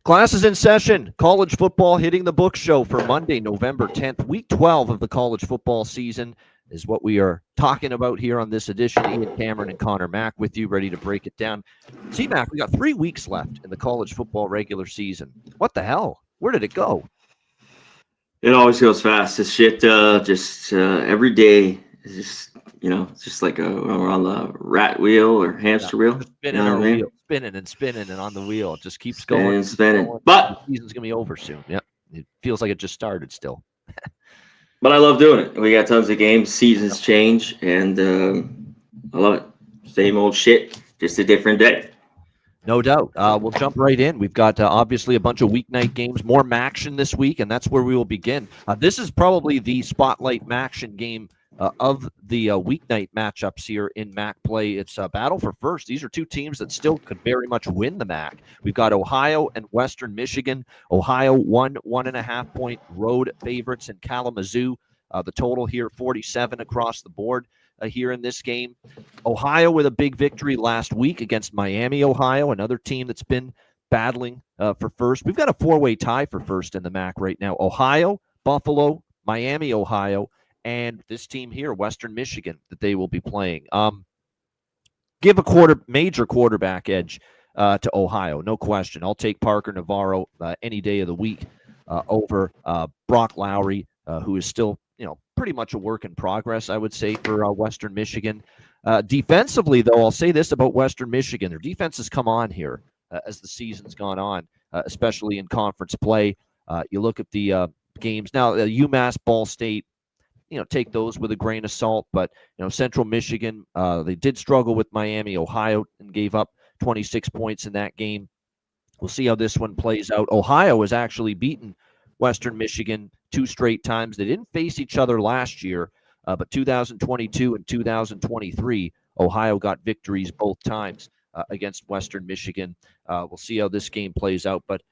Class is in session. College football hitting the book show for Monday, November 10th. Week 12 of the college football season is what we are talking about here on this edition. Ian Cameron and Connor Mack with you, ready to break it down. C-Mac, we got 3 weeks left in the college football regular season. What the hell? Where did it go? It always goes fast. This shit every day is just, it's just like we're on the rat wheel or hamster wheel. Spinning our wheel, spinning and on the wheel. It just keeps going. Spinning. But the season's going to be over soon. Yep. It feels like it just started still. But I love doing it. We got tons of games. Seasons change, and I love it. Same old shit, just a different day. No doubt. We'll jump right in. We've got obviously a bunch of weeknight games, more Maction this week, and that's where we will begin. This is probably the spotlight Maction game of the weeknight matchups here in MAC play. It's a battle for first. These are two teams that still could very much win the MAC. We've got Ohio and Western Michigan. Ohio 1.5 point road favorites in Kalamazoo. The total here 47 across the board here in this game. Ohio with a big victory last week against Miami, Ohio, another team that's been battling for first. We've got a 4-way tie for first in the MAC right now. Ohio, Buffalo, Miami, Ohio, and this team here, Western Michigan, that they will be playing. Give a major quarterback edge to Ohio, no question. I'll take Parker Navarro any day of the week over Brock Lowry, who is still, pretty much a work in progress, I would say, for Western Michigan. Defensively, though, I'll say this about Western Michigan. Their defense has come on here as the season's gone on, especially in conference play. You look at the games. Now, UMass, Ball State, take those with a grain of salt. But, Central Michigan, they did struggle with Miami, Ohio, and gave up 26 points in that game. We'll see how this one plays out. Ohio has actually beaten Western Michigan 2 straight times. They didn't face each other last year, but 2022 and 2023, Ohio got victories both times against Western Michigan. We'll see how this game plays out. But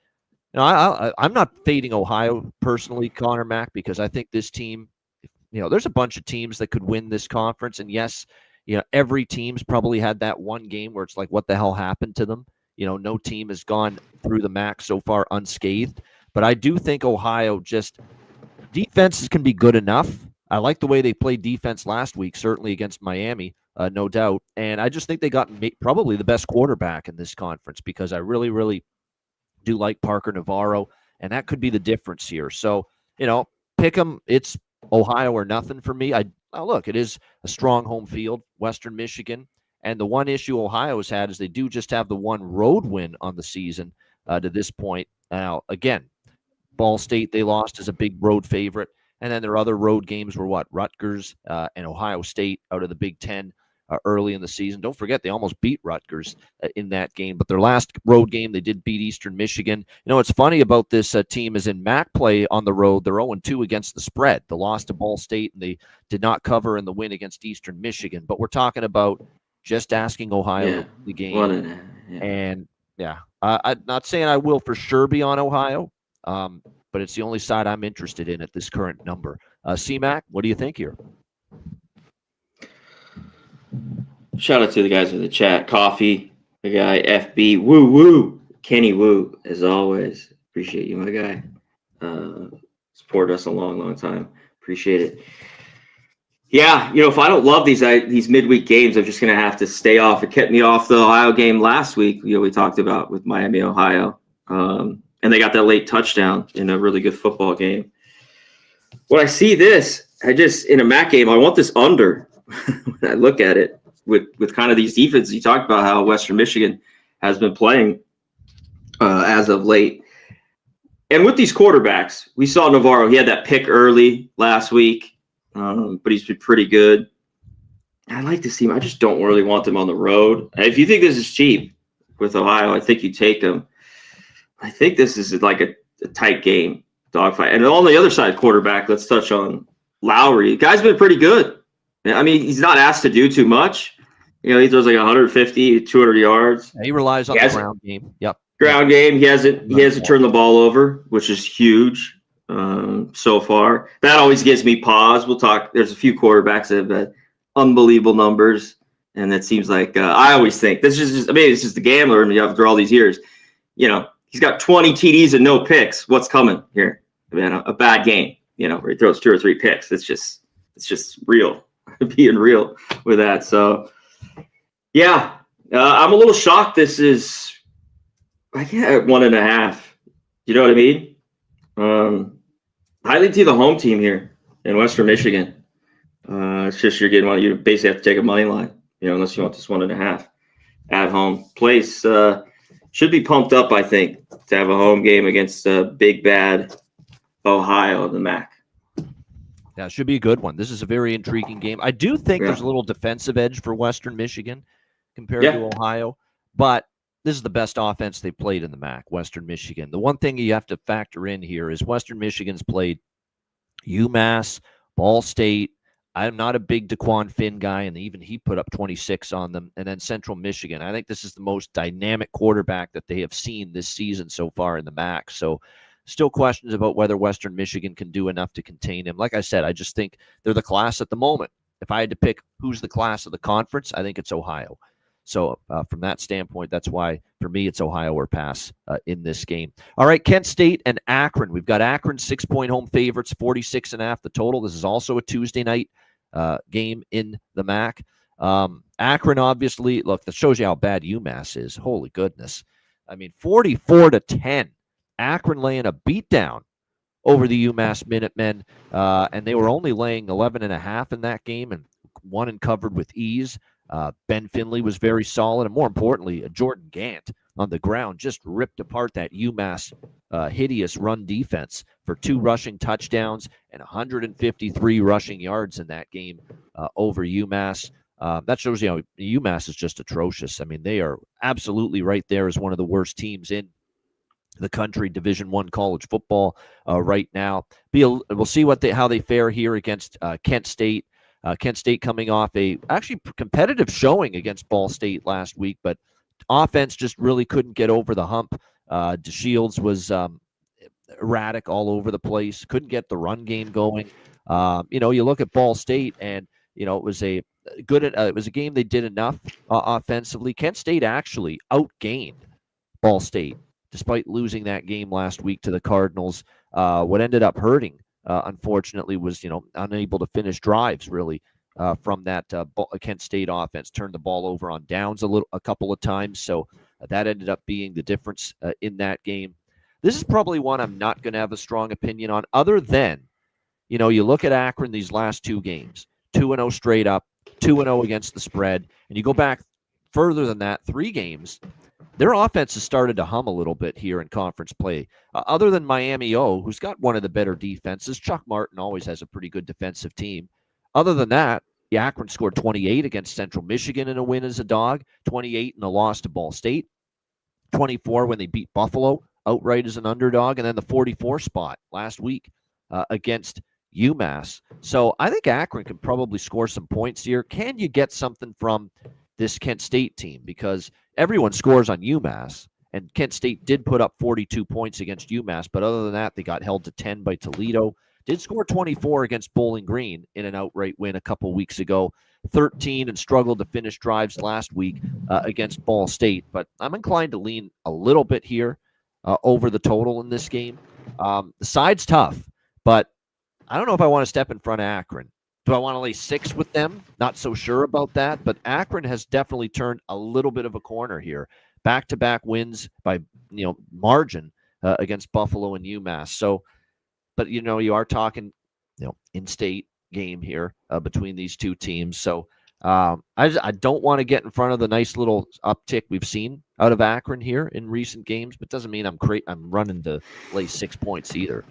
I'm not fading Ohio personally, Connor Mack, because I think this team, there's a bunch of teams that could win this conference. And yes, every team's probably had that one game where it's like, what the hell happened to them? No team has gone through the MAC so far unscathed. But I do think Ohio defenses can be good enough. I like the way they played defense last week, certainly against Miami, no doubt. And I just think they got probably the best quarterback in this conference, because I really, really do like Parker Navarro, and that could be the difference here. So, pick them. It's Ohio or nothing for me. Look, it is a strong home field, Western Michigan. And the one issue Ohio has had is they do just have the one road win on the season to this point. Now, again, Ball State, they lost as a big road favorite. And then their other road games were Rutgers and Ohio State out of the Big Ten early in the season. Don't forget, they almost beat Rutgers in that game. But their last road game, they did beat Eastern Michigan. What's funny about this team is in MAC play on the road, they're 0-2 against the spread. The loss to Ball State, and they did not cover in the win against Eastern Michigan. But we're talking about just asking Ohio to win the game. And, I'm not saying I will for sure be on Ohio. But it's the only side I'm interested in at this current number. C-Mac, what do you think here? Shout out to the guys in the chat. Coffee, the guy, FB, woo, Kenny Woo, as always. Appreciate you, my guy. Supported us a long, long time. Appreciate it. Yeah, if I don't love these midweek games, I'm just going to have to stay off. It kept me off the Ohio game last week, we talked about with Miami, Ohio. And they got that late touchdown in a really good football game. When I see this, in a MAC game, I want this under when I look at it with kind of these defenses. You talked about how Western Michigan has been playing as of late. And with these quarterbacks, we saw Navarro. He had that pick early last week, but he's been pretty good. I like to see him. I just don't really want them on the road. If you think this is cheap with Ohio, I think you take them. I think this is like a tight game, dogfight. And on the other side, quarterback, let's touch on Lowry. The guy's been pretty good. I mean, he's not asked to do too much. He throws like 150, 200 yards. Yeah, he relies on the ground game. Yep. Ground game. He hasn't turned the ball over, which is huge so far. That always gives me pause. We'll talk. There's a few quarterbacks that have had unbelievable numbers, and it seems like I always think this is just the gambler. I mean, after all these years, he's got 20 TDs and no picks. What's coming here? Man, a bad game, where he throws 2 or 3 picks. It's just real, being real with that. So, yeah, I'm a little shocked. This is, I get 1.5. You know what I mean? Highly to the home team here in Western Michigan. It's just you basically have to take a money line, unless you want this 1.5 at home. Place should be pumped up, I think, to have a home game against big bad Ohio in the MAC. Yeah, it should be a good one. This is a very intriguing game. I do think there's a little defensive edge for Western Michigan compared to Ohio, but this is the best offense they played in the MAC, Western Michigan. The one thing you have to factor in here is Western Michigan's played UMass, Ball State. I'm not a big DeQuan Finn guy, and even he put up 26 on them. And then Central Michigan. I think this is the most dynamic quarterback that they have seen this season so far in the MAC. So still questions about whether Western Michigan can do enough to contain him. Like I said, I just think they're the class at the moment. If I had to pick who's the class of the conference, I think it's Ohio. So from that standpoint, that's why, for me, it's Ohio or pass in this game. All right, Kent State and Akron. We've got Akron 6-point home favorites, 46.5 the total. This is also a Tuesday night game in the MAC. Akron, obviously, look, that shows you how bad UMass is. Holy goodness. I mean, 44-10. Akron laying a beatdown over the UMass Minutemen, and they were only laying 11.5 in that game and won and covered with ease. Ben Finley was very solid, and more importantly, Jordan Gant on the ground just ripped apart that UMass hideous run defense for 2 rushing touchdowns and 153 rushing yards in that game over UMass. That shows you UMass is just atrocious. I mean, they are absolutely right there as one of the worst teams in the country, Division I college football right now. We'll see how they fare here against Kent State. Kent State coming off a actually competitive showing against Ball State last week, but offense just really couldn't get over the hump. DeShields was erratic all over the place, couldn't get the run game going. You look at Ball State, and it was a game they did enough offensively. Kent State actually outgained Ball State despite losing that game last week to the Cardinals. What ended up hurting, unfortunately, was unable to finish drives really from that Kent State offense. Turned the ball over on downs a couple of times, so that ended up being the difference in that game. This is probably one I'm not going to have a strong opinion on, other than you look at Akron these last 2 games, 2-0 straight up, 2-0 against the spread, and you go back further than that, 3 games. Their offense has started to hum a little bit here in conference play. Other than Miami O, who's got one of the better defenses, Chuck Martin always has a pretty good defensive team. Other than that, Akron scored 28 against Central Michigan in a win as a dog, 28 in a loss to Ball State, 24 when they beat Buffalo outright as an underdog, and then the 44 spot last week against UMass. So I think Akron can probably score some points here. Can you get something from this Kent State team? Because everyone scores on UMass, and Kent State did put up 42 points against UMass, but other than that, they got held to 10 by Toledo. Did score 24 against Bowling Green in an outright win a couple weeks ago, 13, and struggled to finish drives last week against Ball State. But I'm inclined to lean a little bit here over the total in this game. The side's tough, but I don't know if I want to step in front of Akron. Do I want to lay 6 with them? Not so sure about that, but Akron has definitely turned a little bit of a corner here. Back-to-back wins by margin against Buffalo and UMass. So, but you are talking in-state game here between these 2 teams. So I don't want to get in front of the nice little uptick we've seen out of Akron here in recent games, but doesn't mean I'm running to lay 6 points either.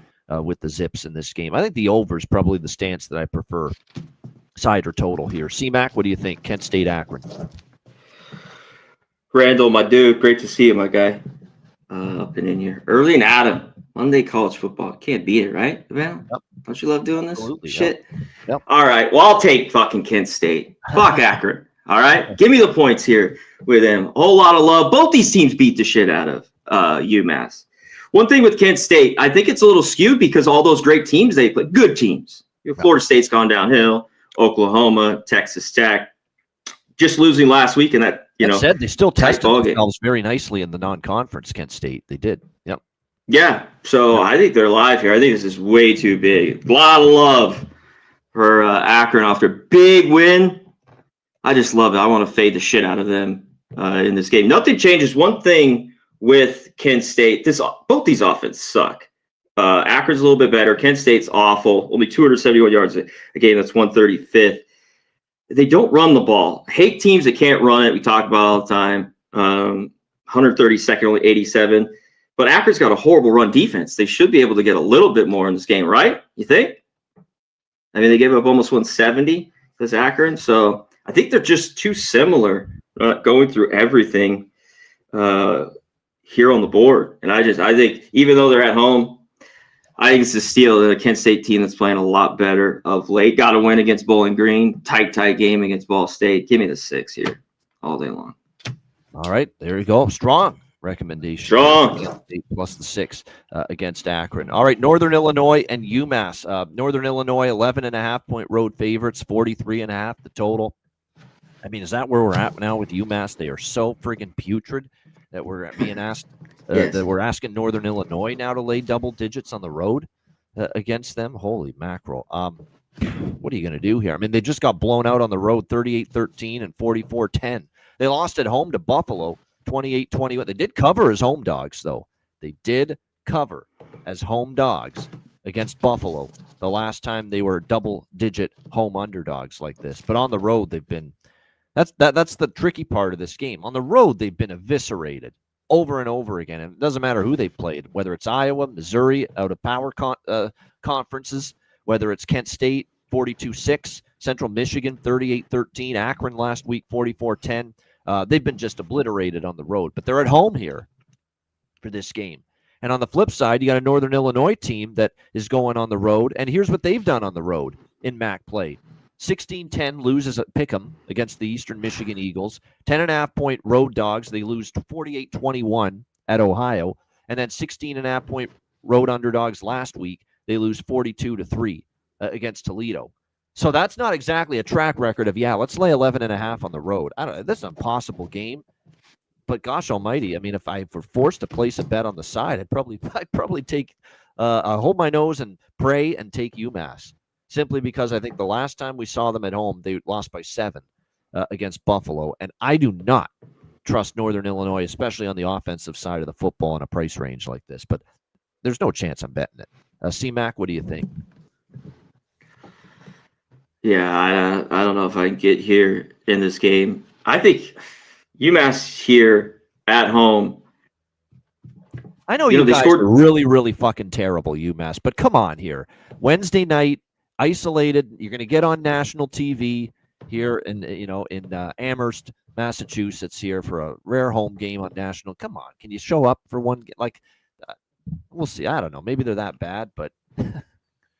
With the Zips in this game. I think the over is probably the stance that I prefer, side or total here. C-Mac, what do you think? Kent State, Akron. Randall, my dude, great to see you, my guy. Up and in here. Early and Adam, Monday college football. Can't beat it, right, Evan? Yep. Don't you love doing this? Absolutely, shit? Yep. All right, well, I'll take fucking Kent State. Fuck Akron. All right? Give me the points here with them. A whole lot of love. Both these teams beat the shit out of UMass. One thing with Kent State, I think it's a little skewed because all those great teams they play, good teams. Florida State's gone downhill, Oklahoma, Texas Tech, just losing last week in that, That said, they still tested ball game. themselves very nicely in the non-conference. Kent State, they did. Yep. Yeah. So I think they're live here. I think this is way too big. A lot of love for Akron after a big win. I just love it. I want to fade the shit out of them in this game. Nothing changes. One thing with Kent State, both these offenses suck. Akron's a little bit better. Kent State's awful. Only 271 yards a game. That's 135th. They don't run the ball. Hate teams that can't run it. We talk about all the time. 132nd, only 87. But Akron's got a horrible run defense. They should be able to get a little bit more in this game, right? You think? I mean, they gave up almost 170 this Akron. So I think they're just too similar, going through everything here on the board. And I think even though they're at home, I think it's a steal. The Kent State team that's playing a lot better of late. Got to win against Bowling Green. Tight game against Ball State. Give me the 6 here all day long. All right, there you go. Strong recommendation. Strong. Plus the 6 against Akron. All right, Northern Illinois and UMass. Northern Illinois, 11.5-point road favorites, 43.5 the total. I mean, is that where we're at now with UMass? They are so friggin' putrid that we're being asked that we're asking Northern Illinois now to lay double digits on the road against them. Holy mackerel. What are you going to do here? I mean, they just got blown out on the road 38-13 and 44-10. They lost at home to Buffalo 28-21. They did cover as home dogs, though. They did cover as home dogs against Buffalo the last time they were double-digit home underdogs like this. But on the road, they've been that's the tricky part of this game. On the road, they've been eviscerated over and over again. And it doesn't matter who they played, whether it's Iowa, Missouri, out of power conferences, whether it's Kent State, 42-6, Central Michigan, 38-13, Akron last week, 44-10. They've been just obliterated on the road, but they're at home here for this game. And on the flip side, you got a Northern Illinois team that is going on the road, and here's what they've done on the road in MAC play. 16-10 loses at Pick'em against the Eastern Michigan Eagles. 10.5-point road dogs. They lose 48-21 at Ohio. And then 16.5-point road underdogs last week. They lose 42-3 against Toledo. So that's not exactly a track record of, let's lay 11.5 on the road. This is an impossible game. But gosh almighty, I mean, if I were forced to place a bet on the side, I'd probably take, hold my nose and pray and take UMass. Simply because I think the last time we saw them at home, they lost by 7 against Buffalo. And I do not trust Northern Illinois, especially on the offensive side of the football in a price range like this. But there's no chance I'm betting it. C-Mac, what do you think? Yeah, I don't know if I can get here in this game. I think UMass here at home. I know you guys are really, really fucking terrible, UMass. But come on here. Wednesday night, isolated. You're going to get on national TV here in Amherst, Massachusetts here for a rare home game on national. Come on, can you show up for one? We'll see. I don't know. Maybe they're that bad, but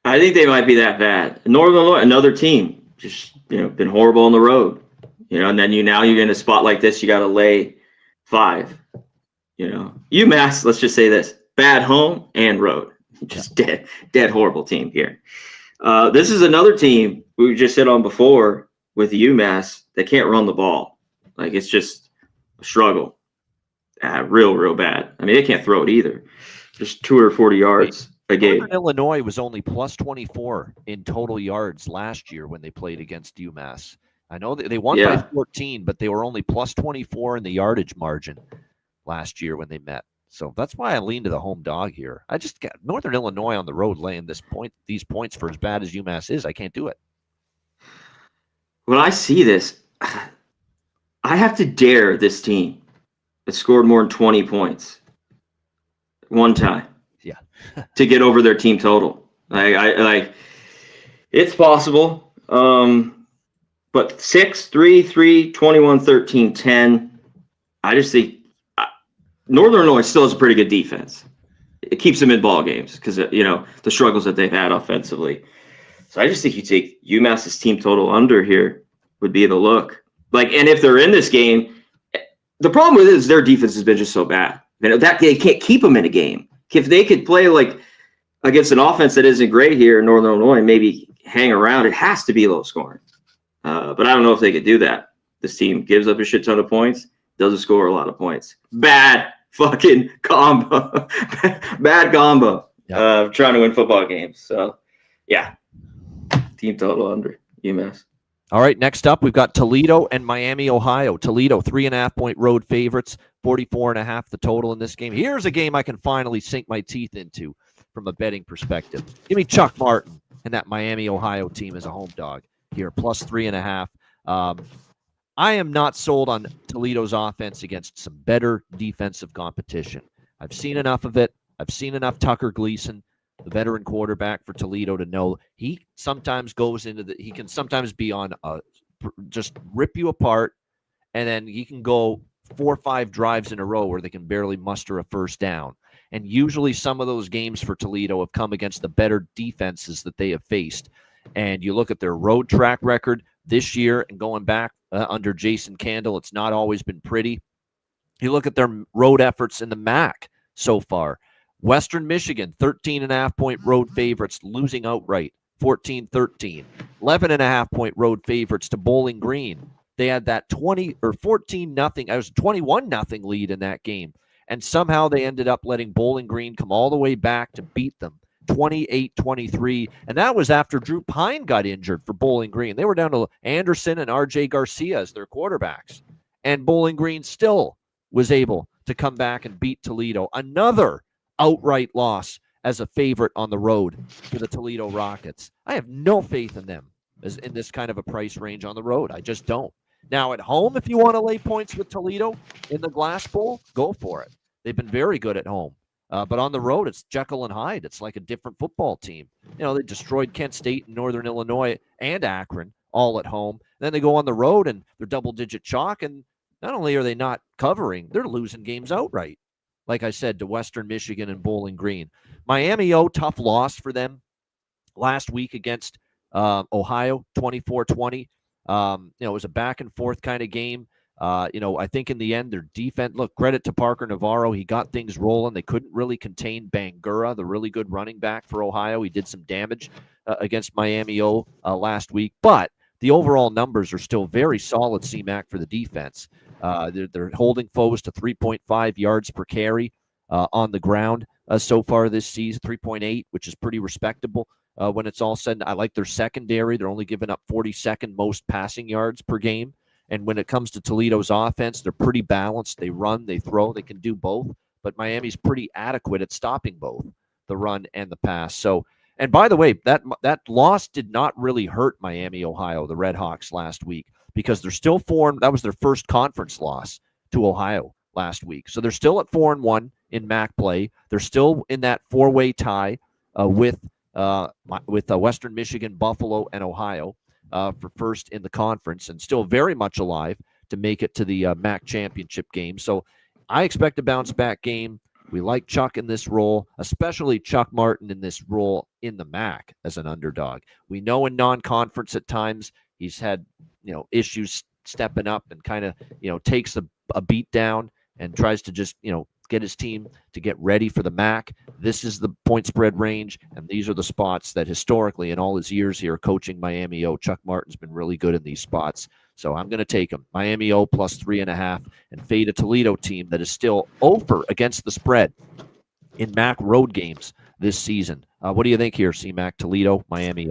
I think they might be that bad. Northern Illinois, another team, just been horrible on the road. And then you're in a spot like this, you got to lay 5. UMass. Let's just say this: bad home and road. Just dead horrible team here. This is another team we just hit on before with UMass that can't run the ball. Like, it's just a struggle. Real bad. I mean, they can't throw it either. Just 240 yards a game. Northern Illinois was only plus 24 in total yards last year when they played against UMass. I know that they won by 14, but they were only plus 24 in the yardage margin last year when they met. So that's why I lean to the home dog here. I just got Northern Illinois on the road laying these points for as bad as UMass is. I can't do it. When I see this, I have to dare this team that scored more than 20 points one time. Yeah. To get over their team total. It's possible. But 6, 3, 3, 21, 13, 10. I just think Northern Illinois still has a pretty good defense. It keeps them in ball games because, the struggles that they've had offensively. So I just think you take UMass's team total under here would be the look. And if they're in this game, the problem with it is their defense has been just so bad. That they can't keep them in a game. If they could play against an offense that isn't great here in Northern Illinois, maybe hang around, it has to be low scoring. But I don't know if they could do that. This team gives up a shit ton of points, doesn't score a lot of points. Bad fucking combo. Bad combo. Trying to win football games. So, yeah. Team total under UMass. All right, next up, we've got Toledo and Miami, Ohio. Toledo, 3.5-point road favorites, 44.5 the total in this game. Here's a game I can finally sink my teeth into from a betting perspective. Give me Chuck Martin and that Miami, Ohio team as a home dog here, plus 3.5. I am not sold on Toledo's offense against some better defensive competition. I've seen enough of it. I've seen enough Tucker Gleason, the veteran quarterback for Toledo, to know he sometimes goes into he can sometimes be on just rip you apart, and then he can go 4 or 5 drives in a row where they can barely muster a first down. And usually some of those games for Toledo have come against the better defenses that they have faced. And you look at their road track record this year and going back under Jason Candle, it's not always been pretty. You look at their road efforts in the MAC so far. Western Michigan, 13.5-point road favorites, losing outright, 14-13. 11.5-point road favorites to Bowling Green. They had that 20 or 14-0. I was 21-0 lead in that game. And somehow they ended up letting Bowling Green come all the way back to beat them, 28-23. And that was after Drew Pine got injured for Bowling Green. They were down to Anderson and R.J. Garcia as their quarterbacks. And Bowling Green still was able to come back and beat Toledo. Another outright loss as a favorite on the road for the Toledo Rockets. I have no faith in them as in this kind of a price range on the road. I just don't. Now, at home, if you want to lay points with Toledo in the Glass Bowl, go for it. They've been very good at home. But on the road, it's Jekyll and Hyde. It's like a different football team. You know, they destroyed Kent State and Northern Illinois and Akron all at home. And then they go on the road, and they're double-digit chalk. And not only are they not covering, they're losing games outright. Like I said, to Western Michigan and Bowling Green. Miami, tough loss for them last week against Ohio, 24-20. It was a back-and-forth kind of game. I think in the end, their defense, look, credit to Parker Navarro. He got things rolling. They couldn't really contain Bangura, the really good running back for Ohio. He did some damage against Miami last week. But the overall numbers are still very solid, CMAC, for the defense. They're holding foes to 3.5 yards per carry on the ground so far this season, 3.8, which is pretty respectable when it's all said. I like their secondary. They're only giving up 42nd most passing yards per game. And when it comes to Toledo's offense, they're pretty balanced. They run, they throw, they can do both. But Miami's pretty adequate at stopping both the run and the pass. So, and by the way, that loss did not really hurt Miami, Ohio, the Redhawks last week, because they're still 4. That was their first conference loss to Ohio last week. So they're still at 4-1 in MAC play. They're still in that 4-way tie with Western Michigan, Buffalo, and Ohio for first in the conference, and still very much alive to make it to the MAC championship game. So I expect a bounce-back game. We like Chuck in this role, especially Chuck Martin in this role in the MAC as an underdog. We know in non-conference at times he's had issues stepping up and kind of takes a beat down and tries to just get his team to get ready for the MAC. This is the point spread range, and these are the spots that historically in all his years here coaching Miami, Chuck Martin's been really good in these spots. So I'm going to take him. Miami plus 3.5 and fade a Toledo team that is still over against the spread in MAC road games this season. What do you think here, C-Mac? Toledo, Miami.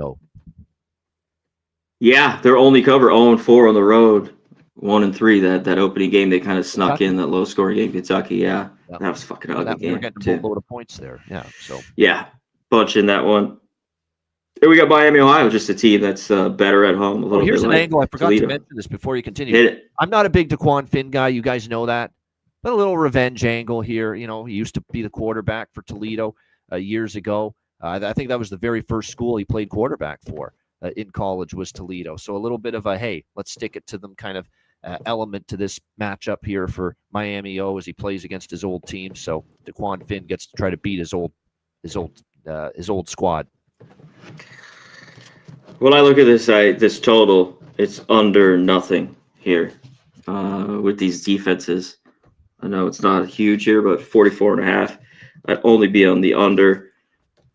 Yeah, they're only cover 0-4 on the road. 1-3 that opening game. They kind of snuck in that low scoring game. Kentucky, yeah. That was fucking ugly game. We're getting a boatload of points there. Yeah. So bunch in that one. Here we got Miami, Ohio, just a team that's better at home. Here's an angle I forgot to mention this before you continue. Hit it. I'm not a big DeQuan Finn guy. You guys know that. But a little revenge angle here. He used to be the quarterback for Toledo years ago. I think that was the very first school he played quarterback for in college was Toledo. So a little bit of a, hey, let's stick it to them kind of element to this matchup here for Miami as he plays against his old team. So DeQuan Finn gets to try to beat his old squad. When I look at this total, it's under nothing here with these defenses. I know it's not huge here, but 44.5. I'd only be on the under.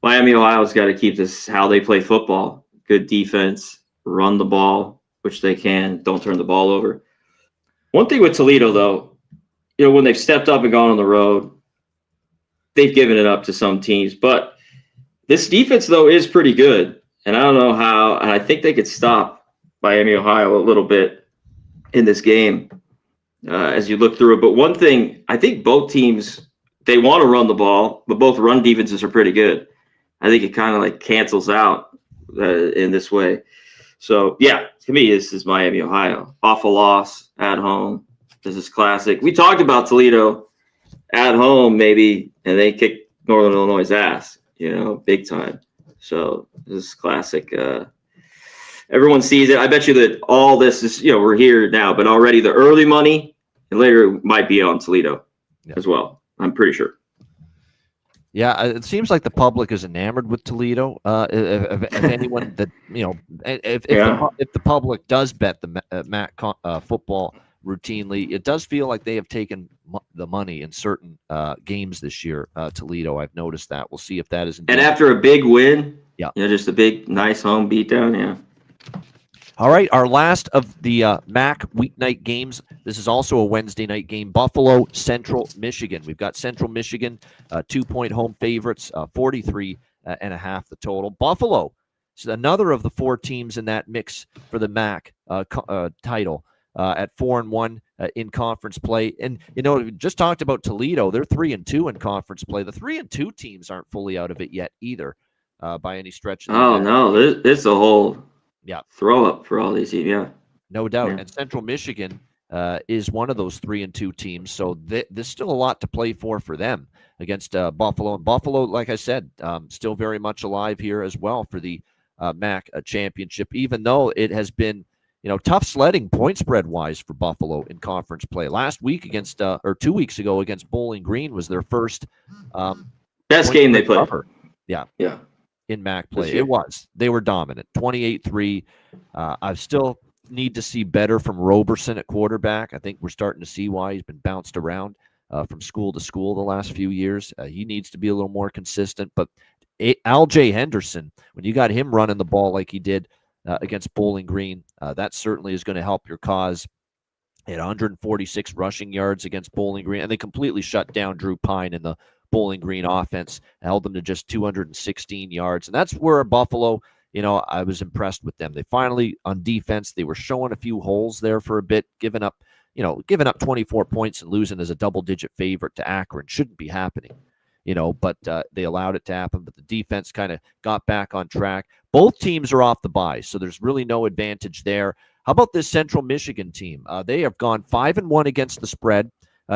Miami, Ohio's got to keep this how they play football. Good defense, run the ball, which they can. Don't turn the ball over. One thing with Toledo, though, when they've stepped up and gone on the road, they've given it up to some teams. But this defense, though, is pretty good. And I don't know how, and I think they could stop Miami, Ohio a little bit in this game as you look through it. But one thing, I think both teams, they want to run the ball, but both run defenses are pretty good. I think it kind of like cancels out in this way. So, yeah, to me, this is Miami, Ohio. Awful loss at home. This is classic. We talked about Toledo at home, maybe, and they kicked Northern Illinois' ass, big time. So, this is classic. Everyone sees it. I bet you that all this is, we're here now, but already the early money and later might be on Toledo as well. I'm pretty sure. Yeah, it seems like the public is enamored with Toledo. If anyone that if the public does bet the MAC football routinely, it does feel like they have taken the money in certain games this year. Toledo, I've noticed that. We'll see if that is. And after a big win, yeah, just a big, nice home beatdown. Yeah. All right, our last of the MAC weeknight games. This is also a Wednesday night game. Buffalo, Central Michigan. We've got Central Michigan, 2-point home favorites, 43 and a half the total. Buffalo is another of the four teams in that mix for the MAC title at 4-1 in conference play. And, we just talked about Toledo. They're 3-2 in conference play. The 3-2 teams aren't fully out of it yet either by any stretch. Oh, no, it's a whole... Yeah, throw up for all these teams. Yeah, no doubt. Yeah. And Central Michigan is one of those 3-2 teams, so there's still a lot to play for them against Buffalo. And Buffalo, like I said, still very much alive here as well for the MAC championship. Even though it has been, tough sledding point spread wise for Buffalo in conference play. Last week against, or 2 weeks ago against Bowling Green was their first best game they played. Yeah. In MAC play. They were dominant, 28-3. I still need to see better from Roberson at quarterback. I think we're starting to see why he's been bounced around from school to school the last few years. He needs to be a little more consistent. But Al-J Henderson, when you got him running the ball like he did against Bowling Green, that certainly is going to help your cause. He had 146 rushing yards against Bowling Green, and they completely shut down Drew Pine in the Bowling Green offense, held them to just 216 yards. And that's where Buffalo, I was impressed with them. They finally, on defense, they were showing a few holes there for a bit, giving up 24 points and losing as a double-digit favorite to Akron. Shouldn't be happening, but they allowed it to happen. But the defense kind of got back on track. Both teams are off the bye, so there's really no advantage there. How about this Central Michigan team? They have gone 5-1 against the spread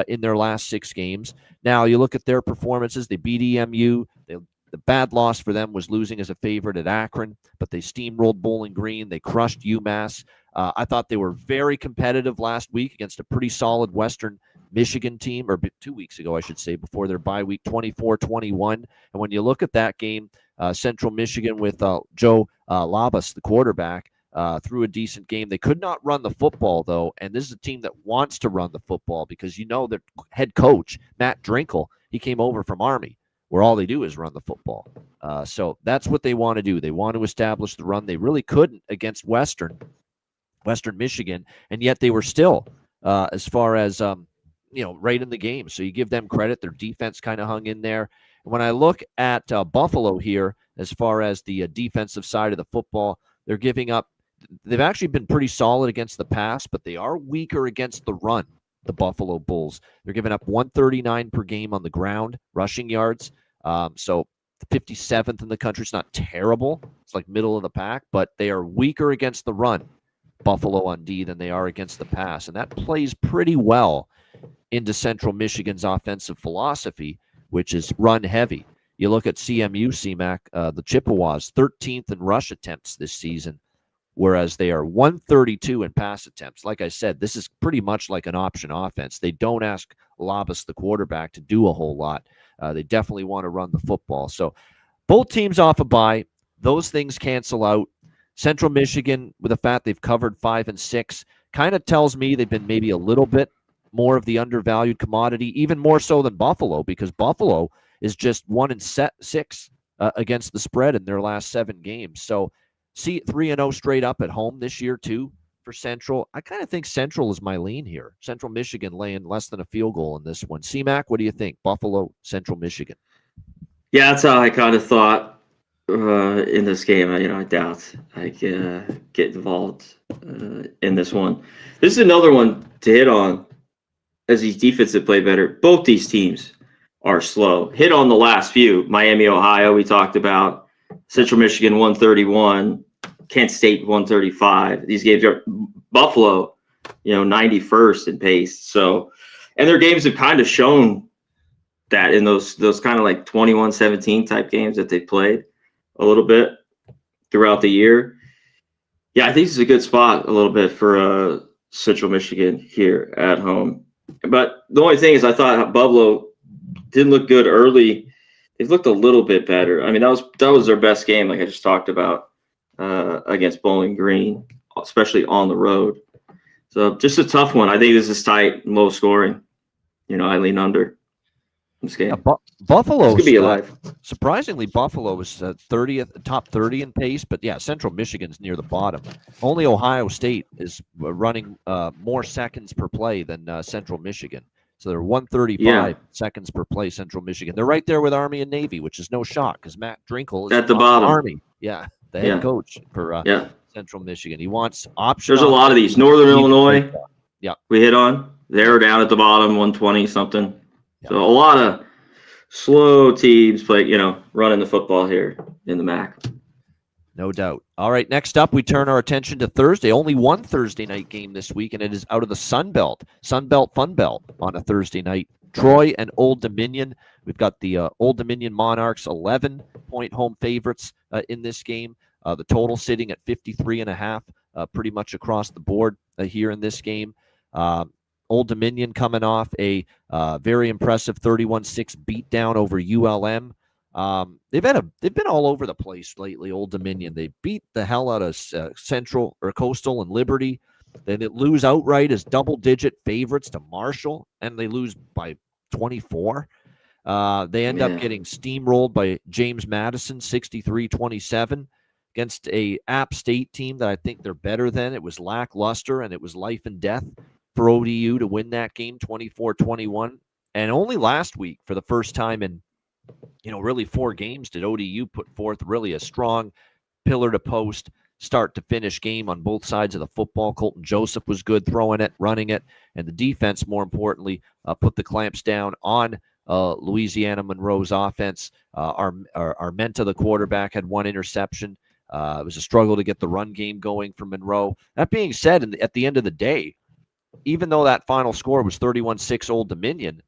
in their last 6 games. Now, you look at their performances. They beat EMU. The bad loss for them was losing as a favorite at Akron, but they steamrolled Bowling Green. They crushed UMass. I thought they were very competitive last week against a pretty solid Western Michigan team, or 2 weeks ago, I should say, before their bye week, 24-21. And when you look at that game, Central Michigan with Joe Labas, the quarterback, through a decent game. They could not run the football, though, and this is a team that wants to run the football because their head coach, Matt Drinkle, he came over from Army, where all they do is run the football. So that's what they want to do. They want to establish the run. They really couldn't against Western Michigan, and yet they were still, as far as, right in the game. So you give them credit. Their defense kind of hung in there. When I look at Buffalo here, as far as the defensive side of the football, they're giving up. They've actually been pretty solid against the pass, but they are weaker against the run, the Buffalo Bulls. They're giving up 139 per game on the ground, rushing yards. So 57th in the country. It's not terrible. It's like middle of the pack, but they are weaker against the run, Buffalo on D, than they are against the pass. And that plays pretty well into Central Michigan's offensive philosophy, which is run heavy. You look at CMU, CMAC, the Chippewas, 13th in rush attempts this season, whereas they are 132 in pass attempts. Like I said, this is pretty much like an option offense. They don't ask Labas, the quarterback, to do a whole lot. They definitely want to run the football. So both teams off a bye. Those things cancel out. Central Michigan, with the fact they've covered 5 and 6, kind of tells me they've been maybe a little bit more of the undervalued commodity, even more so than Buffalo, because Buffalo is just 1 and 6 against the spread in their last 7 games. So see 3-0 straight up at home this year too for Central. I kind of think Central is my lean here. Central Michigan laying less than a field goal in this one. C-Mac, what do you think? Buffalo, Central Michigan. Yeah, that's how I kind of thought in this game. I doubt I get involved in this one. This is another one to hit on as these defenses play better. Both these teams are slow. Hit on the last few. Miami, Ohio, we talked about. Central Michigan, 131. Kent State, 135. These games are Buffalo, 91st in pace. So, and their games have kind of shown that in those kind of like 21-17 type games that they played a little bit throughout the year. Yeah, I think this is a good spot a little bit for Central Michigan here at home. But the only thing is I thought Buffalo didn't look good early. They've looked a little bit better. I mean, that was their best game, like I just talked about, against Bowling Green, especially on the road. So just a tough one. I think this is tight, low scoring. I lean under this game. Buffalo could be alive. Surprisingly, Buffalo was 30th, top 30 in pace, but yeah, Central Michigan's near the bottom. Only Ohio State is running more seconds per play than Central Michigan. So they're 135 seconds per play, Central Michigan. They're right there with Army and Navy, which is no shock because Matt Drinkle is at the bottom. Army. Yeah, the head coach for Central Michigan. He wants options. There's a lot of these. Northern Illinois, yeah, we hit on. They're down at the bottom, 120 something. Yeah. So a lot of slow teams play, running the football here in the MAC. No doubt. All right, next up, we turn our attention to Thursday. Only one Thursday night game this week, and it is out of the Sun Belt Fun Belt on a Thursday night. Troy and Old Dominion. We've got the Old Dominion Monarchs 11-point home favorites in this game. The total sitting at 53.5, pretty much across the board here in this game. Old Dominion coming off a very impressive 31-6 beatdown over ULM. They've been all over the place lately. Old Dominion. They beat the hell out of Central or Coastal and Liberty. They lose outright as double-digit favorites to Marshall, and they lose by 24. They end up getting steamrolled by James Madison, 63-27, against a App State team that I think they're better than. It was lackluster, and it was life and death for ODU to win that game, 24-21. And only last week, for the first time in really 4 games, did ODU put forth really a strong pillar-to-post, start-to-finish game on both sides of the football. Colton Joseph was good throwing it, running it, and the defense, more importantly, put the clamps down on Louisiana Monroe's offense. Armenta, the quarterback, had 1 interception. It was a struggle to get the run game going for Monroe. That being said, at the end of the day, even though that final score was 31-6 Old Dominion,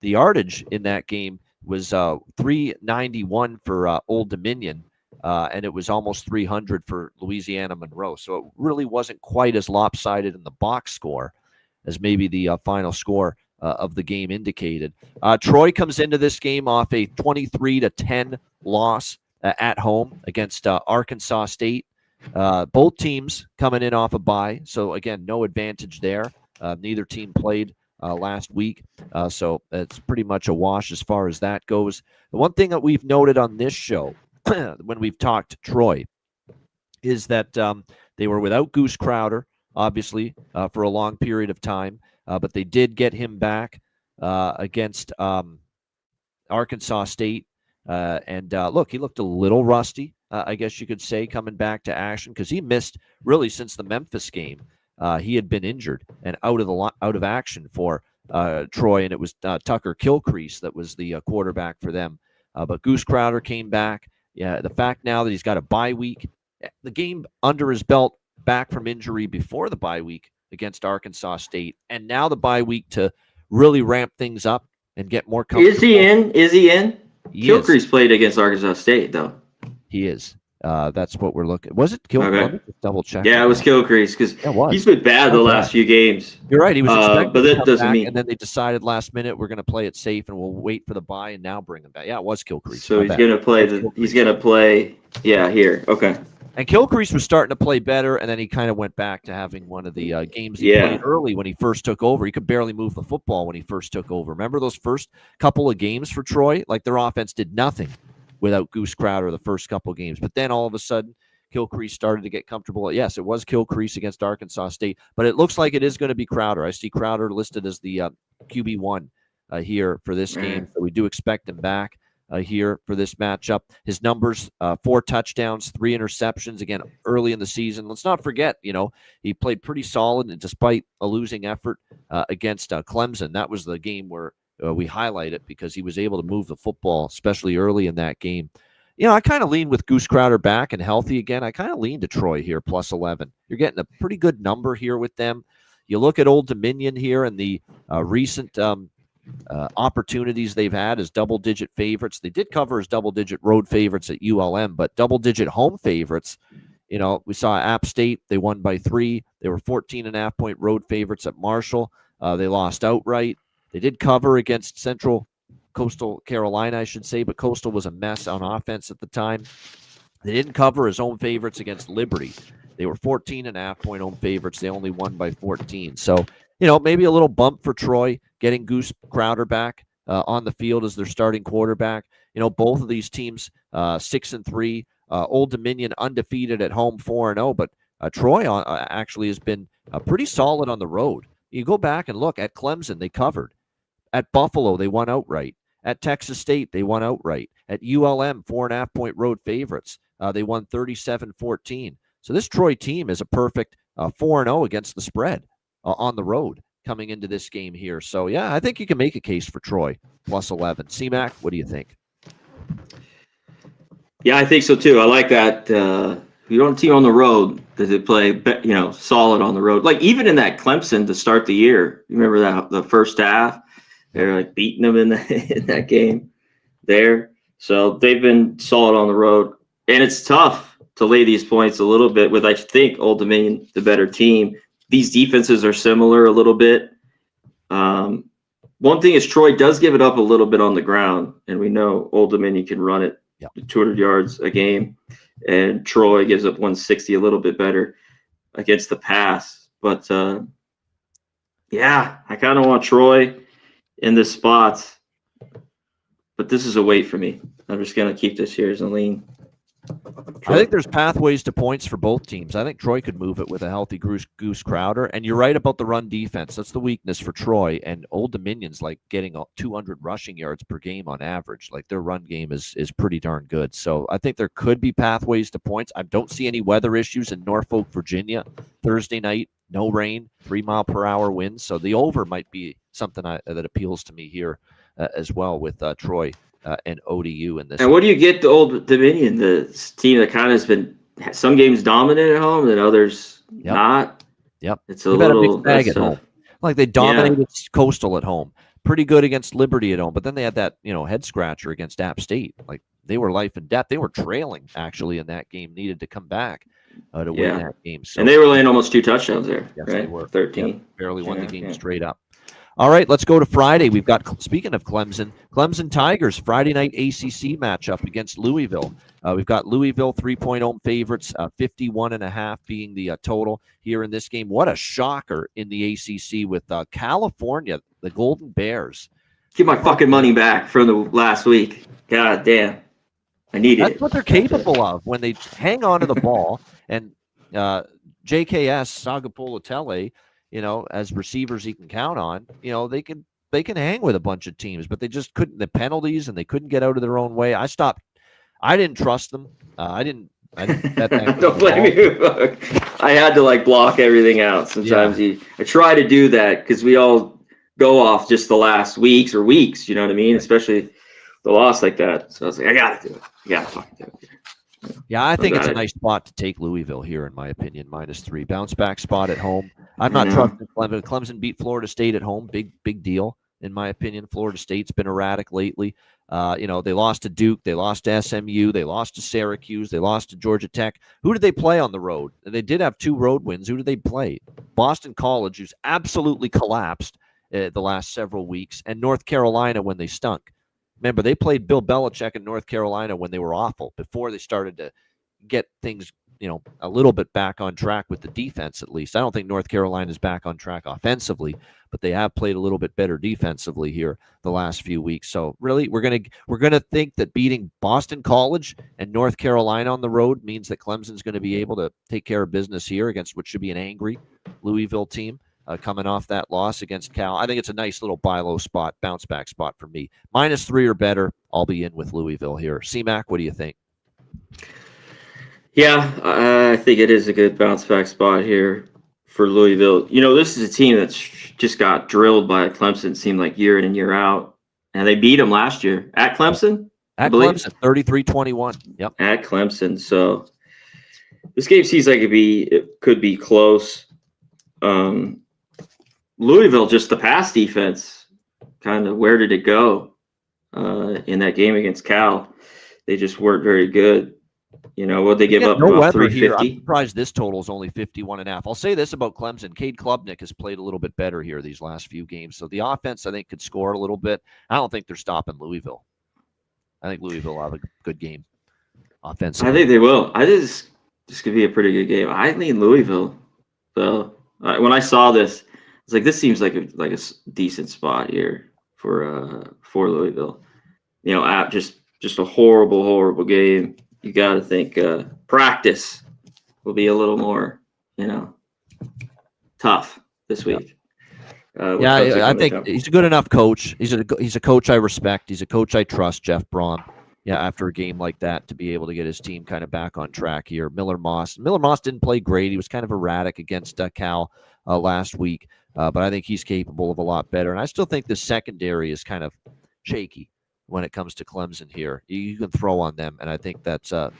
the yardage in that game was 391 for Old Dominion, and it was almost 300 for Louisiana Monroe. So it really wasn't quite as lopsided in the box score as maybe the final score of the game indicated. Troy comes into this game off a 23-10 loss at home against Arkansas State. Both teams coming in off a bye, so again, no advantage there. Neither team played last week, so it's pretty much a wash as far as that goes. The one thing that we've noted on this show when we've talked Troy is that they were without Goose Crowder, obviously, for a long period of time, but they did get him back against Arkansas State. Look, he looked a little rusty, I guess you could say, coming back to action because he missed really since the Memphis game. He had been injured and out of action for Troy, and it was Tucker Kilcrease that was the quarterback for them. But Goose Crowder came back. Yeah, the fact now that he's got a bye week, the game under his belt, back from injury before the bye week against Arkansas State, and now the bye week to really ramp things up and get more comfortable. Is he in? Kilcrease played against Arkansas State, though. He is. That's what we're looking. Was it Kilcrease? Okay. Let me just double check. Yeah, it was Kilcrease because he's been bad the last few games. You're right. He was expected but to that come doesn't back, mean. and then they decided last minute we're going to play it safe and we'll wait for the bye and now bring him back. Yeah, it was Kilcrease. So he's going to play. He's going to play. Yeah, here. Okay. And Kilcrease was starting to play better, and then he kind of went back to having one of the games he played early when he first took over. He could barely move the football when he first took over. Remember those first couple of games for Troy? Like their offense did nothing without Goose Crowder the first couple of games. But then all of a sudden, Kilcrease started to get comfortable. Yes, it was Kilcrease against Arkansas State, but it looks like it is going to be Crowder. I see Crowder listed as the QB1 here for this game, so we do expect him back here for this matchup. His numbers, 4 touchdowns, 3 interceptions, again, early in the season. Let's not forget, he played pretty solid and despite a losing effort against Clemson. That was the game where we highlight it because he was able to move the football, especially early in that game. I kind of lean with Goose Crowder back and healthy again. I kind of lean to Troy here, plus 11. You're getting a pretty good number here with them. You look at Old Dominion here and the recent opportunities they've had as double-digit favorites. They did cover as double-digit road favorites at ULM, but double-digit home favorites, we saw App State. They won by 3. They were 14.5-point road favorites at Marshall. They lost outright. They did cover against Coastal Carolina, I should say, but Coastal was a mess on offense at the time. They didn't cover as home favorites against Liberty. They were 14.5-point home favorites. They only won by 14. So, maybe a little bump for Troy getting Goose Crowder back on the field as their starting quarterback. Both of these teams 6-3. Old Dominion undefeated at home, 4-0, but Troy actually has been pretty solid on the road. You go back and look at Clemson, they covered. At Buffalo, they won outright. At Texas State, they won outright. At ULM, 4.5-point road favorites. They won 37-14. So this Troy team is a perfect 4-0 against the spread on the road coming into this game here. So, yeah, I think you can make a case for Troy, plus 11. C-Mac, what do you think? Yeah, I think so, too. I like that. You don't team on the road that they play, solid on the road. Like, even in that Clemson to start the year, you remember that the first half? They were, beating them in that game there. So they've been solid on the road. And it's tough to lay these points a little bit with, I think, Old Dominion, the better team. These defenses are similar a little bit. One thing is Troy does give it up a little bit on the ground, and we know Old Dominion can run it 200 yards a game, and Troy gives up 160, a little bit better against the pass. But, I kind of want Troy in this spot, but this is a wait for me. I'm just going to keep this here as a lean. I think there's pathways to points for both teams. I think Troy could move it with a healthy Goose Crowder. And you're right about the run defense. That's the weakness for Troy. And Old Dominion's getting 200 rushing yards per game on average. Their run game is pretty darn good. So I think there could be pathways to points. I don't see any weather issues in Norfolk, Virginia. Thursday night, no rain, 3-mile-per-hour winds. So the over might be something that appeals to me here as well with Troy and ODU in this. And what do you get to Old Dominion, the team that kind of has been some games dominant at home and others not? Yep. It's a little bag at home. They dominated Coastal at home. Pretty good against Liberty at home, but then they had that, head scratcher against App State. They were life and death. They were trailing actually in that game, needed to come back to win that game. So, and they were laying almost 2 touchdowns there. Yes, right? They were 13. Yep, barely won the game straight up. All right, let's go to Friday. We've got, speaking of Clemson Tigers, Friday night ACC matchup against Louisville. We've got Louisville 3-point home favorites, 51.5 being the total here in this game. What a shocker in the ACC with California, the Golden Bears. Give my fucking money back from the last week. God damn. I need it. That's what they're capable of when they hang on to the ball. And JKS, Sagapolotele, as receivers he can count on, they can hang with a bunch of teams, but they just couldn't, the penalties, and they couldn't get out of their own way. I didn't trust them. I didn't bet that. Don't blame you. I had to block everything out. Sometimes I try to do that because we all go off just the last weeks, you know what I mean? Especially the loss like that. So I was like, I got to do it. I got to fucking do it. Yeah, I think it's a nice spot to take Louisville here, in my opinion, -3. Bounce back spot at home. I'm not trusting Clemson. Clemson beat Florida State at home. Big deal, in my opinion. Florida State's been erratic lately. They lost to Duke. They lost to SMU. They lost to Syracuse. They lost to Georgia Tech. Who did they play on the road? They did have 2 road wins. Who did they play? Boston College, who's absolutely collapsed the last several weeks, and North Carolina when they stunk. Remember, they played Bill Belichick in North Carolina when they were awful, before they started to get things a little bit back on track with the defense, at least. I don't think North Carolina is back on track offensively, but they have played a little bit better defensively here the last few weeks. So really, we're gonna think that beating Boston College and North Carolina on the road means that Clemson's going to be able to take care of business here against what should be an angry Louisville team coming off that loss against Cal. I think it's a nice little buy low spot, bounce back spot for me. -3 or better, I'll be in with Louisville here. C-Mac, what do you think? Yeah, I think it is a good bounce back spot here for Louisville. This is a team that's just got drilled by Clemson, it seemed like year in and year out. And they beat them last year at Clemson. At Clemson, 33-21. Yep. At Clemson. So this game seems like it could be close. Louisville, just the pass defense, kind of where did it go in that game against Cal? They just weren't very good. What they give up? No about weather here. 350. I'm surprised this total is only 51.5. I'll say this about Clemson. Cade Klubnik has played a little bit better here these last few games. So the offense, I think, could score a little bit. I don't think they're stopping Louisville. I think Louisville will have a good game offensively. I think they will. This could be a pretty good game. I lean Louisville. So when I saw this, it's like this seems like a decent spot here for Louisville. Just a horrible game. You got to think practice will be a little more, tough this week. I think he's a good enough coach. He's a coach I respect. He's a coach I trust, Jeff Braun. Yeah, after a game like that, to be able to get his team kind of back on track here. Miller Moss didn't play great. He was kind of erratic against Cal last week, but I think he's capable of a lot better. And I still think the secondary is kind of shaky when it comes to Clemson here. You can throw on them, and I think that's a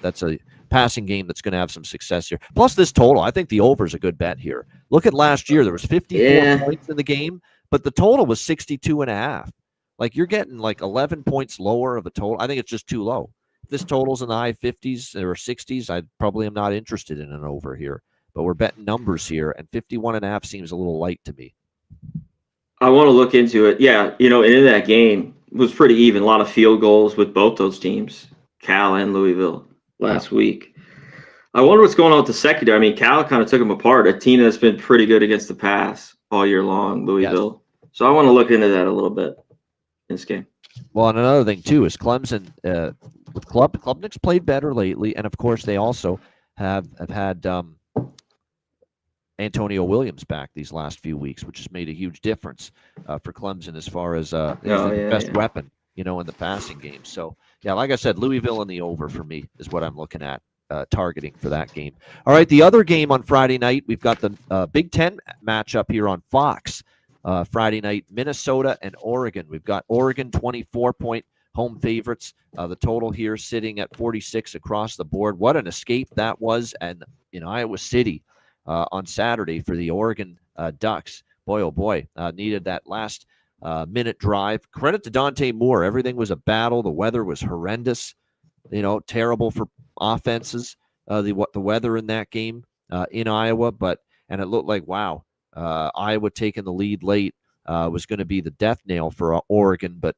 passing game that's going to have some success here. Plus this total, I think the over is a good bet here. Look at last year. There was 54 points in the game, but the total was 62.5. Like, you're getting like 11 points lower of a total. I think it's just too low. If this total's in the high 50s or 60s, I probably am not interested in an over here. But we're betting numbers here, and 51.5 seems a little light to me. I want to look into it. Yeah, and in that game, it was pretty even. A lot of field goals with both those teams, Cal and Louisville, last week. I wonder what's going on with the secondary. I mean, Cal kind of took them apart, a team that's been pretty good against the pass all year long, Louisville. Yes. So I want to look into that a little bit in this game. Well, and another thing, too, is Clemson, with Klubnik's played better lately, and, of course, they also have had Antonio Williams back these last few weeks, which has made a huge difference for Clemson as far as the best weapon, in the passing game. So, yeah, like I said, Louisville in the over for me is what I'm looking at, targeting for that game. All right, the other game on Friday night, we've got the Big Ten matchup here on Fox. Friday night, Minnesota and Oregon. We've got Oregon 24-point home favorites. The total here sitting at 46 across the board. What an escape that was, and in Iowa City on Saturday for the Oregon Ducks. Boy, oh boy, needed that last minute drive. Credit to Dante Moore. Everything was a battle. The weather was horrendous. Terrible for offenses. The weather in that game in Iowa, and it looked like, wow, Iowa taking the lead late was going to be the death nail for Oregon. But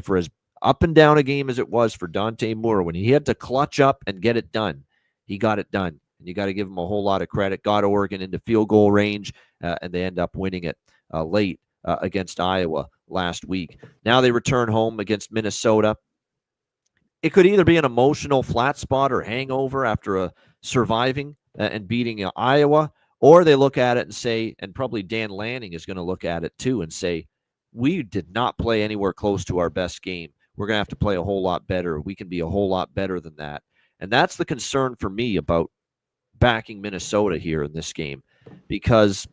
for as up and down a game as it was for Dante Moore, when he had to clutch up and get it done, he got it done. And you got to give him a whole lot of credit. Got Oregon into field goal range, and they end up winning it late against Iowa last week. Now they return home against Minnesota. It could either be an emotional flat spot or hangover after surviving and beating Iowa, or they look at it and say, and probably Dan Lanning is going to look at it too and say, we did not play anywhere close to our best game. We're going to have to play a whole lot better. We can be a whole lot better than that. And that's the concern for me about backing Minnesota here in this game, because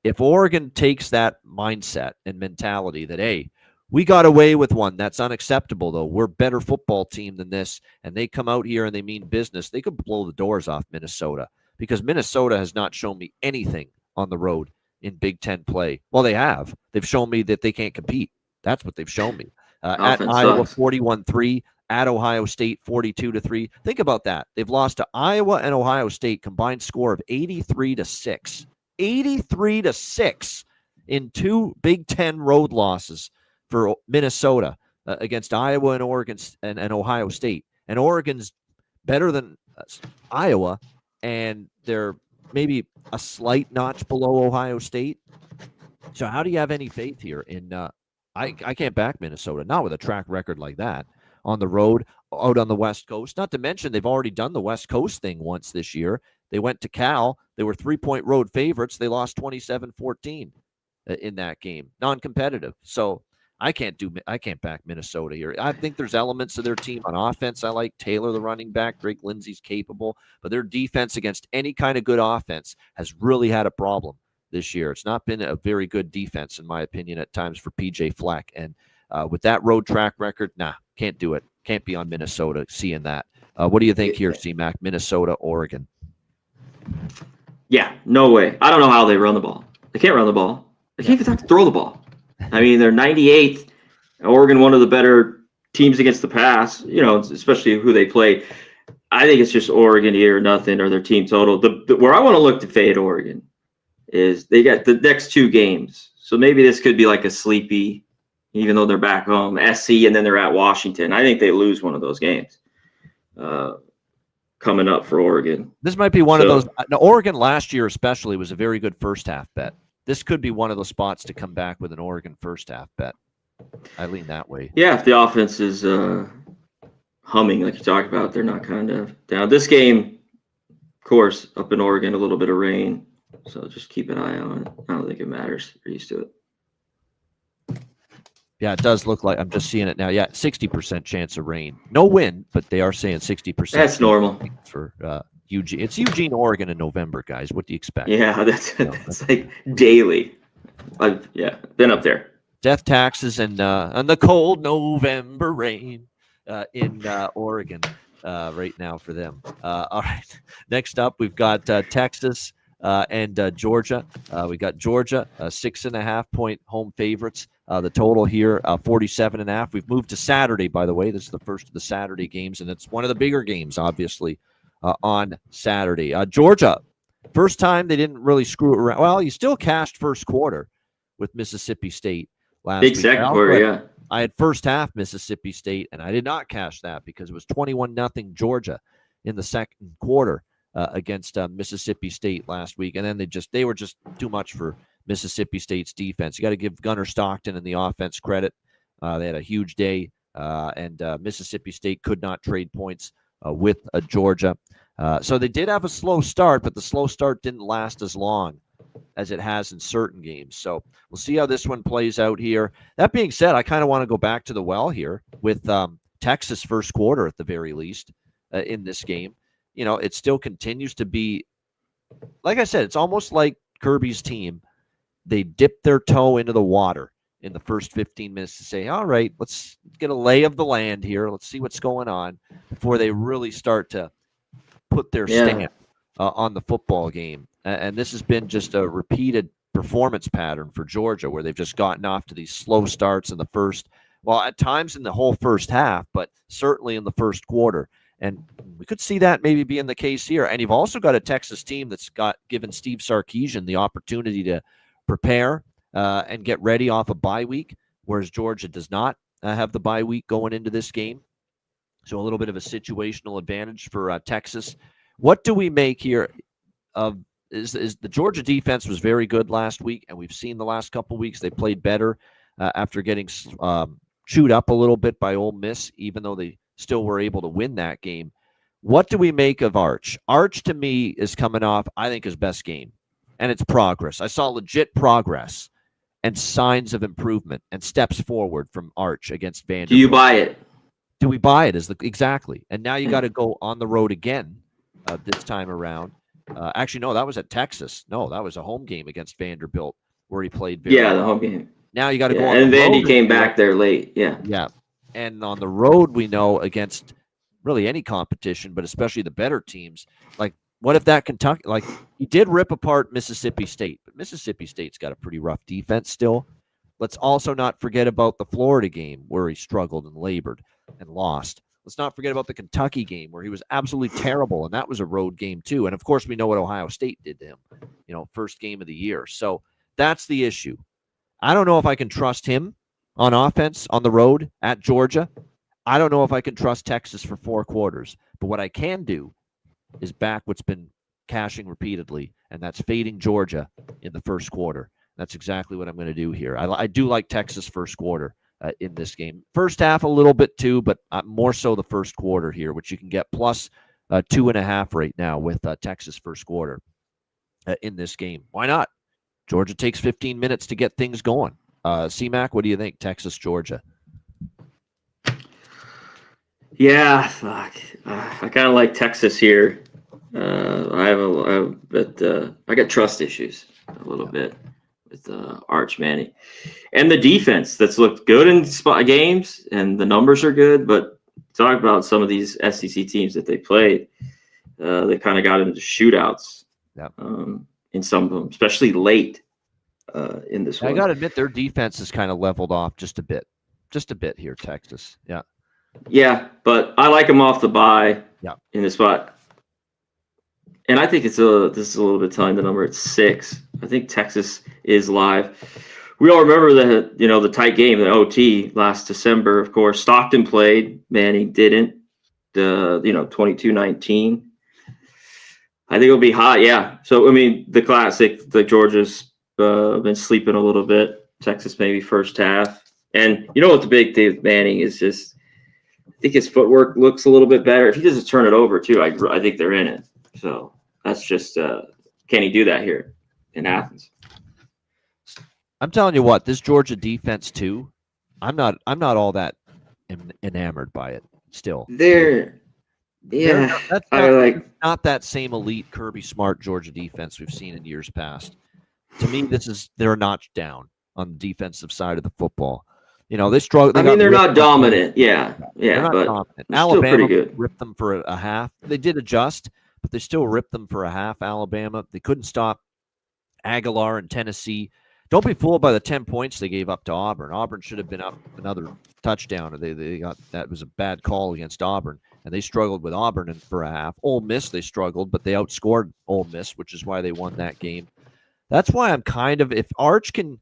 if Oregon takes that mindset and mentality that, hey, we got away with one, that's unacceptable, though. We're a better football team than this, and they come out here and they mean business, they could blow the doors off Minnesota, because Minnesota has not shown me anything on the road in Big Ten play. Well, they have. They've shown me that they can't compete. That's what they've shown me. At Iowa, 41-3. At Ohio State, 42-3. Think about that. They've lost to Iowa and Ohio State, combined score of 83-6. 83-6 in two Big Ten road losses for Minnesota against Iowa and Oregon and Ohio State. And Oregon's better than Iowa and they're maybe a slight notch below Ohio State. So how do you have any faith here in I can't back Minnesota, not with a track record like that on the road, out on the West Coast. Not to mention they've already done the West Coast thing once this year. They went to Cal. They were 3-point road favorites. They lost 27-14 in that game, non-competitive. So I can't back Minnesota here. I think there's elements of their team on offense. I like Taylor, the running back. Drake Lindsey's capable, but their defense against any kind of good offense has really had a problem this year. It's not been a very good defense, in my opinion, at times for PJ Fleck. And with that road track record, can't do it. Can't be on Minnesota seeing that. What do you think here, C-Mac? Minnesota, Oregon? Yeah, no way. I don't know how they run the ball. They can't run the ball. They can't even throw the ball. I mean, they're 98th. Oregon, one of the better teams against the pass, especially who they play. I think it's just Oregon here or nothing, or their team total. Where I want to look to fade Oregon is they got the next 2 games. So maybe this could be like a sleepy, even though they're back home, SC, and then they're at Washington. I think they lose one of those games coming up for Oregon. This might be one of those. Now, Oregon last year especially was a very good first half bet. This could be one of those spots to come back with an Oregon first half bet. I lean that way. Yeah, if the offense is humming like you talked about, they're not kind of down. This game, of course, up in Oregon, a little bit of rain. So just keep an eye on it. I don't think it matters. You're used to it. Yeah, it does look like, I'm just seeing it now. Yeah, 60% chance of rain. No wind, but they are saying 60%. That's normal. For Eugene. It's Eugene, Oregon in November, guys. What do you expect? Yeah, that's like daily. I've been up there. Death taxes and the cold November rain in Oregon right now for them. All right. Next up, we've got Texas and Georgia. We got Georgia, 6.5-point home favorites. The total here, 47.5. We've moved to Saturday, by the way. This is the first of the Saturday games, and it's one of the bigger games, obviously, on Saturday. Georgia, first time they didn't really screw it around. Well, you still cashed first quarter with Mississippi State last week. Big second quarter, yeah. I had first half Mississippi State, and I did not cash that because it was 21-0 Georgia in the second quarter against Mississippi State last week. And then they were just too much for Mississippi State's defense. You got to give Gunnar Stockton and the offense credit. They had a huge day, and Mississippi State could not trade points with Georgia. So they did have a slow start, but the slow start didn't last as long as it has in certain games. So we'll see how this one plays out here. That being said, I kind of want to go back to the well here with Texas first quarter at the very least in this game. It still continues to be, like I said, it's almost like Kirby's team. They dip their toe into the water in the first 15 minutes to say, all right, let's get a lay of the land here. Let's see what's going on before they really start to put their stamp on the football game. And this has been just a repeated performance pattern for Georgia where they've just gotten off to these slow starts in the first, well, at times in the whole first half, but certainly in the first quarter. And we could see that maybe being the case here. And you've also got a Texas team that's given Steve Sarkisian the opportunity to prepare and get ready off a bye week, whereas Georgia does not have the bye week going into this game. So a little bit of a situational advantage for Texas. What do we make here of is the Georgia defense was very good last week, and we've seen the last couple of weeks they played better after getting chewed up a little bit by Ole Miss, even though they still were able to win that game. What do we make of Arch? Arch, to me, is coming off, I think, his best game, and it's progress. I saw legit progress and signs of improvement and steps forward from Arch against Vanderbilt. Do you buy it? Do we buy it? Exactly. And now you got to go on the road again this time around. Actually, no, that was at Texas. No, that was a home game against Vanderbilt where he played very well. The home game. Now you got to go on and the road. And Vandy came back there late. Yeah. Yeah. And on the road, we know against really any competition, but especially the better teams. Like, what if that Kentucky, like, he did rip apart Mississippi State, but Mississippi State's got a pretty rough defense still. Let's also not forget about the Florida game where he struggled and labored and lost. Let's not forget about the Kentucky game where he was absolutely terrible, and that was a road game too. And, of course, we know what Ohio State did to him, first game of the year. So that's the issue. I don't know if I can trust him on offense on the road at Georgia. I don't know if I can trust Texas for 4 quarters. But what I can do is back what's been cashing repeatedly, and that's fading Georgia in the first quarter. That's exactly what I'm going to do here. I do like Texas first quarter in this game. First half a little bit too, but more so the first quarter here, which you can get plus 2.5 right now with Texas first quarter in this game. Why not? Georgia takes 15 minutes to get things going. C-Mac, what do you think? Texas, Georgia. Yeah, fuck. I kind of like Texas here. I got trust issues a little bit with Arch Manning and the defense that's looked good in spot games, and the numbers are good. But talk about some of these SEC teams that they played. They kind of got into shootouts. Yep. In some of them, especially late in this one. I got to admit, their defense has kind of leveled off just a bit here, Texas. Yeah. Yeah, but I like them off the bye. Yeah. In this spot, and I think this is a little bit telling the number. It's 6. I think Texas is live. We all remember the tight game, the OT last December. Of course, Stockton played. Manning didn't. 22-19. I think it'll be hot. Yeah. So I mean, the classic. The Georgia's been sleeping a little bit. Texas maybe first half. And you know what the big thing with Manning is just, I think his footwork looks a little bit better. If he doesn't turn it over too, I think they're in it. So that's just, can he do that here in Athens? I'm telling you what, this Georgia defense too, I'm not all that enamored by it still. That's not that same elite Kirby Smart Georgia defense we've seen in years past. To me, they're a notch down on the defensive side of the football. They struggle. They're not dominant. Yeah, but dominant. Alabama ripped them for a half. They did adjust, but they still ripped them for a half. Alabama, they couldn't stop Aguilar in Tennessee. Don't be fooled by the 10 points they gave up to Auburn. Auburn should have been up another touchdown. They got that was a bad call against Auburn, and they struggled with Auburn for a half. Ole Miss, they struggled, but they outscored Ole Miss, which is why they won that game. That's why I'm if Arch can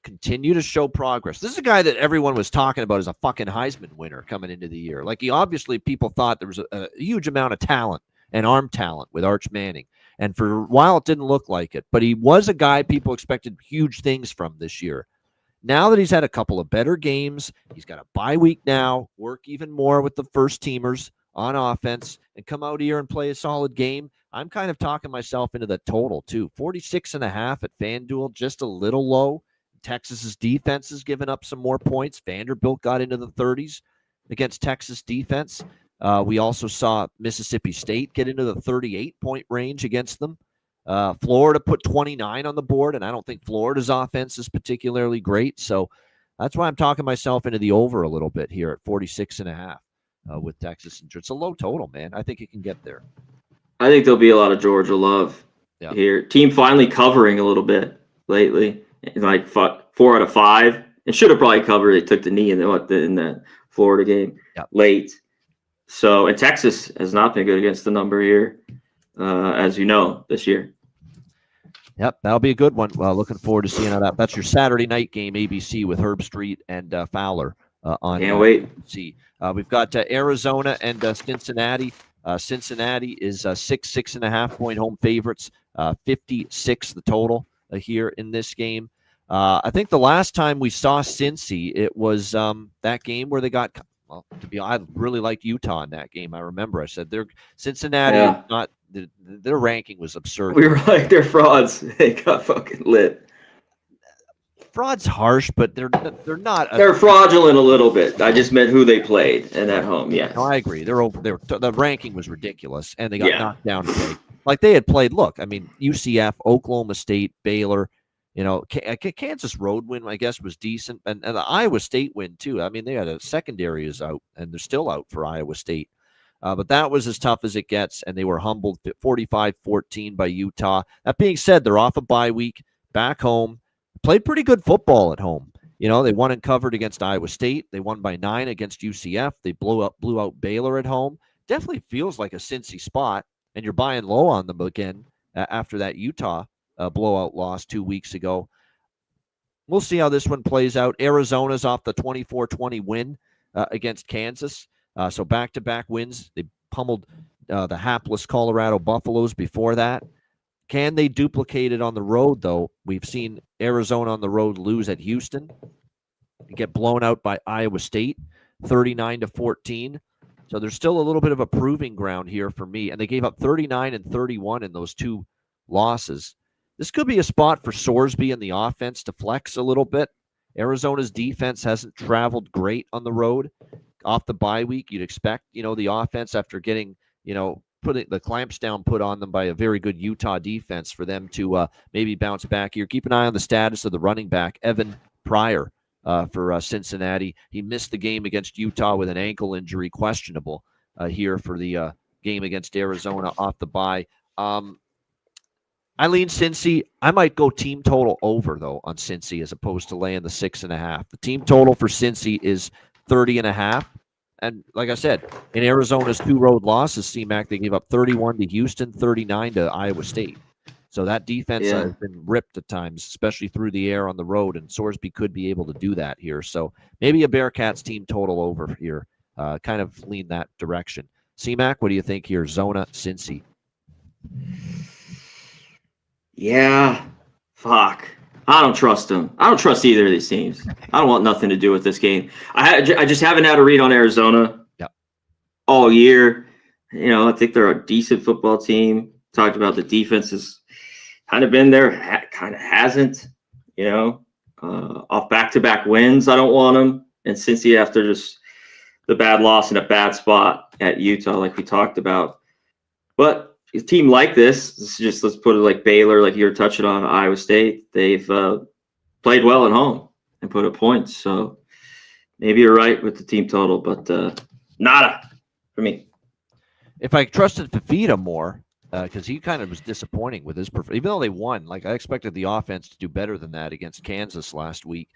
continue to show progress. This is a guy that everyone was talking about as a fucking Heisman winner coming into the year. Like, people thought there was a huge amount of talent and arm talent with Arch Manning. And for a while, it didn't look like it. But he was a guy people expected huge things from this year. Now that he's had a couple of better games, he's got a bye week now, work even more with the first teamers on offense, and come out here and play a solid game. I'm kind of talking myself into the total, too. 46.5 at FanDuel, just a little low. Texas's defense has given up some more points. Vanderbilt got into the 30s against Texas defense. We also saw Mississippi State get into the 38-point range against them. Florida put 29 on the board, and I don't think Florida's offense is particularly great. So that's why I'm talking myself into the over a little bit here at 46.5 with Texas. It's a low total, man. I think it can get there. I think there'll be a lot of Georgia love here. Team finally covering a little bit lately. Like 4 out of 5. It should have probably covered. They took the knee in the Florida game late. So, and Texas has not been good against the number here, as you know, this year. Yep, that'll be a good one. Well, looking forward to seeing how that's your Saturday night game, ABC with Herb Street and Fowler on. Can't wait. See, we've got Arizona and Cincinnati. Cincinnati is 6.5 point home favorites. 56 the total here in this game. I think the last time we saw Cincy, it was that game where they got. Well, I really liked Utah in that game. I remember I said Cincinnati not their ranking was absurd. We were like, they're frauds. They got fucking lit. Fraud's harsh, but they're not. They're fraudulent a little bit. I just meant who they played and at home. Yeah, no, I agree. The ranking was ridiculous, and they got knocked down today. Like they had played. Look, I mean, UCF, Oklahoma State, Baylor. Kansas road win, I guess, was decent. And the Iowa State win, too. I mean, they had a secondary is out, and they're still out for Iowa State. But that was as tough as it gets, and they were humbled 45-14 by Utah. That being said, they're off a bye week, back home, played pretty good football at home. They won and covered against Iowa State. They won by 9 against UCF. They blew out Baylor at home. Definitely feels like a Cincy spot, and you're buying low on them again after that Utah blowout loss 2 weeks ago. We'll see how this one plays out. Arizona's off the 24-20 win against Kansas. So back-to-back wins. They pummeled the hapless Colorado Buffaloes before that. Can they duplicate it on the road, though? We've seen Arizona on the road lose at Houston, get blown out by Iowa State, 39-14. So there's still a little bit of a proving ground here for me. And they gave up 39 and 31 in those two losses. This could be a spot for Sorsby and the offense to flex a little bit. Arizona's defense hasn't traveled great on the road. Off the bye week, you'd expect, the offense after getting, putting the clamps down put on them by a very good Utah defense for them to maybe bounce back here. Keep an eye on the status of the running back, Evan Pryor, for Cincinnati. He missed the game against Utah with an ankle injury, questionable here for the game against Arizona off the bye. I lean Cincy. I might go team total over, though, on Cincy as opposed to laying the 6.5. The team total for Cincy is 30.5. And like I said, in Arizona's two road losses, CMAC, they gave up 31 to Houston, 39 to Iowa State. So that defense has been ripped at times, especially through the air on the road, and Sorsby could be able to do that here. So maybe a Bearcats team total over here. Kind of lean that direction. CMAC, what do you think here? Zona, Cincy. Yeah, fuck. I don't trust them. I don't trust either of these teams. I don't want nothing to do with this game. I just haven't had a read on Arizona all year. I think they're a decent football team. Talked about the defense has kind of been there, kind of hasn't. Off back-to-back wins, I don't want them. And Cincy after just the bad loss in a bad spot at Utah, like we talked about. But a team like this, let's put it like Baylor, like you were touching on, Iowa State, they've played well at home and put up points. So maybe you're right with the team total, but nada for me. If I trusted Fafita more, because he kind of was disappointing with his performance, even though they won, like I expected the offense to do better than that against Kansas last week.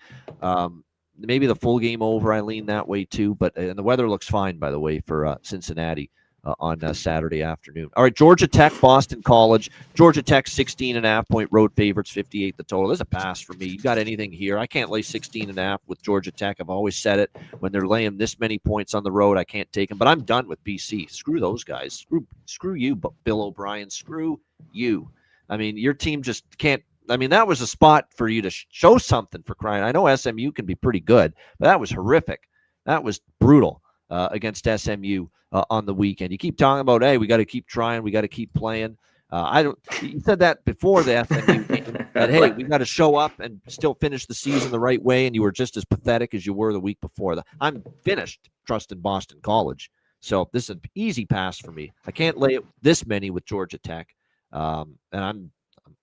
Maybe the full game over, I lean that way too. But and the weather looks fine, by the way, for Cincinnati. On Saturday afternoon. All right, Georgia Tech, Boston College. Georgia Tech, 16.5-point road favorites, 58 the total. There's a pass for me. You got anything here? I can't lay 16.5 with Georgia Tech. I've always said it. When they're laying this many points on the road, I can't take them. But I'm done with BC. Screw those guys. Screw you, Bill O'Brien. Screw you. I mean, your team just can't. I mean, that was a spot for you to show something, for crying. I know SMU can be pretty good, but that was horrific. That was brutal against SMU. On the weekend. You keep talking about, hey, we got to keep trying, we got to keep playing. You said that before the SMU game, that, hey, we got to show up and still finish the season the right way, and you were just as pathetic as you were the week before. I'm finished trusting Boston College. So this is an easy pass for me. I can't lay it this many with Georgia Tech. And I'm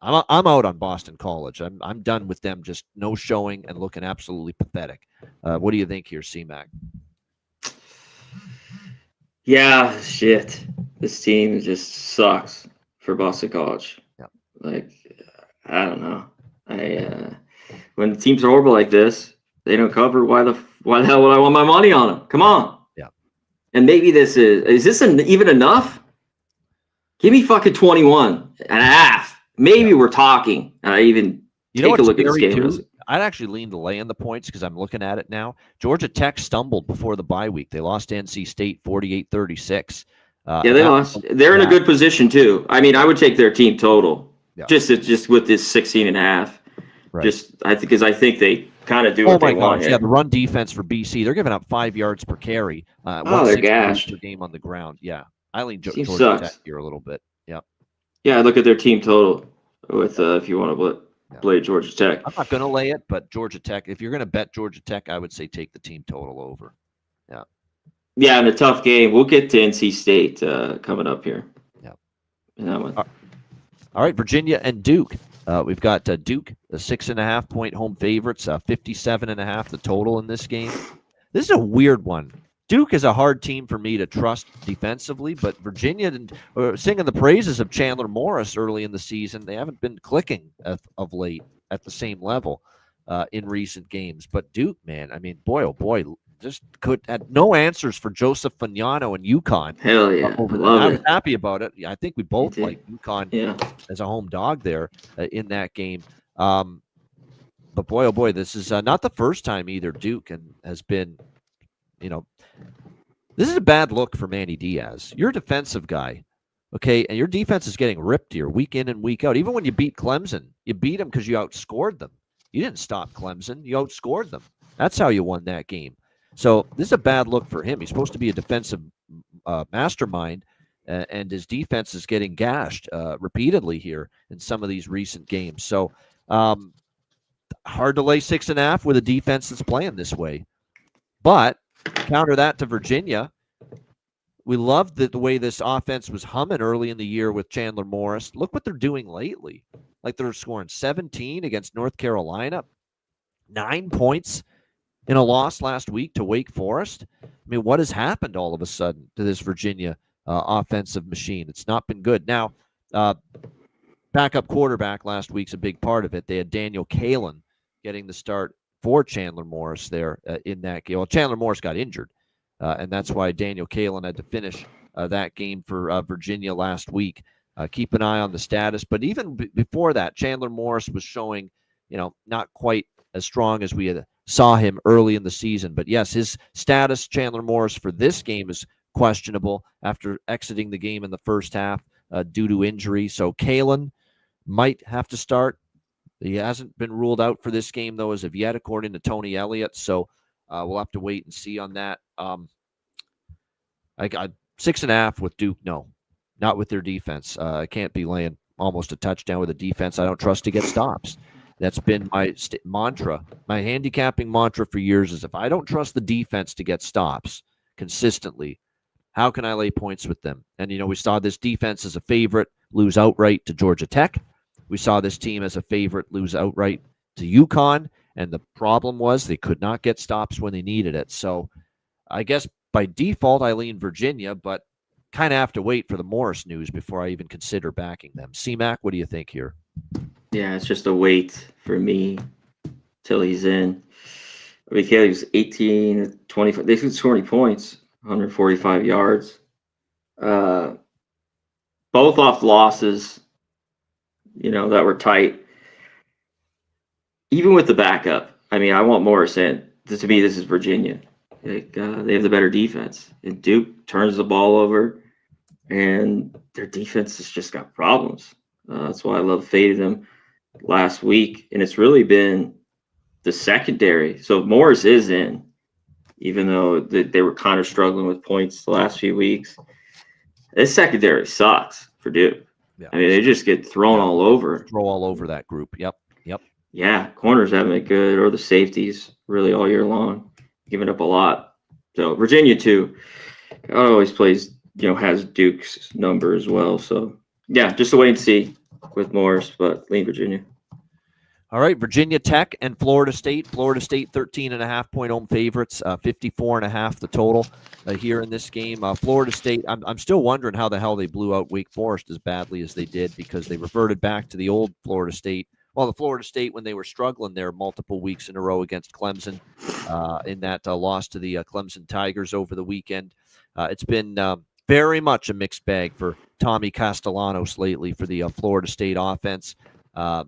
out on Boston College. I'm done with them just no showing and looking absolutely pathetic. What do you think here, CMAC? Yeah, shit. This team just sucks for Boston College. Yeah. Like, I don't know. When teams are horrible like this, they don't cover. Why the hell would I want my money on them? Come on. Yeah. And maybe this is this even enough? Give me fucking 21.5. Maybe we're talking. Even take a look at this game. I'd actually lean to lay in the points because I'm looking at it now. Georgia Tech stumbled before the bye week. They lost to NC State 48-36. They lost. They're in a good position too. I mean, I would take their team total just with this 16.5. Right. I think they kind of do what they want. Yeah, the run defense for BC, they're giving up 5 yards per carry. They're gashed per game on the ground. Yeah, I lean Georgia Tech here a little bit. Yeah. Yeah, I look at their team total with if you want to play Georgia Tech. I'm not going to lay it, but Georgia Tech, if you're going to bet Georgia Tech, I would say take the team total over. Yeah. Yeah, in a tough game. We'll get to NC State coming up here. Yeah. In that one. All right, Virginia and Duke. We've got Duke, the 6.5-point home favorites, 57.5 the total in this game. This is a weird one. Duke is a hard team for me to trust defensively, but Virginia, singing the praises of Chandler Morris early in the season, they haven't been clicking of late at the same level in recent games. But Duke, man, I mean, boy, oh boy, just had no answers for Joseph Fagnano and UConn. Hell yeah, I was happy about it. I think we both like UConn as a home dog there in that game. But boy, oh boy, this is not the first time either Duke has been, This is a bad look for Manny Diaz. You're a defensive guy, okay, and your defense is getting ripped here week in and week out. Even when you beat Clemson, you beat them because you outscored them. You didn't stop Clemson. You outscored them. That's how you won that game. So this is a bad look for him. He's supposed to be a defensive mastermind, and his defense is getting gashed repeatedly here in some of these recent games. So hard to lay 6.5 with a defense that's playing this way. But counter that to Virginia. We loved the way this offense was humming early in the year with Chandler Morris. Look what they're doing lately. Like they're scoring 17 against North Carolina, 9 points in a loss last week to Wake Forest. I mean, what has happened all of a sudden to this Virginia offensive machine? It's not been good. Now, backup quarterback last week's a big part of it. They had Daniel Kalen getting the start for Chandler Morris there in that game. Well, Chandler Morris got injured, and that's why Daniel Kalen had to finish that game for Virginia last week. Keep an eye on the status. But even before that, Chandler Morris was showing, not quite as strong as we had saw him early in the season. But yes, his status, Chandler Morris, for this game is questionable after exiting the game in the first half due to injury. So Kalen might have to start. He hasn't been ruled out for this game, though, as of yet, according to Tony Elliott. So we'll have to wait and see on that. I got 6.5 with Duke. No, not with their defense. I can't be laying almost a touchdown with a defense I don't trust to get stops. That's been my mantra. My handicapping mantra for years is if I don't trust the defense to get stops consistently, how can I lay points with them? And, we saw this defense as a favorite lose outright to Georgia Tech. We saw this team as a favorite lose outright to UConn. And the problem was they could not get stops when they needed it. So I guess by default, I lean Virginia, but kind of have to wait for the Morris news before I even consider backing them. C-Mac, what do you think here? Yeah, it's just a wait for me till he's in. I mean, Caleb was 18, 25. They could score 20 points, 145 yards. Both off losses, that were tight. Even with the backup, I mean, I want Morris in. To me, this is Virginia. They have the better defense. And Duke turns the ball over, and their defense has just got problems. That's why I love fading them last week. And it's really been the secondary. So Morris is in, even though they were kind of struggling with points the last few weeks. This secondary sucks for Duke. Yeah. I mean, they just get thrown all over. Throw all over that group. Yep. Yeah, corners haven't been good, or the safeties really all year long, giving up a lot. So Virginia too, always plays, has Duke's number as well. So yeah, just a wait and see with Morris, but lean Virginia. All right, Virginia Tech and Florida State. Florida State 13.5-point home favorites, 54.5 the total here in this game. Florida State, I'm still wondering how the hell they blew out Wake Forest as badly as they did, because they reverted back to the old Florida State. Well, the Florida State when they were struggling there multiple weeks in a row against Clemson in that loss to the Clemson Tigers over the weekend. It's been very much a mixed bag for Tommy Castellanos lately for the Florida State offense.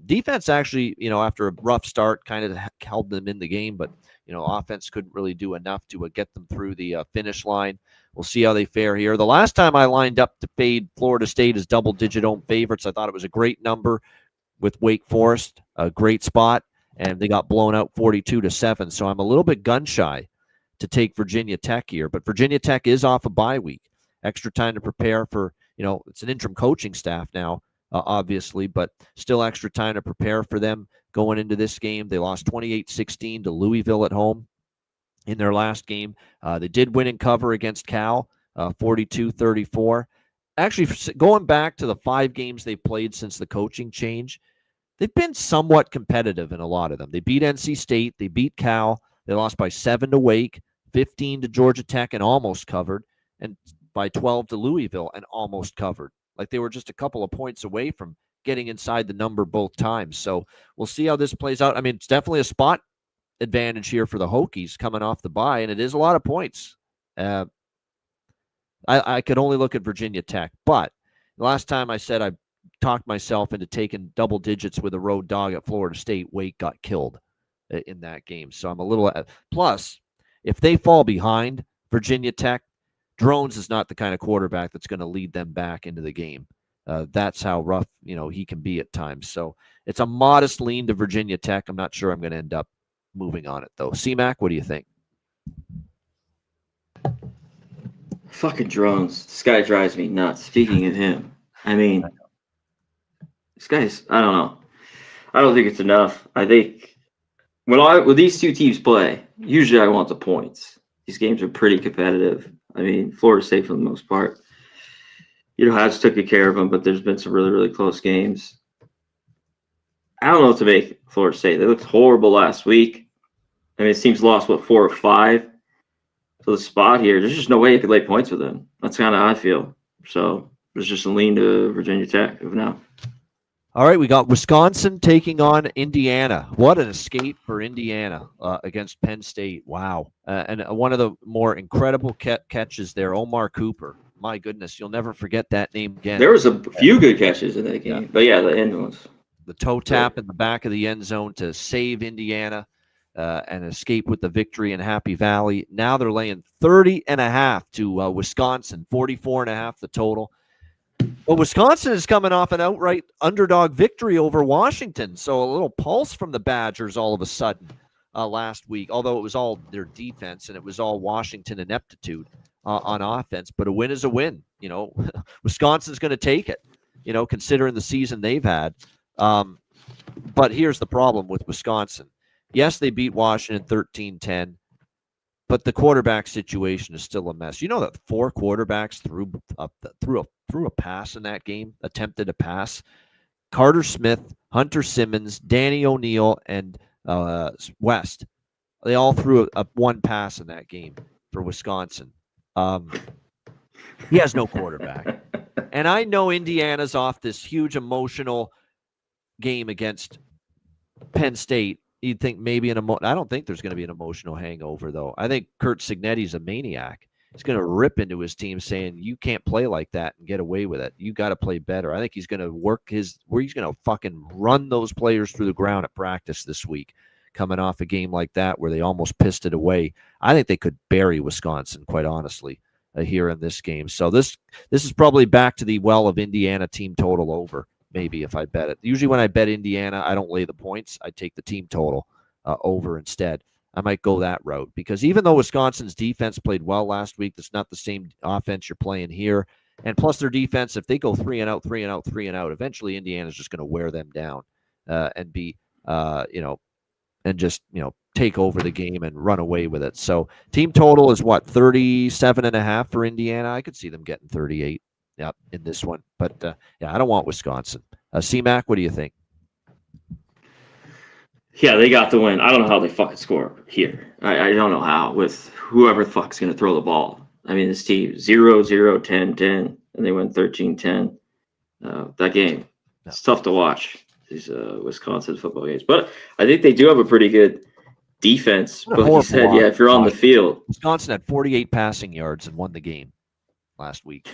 Defense actually, after a rough start, kind of held them in the game, but, offense couldn't really do enough to get them through the finish line. We'll see how they fare here. The last time I lined up to fade Florida State as double-digit home favorites, I thought it was a great number with Wake Forest, a great spot, and they got blown out 42-7. So I'm a little bit gun-shy to take Virginia Tech here, but Virginia Tech is off a bye week. Extra time to prepare for, it's an interim coaching staff now, obviously, but still extra time to prepare for them going into this game. They lost 28-16 to Louisville at home in their last game. They did win and cover against Cal, 42-34. Actually, going back to the 5 games they played since the coaching change, they've been somewhat competitive in a lot of them. They beat NC State, they beat Cal, they lost by 7 to Wake, 15 to Georgia Tech and almost covered, and by 12 to Louisville and almost covered. Like they were just a couple of points away from getting inside the number both times. So we'll see how this plays out. I mean, it's definitely a spot advantage here for the Hokies coming off the bye, and it is a lot of points. I could only look at Virginia Tech, but last time I said I talked myself into taking double digits with a road dog at Florida State. Wake got killed in that game. So I'm a little – plus, if they fall behind Virginia Tech, Drones is not the kind of quarterback that's going to lead them back into the game. That's how rough, he can be at times. So it's a modest lean to Virginia Tech. I'm not sure I'm going to end up moving on it, though. C-Mac, what do you think? Fucking Drones. This guy drives me nuts. Speaking of him, I mean, this guy's, I don't know. I don't think it's enough. I think when these two teams play, usually I want the points. These games are pretty competitive. I mean, Florida State for the most part. Has taken care of them, but there's been some really, really close games. I don't know what to make Florida State. They looked horrible last week. I mean, it seems lost, 4 or 5? So the spot here, there's just no way you could lay points with them. That's kind of how I feel. So there's just a lean to Virginia Tech of now. All right, we got Wisconsin taking on Indiana. What an escape for Indiana against Penn State. Wow. And one of the more incredible catches there, Omar Cooper. My goodness, you'll never forget that name again. There was a few good catches in that game. Yeah. But, the end ones. The toe tap in the back of the end zone to save Indiana and escape with the victory in Happy Valley. Now they're laying 30.5 to Wisconsin, 44.5 the total. Well, Wisconsin is coming off an outright underdog victory over Washington, so a little pulse from the Badgers all of a sudden last week, although it was all their defense and it was all Washington ineptitude on offense, but a win is a win. Wisconsin's going to take it, considering the season they've had. But here's the problem with Wisconsin. Yes, they beat Washington 13-10. But the quarterback situation is still a mess. You know that 4 quarterbacks threw a pass in that game, attempted a pass. Carter Smith, Hunter Simmons, Danny O'Neal, and West. They all threw one pass in that game for Wisconsin. He has no quarterback. And I know Indiana's off this huge emotional game against Penn State. You'd think maybe I don't think there's going to be an emotional hangover, though. I think Kurt Cignetti's a maniac. He's going to rip into his team saying, you can't play like that and get away with it. You got to play better. I think he's going to he's going to fucking run those players through the ground at practice this week, coming off a game like that where they almost pissed it away. I think they could bury Wisconsin, quite honestly, here in this game. So this is probably back to the well of Indiana team total over. Maybe if I bet it. Usually when I bet Indiana, I don't lay the points. I take the team total over instead. I might go that route because even though Wisconsin's defense played well last week, that's not the same offense you're playing here. And plus their defense, if they go 3-and-out, eventually Indiana's just going to wear them down and be, and just, take over the game and run away with it. So team total is 37.5 for Indiana. I could see them getting 38. Yeah, in this one. But, I don't want Wisconsin. C-Mac, what do you think? Yeah, they got the win. I don't know how they fucking score here. I don't know how with whoever the fuck's going to throw the ball. I mean, this team, 0-0, 10-10, and they went 13-10. That game, it's tough to watch, these Wisconsin football games. But I think they do have a pretty good defense. But like you said, if you're on the field. Wisconsin had 48 passing yards and won the game last week.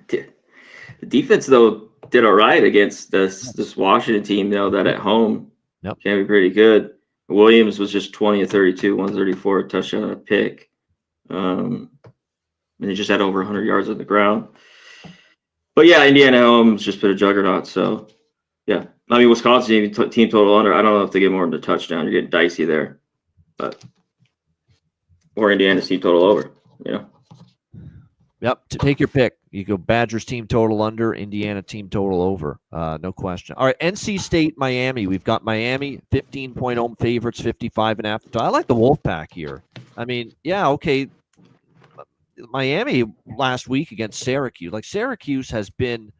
The defense, though, did all right against this Washington team, that at home can be pretty good. Williams was just 20 of 32, 134, touchdown and a pick. And they just had over 100 yards on the ground. But, Indiana home's just been a juggernaut. So, I mean, Wisconsin team total under. I don't know if they get more than a touchdown. You're getting dicey there. Or Indiana's team total over, Yep, to take your pick. You go Badgers team total under, Indiana team total over. No question. All right, NC State, Miami. We've got Miami, 15-point home favorites, 55.5. I like the Wolfpack here. I mean, okay. Miami last week against Syracuse. Like, Syracuse has been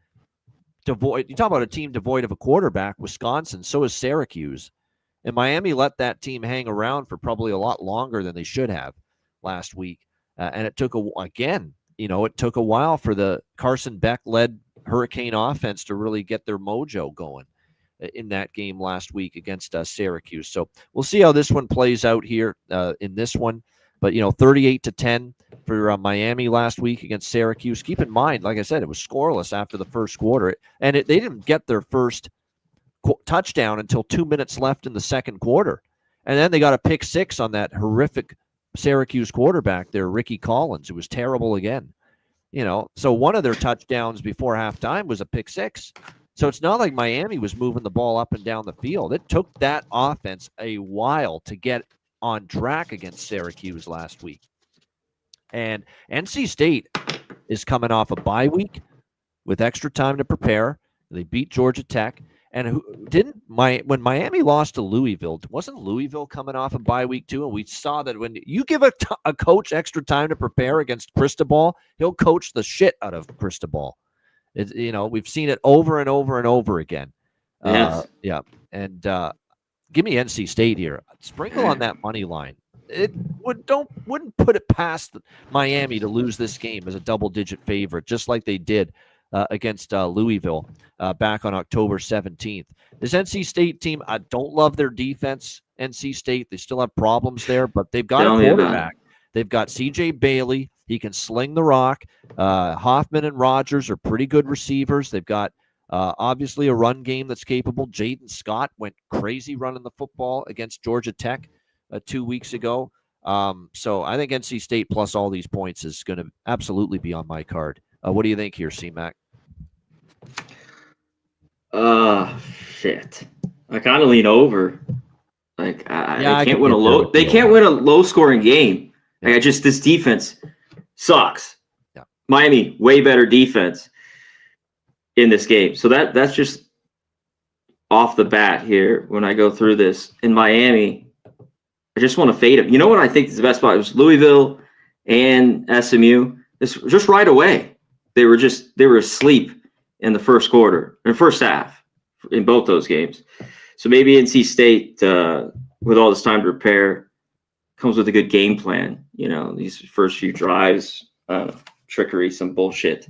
devoid. You talk about a team devoid of a quarterback, Wisconsin. So is Syracuse. And Miami let that team hang around for probably a lot longer than they should have last week. And it took, it took a while for the Carson Beck-led Hurricane offense to really get their mojo going in that game last week against Syracuse. So we'll see how this one plays out here in this one. But, 38-10 for Miami last week against Syracuse. Keep in mind, like I said, it was scoreless after the first quarter. And they didn't get their first touchdown until 2 minutes left in the second quarter. And then they got a pick six on that horrific Syracuse quarterback there, Ricky Collins, who was terrible again. So one of their touchdowns before halftime was a pick six. So it's not like Miami was moving the ball up and down the field. It took that offense a while to get on track against Syracuse last week. And NC State is coming off a bye week with extra time to prepare. They beat Georgia Tech. And when Miami lost to Louisville, wasn't Louisville coming off a bye week too? And we saw that when you give a coach extra time to prepare against Cristobal, he'll coach the shit out of Cristobal. We've seen it over and over and over again. Yes. Yeah. And give me NC State here. Sprinkle on that money line. It wouldn't put it past Miami to lose this game as a double-digit favorite, just like they did against Louisville back on October 17th. This NC State team, I don't love their defense. NC State, they still have problems there, but they've got a quarterback. They've got C.J. Bailey. He can sling the rock. Hoffman and Rogers are pretty good receivers. They've got obviously a run game that's capable. Jaden Scott went crazy running the football against Georgia Tech 2 weeks ago. So I think NC State plus all these points is going to absolutely be on my card. What do you think here, C-Mac? Shit. I kind of lean over. Like I can't win a low. They can't win a low-scoring game. Like this defense sucks. Yeah. Miami way better defense in this game. So that's just off the bat here when I go through this. In Miami, I just want to fade them. You know what I think is the best spot? It was Louisville and SMU. This just right away. They were asleep in the first half in both those games. So maybe NC State, with all this time to prepare, comes with a good game plan. These first few drives, trickery, some bullshit.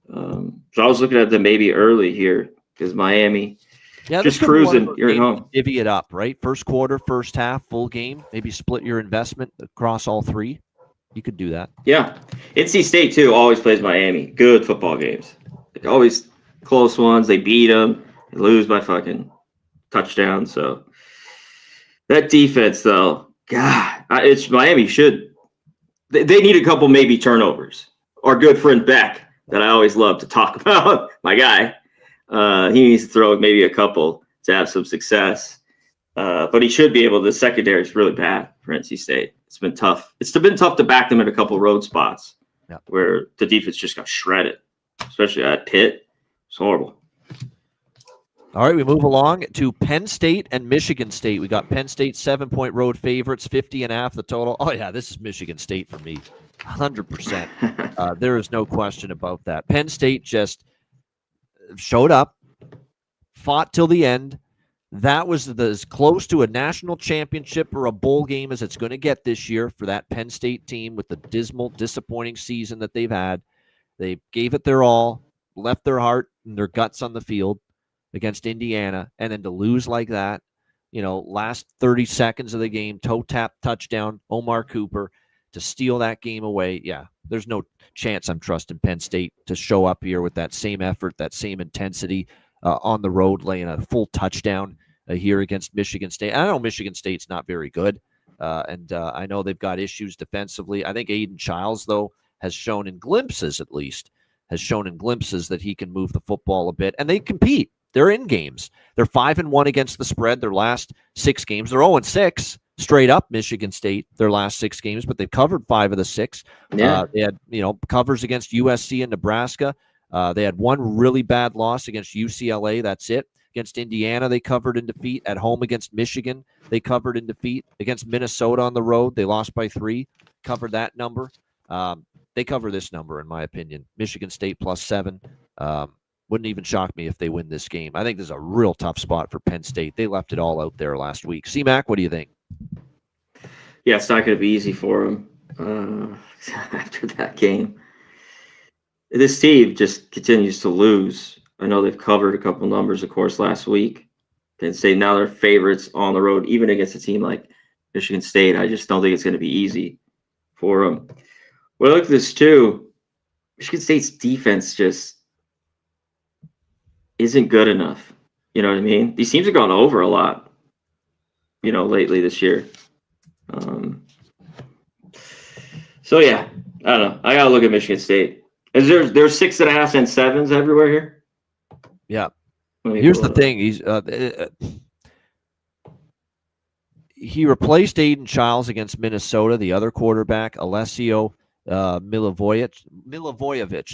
So I was looking at them maybe early here because Miami just cruising. You're at home. Divvy it up, right? First quarter, first half, full game. Maybe split your investment across all three. You could do that. Yeah. NC State, too, always plays Miami. Good football games. Like, always close ones. They beat them. They lose by fucking touchdown. So that defense, though, God, it's Miami they need a couple maybe turnovers. Our good friend Beck, that I always love to talk about, my guy, he needs to throw maybe a couple to have some success. But he should be able. The secondary is really bad for NC State. It's been tough. It's been tough to back them in a couple road spots where the defense just got shredded, especially at Pitt. It's horrible. All right, we move along to Penn State and Michigan State. We got Penn State 7-point road favorites, 50.5 the total. Oh, yeah, this is Michigan State for me, 100%. There is no question about that. Penn State just showed up, fought till the end. That was as close to a national championship or a bowl game as it's going to get this year for that Penn State team with the dismal, disappointing season that they've had. They gave it their all, left their heart and their guts on the field against Indiana, and then to lose like that, last 30 seconds of the game, toe tap touchdown, Omar Cooper, to steal that game away. Yeah, there's no chance I'm trusting Penn State to show up here with that same effort, that same intensity on the road, laying a full touchdown here against Michigan State. I know Michigan State's not very good, and I know they've got issues defensively. I think Aiden Childs, though, has shown in glimpses, at least, that he can move the football a bit, and they compete. They're in games. They're 5-1 against the spread their last 6 games. They're 0-6 straight up, Michigan State, their last 6 games, but they've covered 5 of the 6. Yeah. They had, covers against USC and Nebraska. They had one really bad loss against UCLA. That's it. Against Indiana, they covered in defeat. At home against Michigan, they covered in defeat. Against Minnesota on the road, they lost by 3. Covered that number. They cover this number, in my opinion. Michigan State plus 7. Wouldn't even shock me if they win this game. I think this is a real tough spot for Penn State. They left it all out there last week. C-Mac, what do you think? Yeah, it's not going to be easy for them after that game. This team just continues to lose. I know they've covered a couple numbers, of course, last week. Penn State, now they're favorites on the road, even against a team like Michigan State. I just don't think it's going to be easy for them. Well, look at this, too. Michigan State's defense just isn't good enough. You know what I mean? These teams have gone over a lot, lately this year. So, yeah, I don't know. I got to look at Michigan State. Is there's 6.5 and 7s everywhere here? Yeah. Here's the thing. He replaced Aiden Childs against Minnesota. The other quarterback, Alessio Milivojevic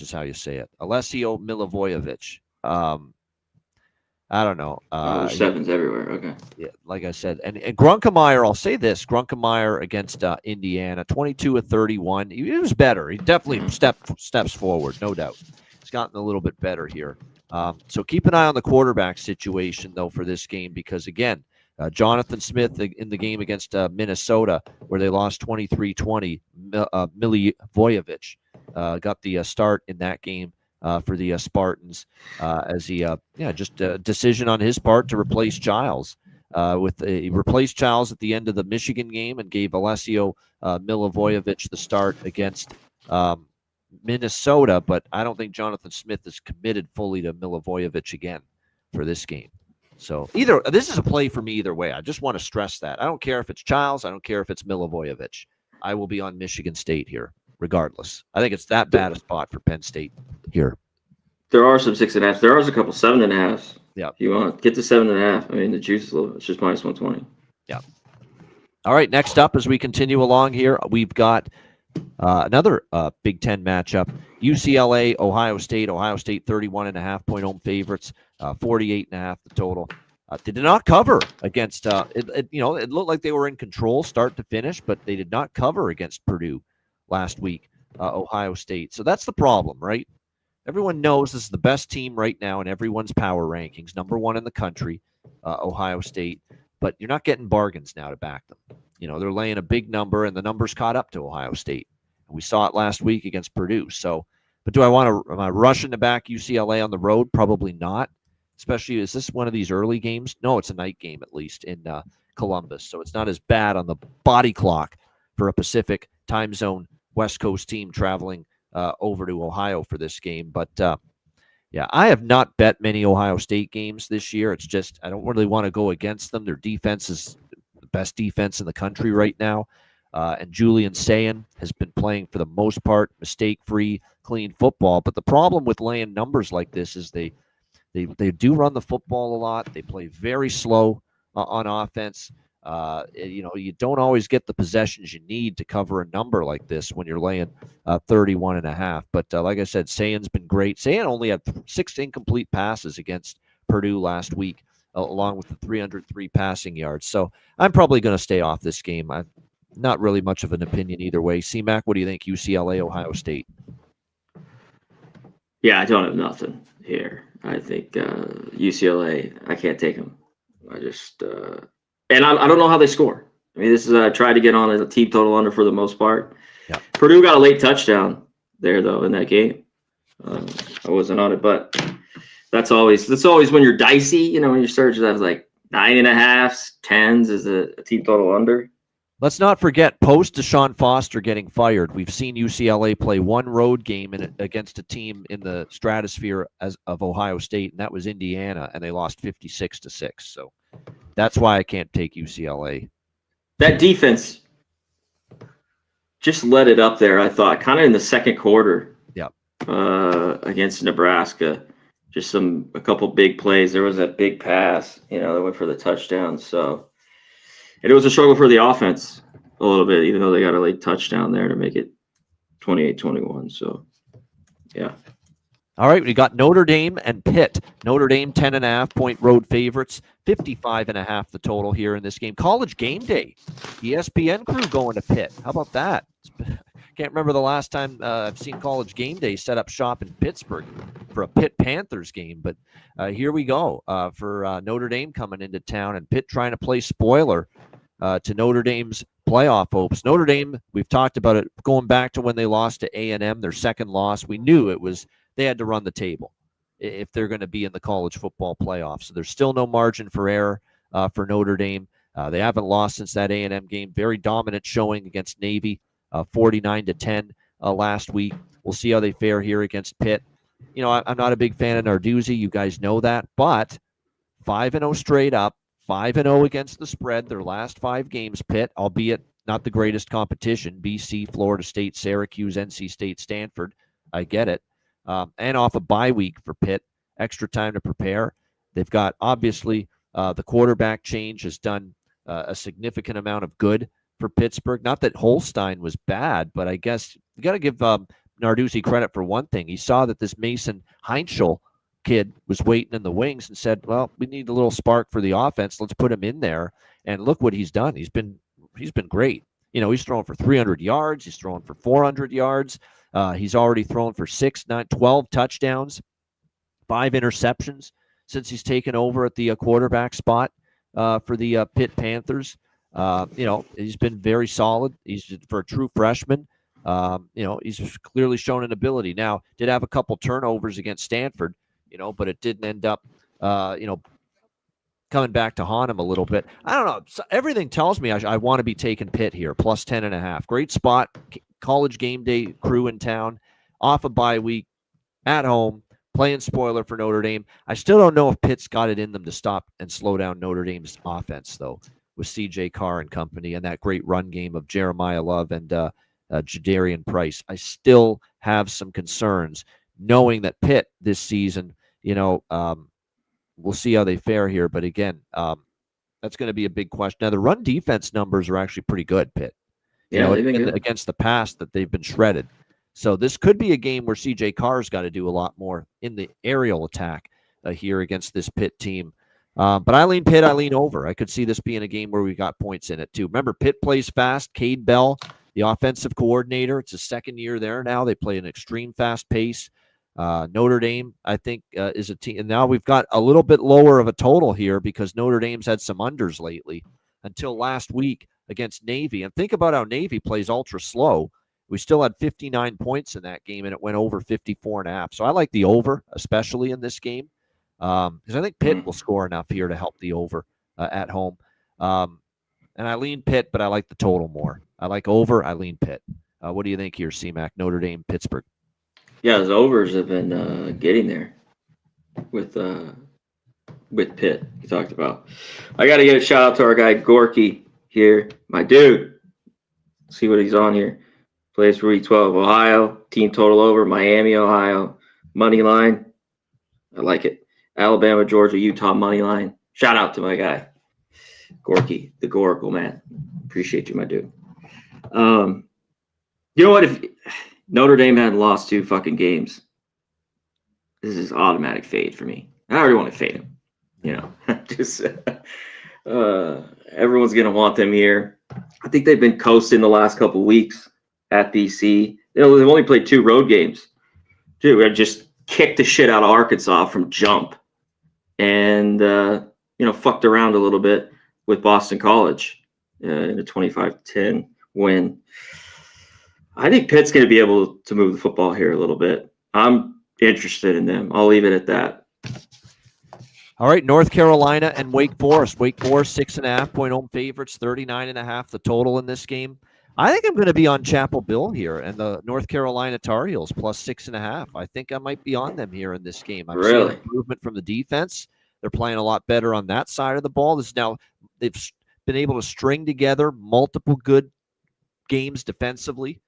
is how you say it. Alessio Milivojevic. I don't know. There's 7s everywhere. Okay. Yeah, like I said, and Grunkemeyer, I'll say this: Grunkemeyer against Indiana, 22 of 31. He was better. He definitely steps forward, no doubt. He's gotten a little bit better here. So keep an eye on the quarterback situation, though, for this game, because, again, Jonathan Smith in the game against Minnesota, where they lost 23-20, Milivojevic got the start in that game for the Spartans as he, just a decision on his part to replace Giles. He replaced Giles at the end of the Michigan game and gave Alessio Milivojevic the start against Minnesota, but I don't think Jonathan Smith is committed fully to Milivojevic again for this game. So this is a play for me either way. I just want to stress that. I don't care if it's Giles. I don't care if it's Milivojevic. I will be on Michigan State here, regardless. I think it's that bad a spot for Penn State here. There are some 6.5. There are a couple 7.5. Yeah. If you want, get to 7.5. I mean, the juice is a little. It's just minus 120. Yeah. All right. Next up, as we continue along here, we've got another Big Ten matchup: UCLA, Ohio State. Ohio State 31.5-point home favorites, 48.5 the total. They did not cover against. It looked like they were in control start to finish, but they did not cover against Purdue last week. Ohio State. So that's the problem, right? Everyone knows this is the best team right now in everyone's power rankings, number one in the country, Ohio State. But you're not getting bargains now to back them. They're laying a big number, and the numbers caught up to Ohio State. And we saw it last week against Purdue. So, but am I rushing to back UCLA on the road? Probably not. Especially, is this one of these early games? No, it's a night game at least in Columbus. So it's not as bad on the body clock for a Pacific time zone West Coast team traveling over to Ohio for this game. But, I have not bet many Ohio State games this year. It's just I don't really want to go against them. Their defense is the best defense in the country right now. And Julian Sayin has been playing, for the most part, mistake-free, clean football. But the problem with laying numbers like this is they do run the football a lot. They play very slow on offense. You don't always get the possessions you need to cover a number like this when you're laying 31.5. But like I said, Sayin's been great. Sayin only had 6 incomplete passes against Purdue last week, along with the 303 passing yards. So I'm probably going to stay off this game. I'm not really much of an opinion either way. C-Mac, what do you think? UCLA, Ohio State? Yeah, I don't have nothing here. I think UCLA, I can't take them. I just and I don't know how they score. I mean, this is I tried to get on a team total under for the most part. Yeah. Purdue got a late touchdown there though in that game. I wasn't on it, but that's always when you're dicey. When you search that was like 9.5s, 10s is a team total under. Let's not forget, post Deshaun Foster getting fired, we've seen UCLA play one road game against a team in the stratosphere of Ohio State, and that was Indiana, and they lost 56-6. So that's why I can't take UCLA. That defense just let it up there, I thought, kind of in the second quarter. Yeah. Against Nebraska. Just a couple big plays. There was that big pass, that went for the touchdown. So, and it was a struggle for the offense a little bit, even though they got a late touchdown there to make it 28-21. So, yeah. All right, we got Notre Dame and Pitt. Notre Dame 10.5-point road favorites, 55.5 the total here in this game. College game day, ESPN crew going to Pitt. How about that? Can't remember the last time I've seen College game day set up shop in Pittsburgh for a Pitt Panthers game. But here we go for Notre Dame coming into town, and Pitt trying to play spoiler to Notre Dame's playoff hopes. Notre Dame, we've talked about it going back to when they lost to A&M, their second loss. We knew it was they had to run the table if they're going to be in the college football playoffs. So there's still no margin for error for Notre Dame. They haven't lost since that A&M game. Very dominant showing against Navy, 49-10 last week. We'll see how they fare here against Pitt. I'm not a big fan of Narduzzi. You guys know that. But 5-0 straight up, 5-0 against the spread their last 5 games, Pitt, albeit not the greatest competition. BC, Florida State, Syracuse, NC State, Stanford. I get it. and off a bye week for Pitt, extra time to prepare. They've got, obviously, the quarterback change has done a significant amount of good for Pittsburgh. Not that Holstein was bad, but I guess you got to give Narduzzi credit for one thing. He saw that this Mason Heinschel kid was waiting in the wings and said, well, we need a little spark for the offense. Let's put him in there. And look what he's done. He's been great. He's throwing for 300 yards. He's throwing for 400 yards. He's already thrown for 6, 9, 12 touchdowns, 5 interceptions since he's taken over at the quarterback spot for the Pitt Panthers. He's been very solid. He's, for a true freshman, he's clearly shown an ability. Now, did have a couple turnovers against Stanford, but it didn't end up, coming back to haunt him a little bit. I don't know. So everything tells me I want to be taking Pitt here, plus 10.5. Great spot. College game day crew in town, off a bye week, at home, playing spoiler for Notre Dame. I still don't know if Pitt's got it in them to stop and slow down Notre Dame's offense, though, with C.J. Carr and company and that great run game of Jeremiah Love and Jadarian Price. I still have some concerns, knowing that Pitt this season, we'll see how they fare here. But again, that's going to be a big question. Now, the run defense numbers are actually pretty good, Pitt. They've been good against the pass that they've been shredded. So this could be a game where C.J. Carr's got to do a lot more in the aerial attack here against this Pitt team. But I lean Pitt. I lean over. I could see this being a game where we got points in it, too. Remember, Pitt plays fast. Cade Bell, the offensive coordinator, it's his second year there now. They play an extreme fast pace. Notre Dame, I think, is a team. And now we've got a little bit lower of a total here because Notre Dame's had some unders lately until last week against Navy. And think about how Navy plays ultra slow. We still had 59 points in that game, and it went over 54.5. So I like the over, especially in this game, because I think Pitt will score enough here to help the over at home. And I lean Pitt, but I like the total more. I like over. I lean Pitt. What do you think here, C-Mac? Notre Dame, Pittsburgh. Yeah, those overs have been getting there with Pitt. You talked about. I got to give a shout out to our guy Gorky here, my dude. See what he's on here. Plays for E12 Ohio. Team total over Miami, Ohio. Money line. I like it. Alabama, Georgia, Utah money line. Shout out to my guy Gorky, the Goracle man. Appreciate you, my dude. You know what? If Notre Dame hadn't lost 2 fucking games, this is automatic fade for me. I already want to fade him. Just everyone's gonna want them here. I think they've been coasting the last couple weeks at BC. They've only played 2 road games. Dude, we had just kicked the shit out of Arkansas from jump, and fucked around a little bit with Boston College in a 25-10 win. I think Pitt's going to be able to move the football here a little bit. I'm interested in them. I'll leave it at that. All right, North Carolina and Wake Forest. Wake Forest, 6.5-point home favorites, 39.5 the total in this game. I think I'm going to be on Chapel Bill here and the North Carolina Tar Heels plus 6.5. I think I might be on them here in this game. I'm seeing improvement from the defense. They're playing a lot better on that side of the ball. They've been able to string together multiple good games defensively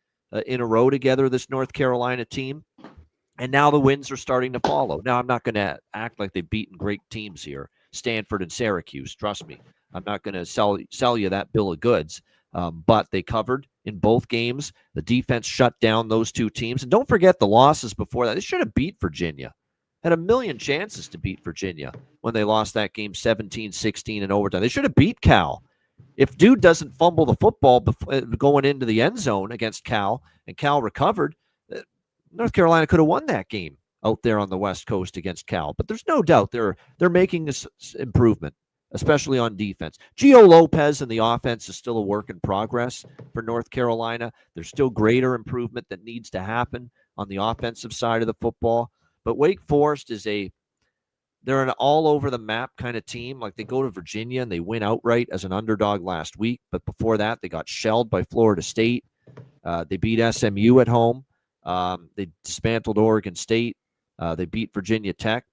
in a row together, this North Carolina team. And now the wins are starting to follow. Now, I'm not going to act like they've beaten great teams here, Stanford and Syracuse. Trust me. I'm not going to sell you that bill of goods. But they covered in both games. The defense shut down those 2 teams. And don't forget the losses before that. They should have beat Virginia. Had a million chances to beat Virginia when they lost that game 17-16 in overtime. They should have beat Cal. If dude doesn't fumble the football going into the end zone against Cal, and Cal recovered, North Carolina could have won that game out there on the West Coast against Cal. But there's no doubt they're making this improvement, especially on defense. Gio Lopez and the offense is still a work in progress for North Carolina. There's still greater improvement that needs to happen on the offensive side of the football. But Wake Forest they're an all-over-the-map kind of team. Like, they go to Virginia and they win outright as an underdog last week. But before that, they got shelled by Florida State. They beat SMU at home. They dismantled Oregon State. They beat Virginia Tech.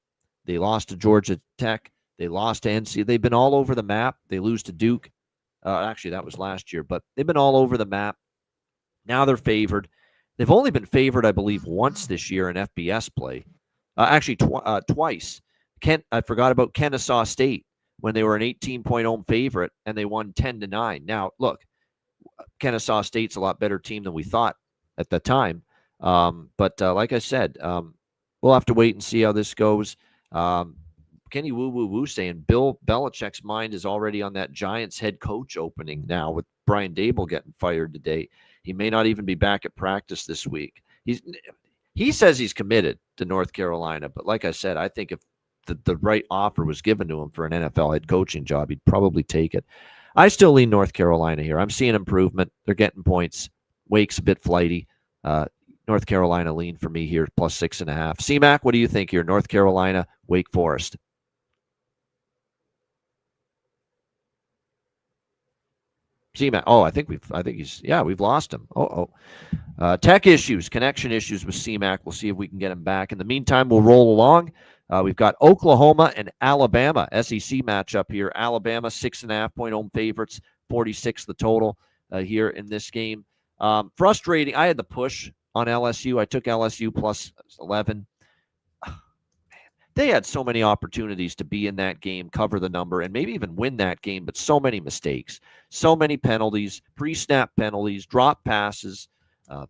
They lost to Georgia Tech. They lost to NC. They've been all over the map. They lose to Duke. Actually, that was last year. But they've been all over the map. Now they're favored. They've only been favored, I believe, once this year in FBS play. Actually, twice. I forgot about Kennesaw State when they were an 18-point home favorite and they won 10-9. Now, look, Kennesaw State's a lot better team than we thought at the time. But like I said, we'll have to wait and see how this goes. Kenny Woo Woo Woo saying Bill Belichick's mind is already on that Giants head coach opening now with Brian Dable getting fired today. He may not even be back at practice this week. He says he's committed to North Carolina, but like I said, I think if the right offer was given to him for an NFL head coaching job, he'd probably take it. I still lean North Carolina here. I'm seeing improvement. They're getting points. Wake's a bit flighty. North Carolina lean for me here, plus 6.5. CMAC, what do you think here? North Carolina, Wake Forest. CMAC. Oh, I think we've lost him. Tech issues, connection issues with CMAC. We'll see if we can get him back. In the meantime, we'll roll along. We've got Oklahoma and Alabama, SEC matchup here. Alabama, 6.5-point home favorites, 46 the total here in this game. Frustrating. I had the push on LSU. I took LSU plus 11. They had so many opportunities to be in that game, cover the number, and maybe even win that game, but so many mistakes, so many penalties, pre-snap penalties, drop passes,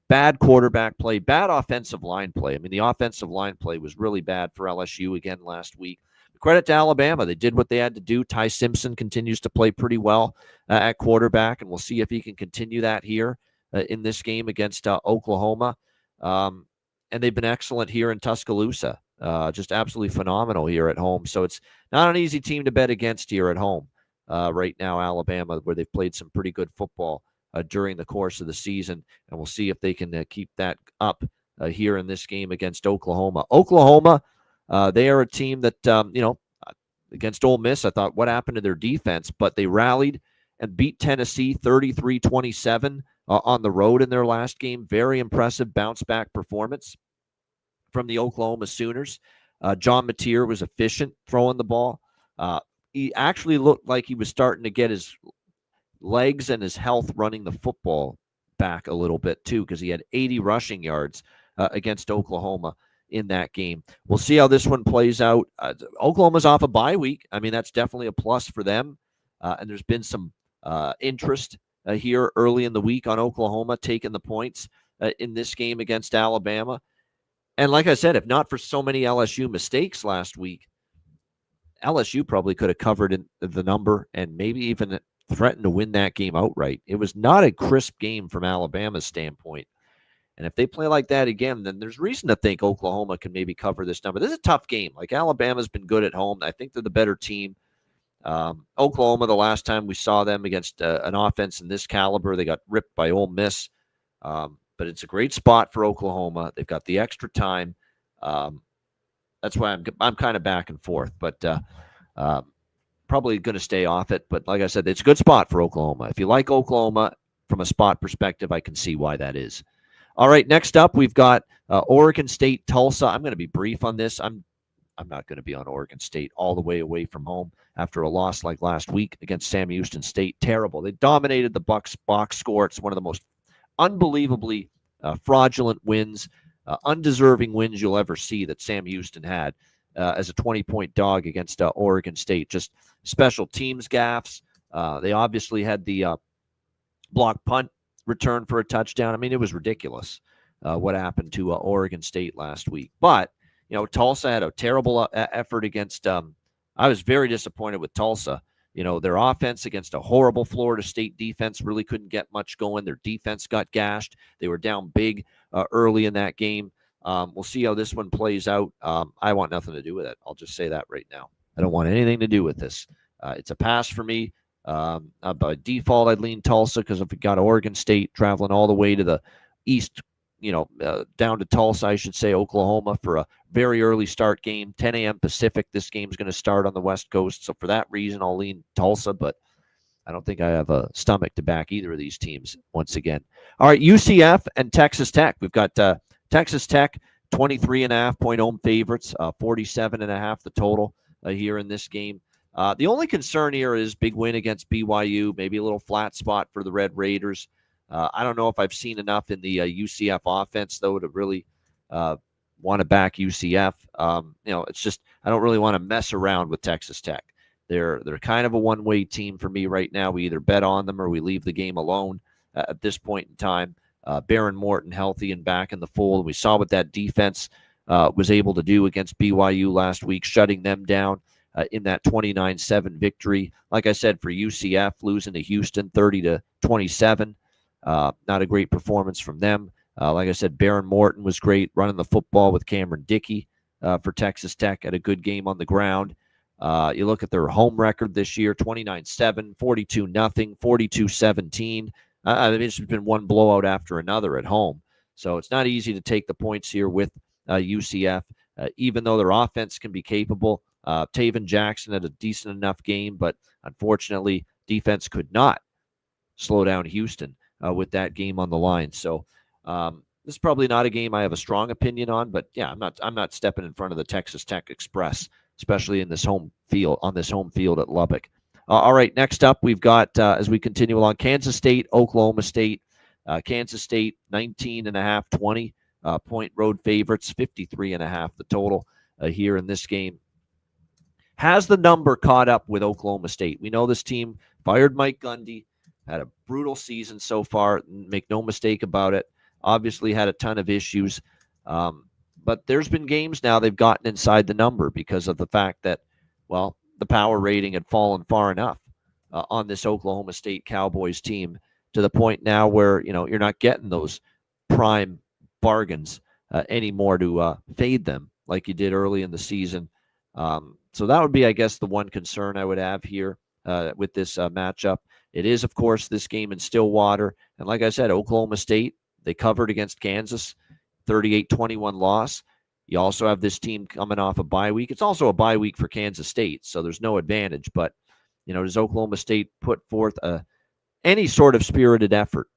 bad quarterback play, bad offensive line play. I mean, the offensive line play was really bad for LSU again last week. Credit to Alabama. They did what they had to do. Ty Simpson continues to play pretty well at quarterback, and we'll see if he can continue that here in this game against Oklahoma. And they've been excellent here in Tuscaloosa. Just absolutely phenomenal here at home. So it's not an easy team to bet against here at home right now, Alabama, where they've played some pretty good football during the course of the season. And we'll see if they can keep that up here in this game against Oklahoma. Oklahoma, they are a team that, against Ole Miss, I thought, what happened to their defense? But they rallied and beat Tennessee 33-27 on the road in their last game. Very impressive bounce-back performance from the Oklahoma Sooners. John Mateer was efficient throwing the ball. He actually looked like he was starting to get his legs and his health running the football back a little bit too, because he had 80 rushing yards against Oklahoma in that game. We'll see how this one plays out. Oklahoma's off a bye week. I mean, that's definitely a plus for them. And there's been some interest here early in the week on Oklahoma taking the points in this game against Alabama. And like I said, if not for so many LSU mistakes last week, LSU probably could have covered in the number and maybe even threatened to win that game outright. It was not a crisp game from Alabama's standpoint. And if they play like that again, then there's reason to think Oklahoma can maybe cover this number. This is a tough game. Like, Alabama's been good at home. I think they're the better team. Oklahoma, the last time we saw them against an offense in this caliber, they got ripped by Ole Miss. But it's a great spot for Oklahoma. They've got the extra time. That's why I'm kind of back and forth, but probably going to stay off it. But like I said, it's a good spot for Oklahoma. If you like Oklahoma from a spot perspective, I can see why that is. All right, next up, we've got Oregon State, Tulsa. I'm going to be brief on this. I'm not going to be on Oregon State all the way away from home after a loss like last week against Sam Houston State. Terrible. They dominated the Bucs box score. It's one of the most unbelievably fraudulent wins, undeserving wins you'll ever see that Sam Houston had as a 20-point dog against Oregon State. Just special teams gaffes. They obviously had the block punt return for a touchdown. I mean, it was ridiculous what happened to Oregon State last week. But, Tulsa had a terrible effort against I was very disappointed with Tulsa. Their offense against a horrible Florida State defense really couldn't get much going. Their defense got gashed. They were down big early in that game. We'll see how this one plays out. I want nothing to do with it. I'll just say that right now. I don't want anything to do with this. It's a pass for me. By default, I'd lean Tulsa because if we got Oregon State traveling all the way to the east, down to Tulsa, I should say, Oklahoma, for a very early start game, 10 a.m. Pacific. This game's going to start on the West Coast. So for that reason, I'll lean Tulsa, but I don't think I have a stomach to back either of these teams once again. All right, UCF and Texas Tech. We've got Texas Tech, 23.5-point home favorites, 47.5 the total here in this game. The only concern here is big win against BYU, maybe a little flat spot for the Red Raiders. I don't know if I've seen enough in the UCF offense, though, to really want to back UCF. It's just I don't really want to mess around with Texas Tech. They're kind of a one-way team for me right now. We either bet on them or we leave the game alone at this point in time. Baron Morton healthy and back in the fold. We saw what that defense was able to do against BYU last week, shutting them down in that 29-7 victory. Like I said, for UCF, losing to Houston 30-27. Not a great performance from them. Like I said, Baron Morton was great running the football with Cameron Dickey for Texas Tech at a good game on the ground. You look at their home record this year, 29-7, 42-0, 42-17. It's just been one blowout after another at home. So it's not easy to take the points here with UCF, even though their offense can be capable. Taven Jackson had a decent enough game, but unfortunately, defense could not slow down Houston with that game on the line. So this is probably not a game I have a strong opinion on, but yeah, I'm not stepping in front of the Texas Tech Express, especially in this home field at Lubbock. All right, next up we've got as we continue along, Kansas State, Oklahoma State. Kansas State 19.5, 20 point road favorites, 53.5 the total here in this game. Has the number caught up with Oklahoma State? We know this team fired Mike Gundy, had a brutal season so far, make no mistake about it. Obviously had a ton of issues. But there's been games now they've gotten inside the number because of the fact that, well, the power rating had fallen far enough on this Oklahoma State Cowboys team to the point now where, you're not getting those prime bargains anymore to fade them like you did early in the season. So that would be, I guess, the one concern I would have here with this matchup. It is, of course, this game in Stillwater. And like I said, Oklahoma State, they covered against Kansas, 38-21 loss. You also have this team coming off a bye week. It's also a bye week for Kansas State, so there's no advantage. But, does Oklahoma State put forth any sort of spirited effort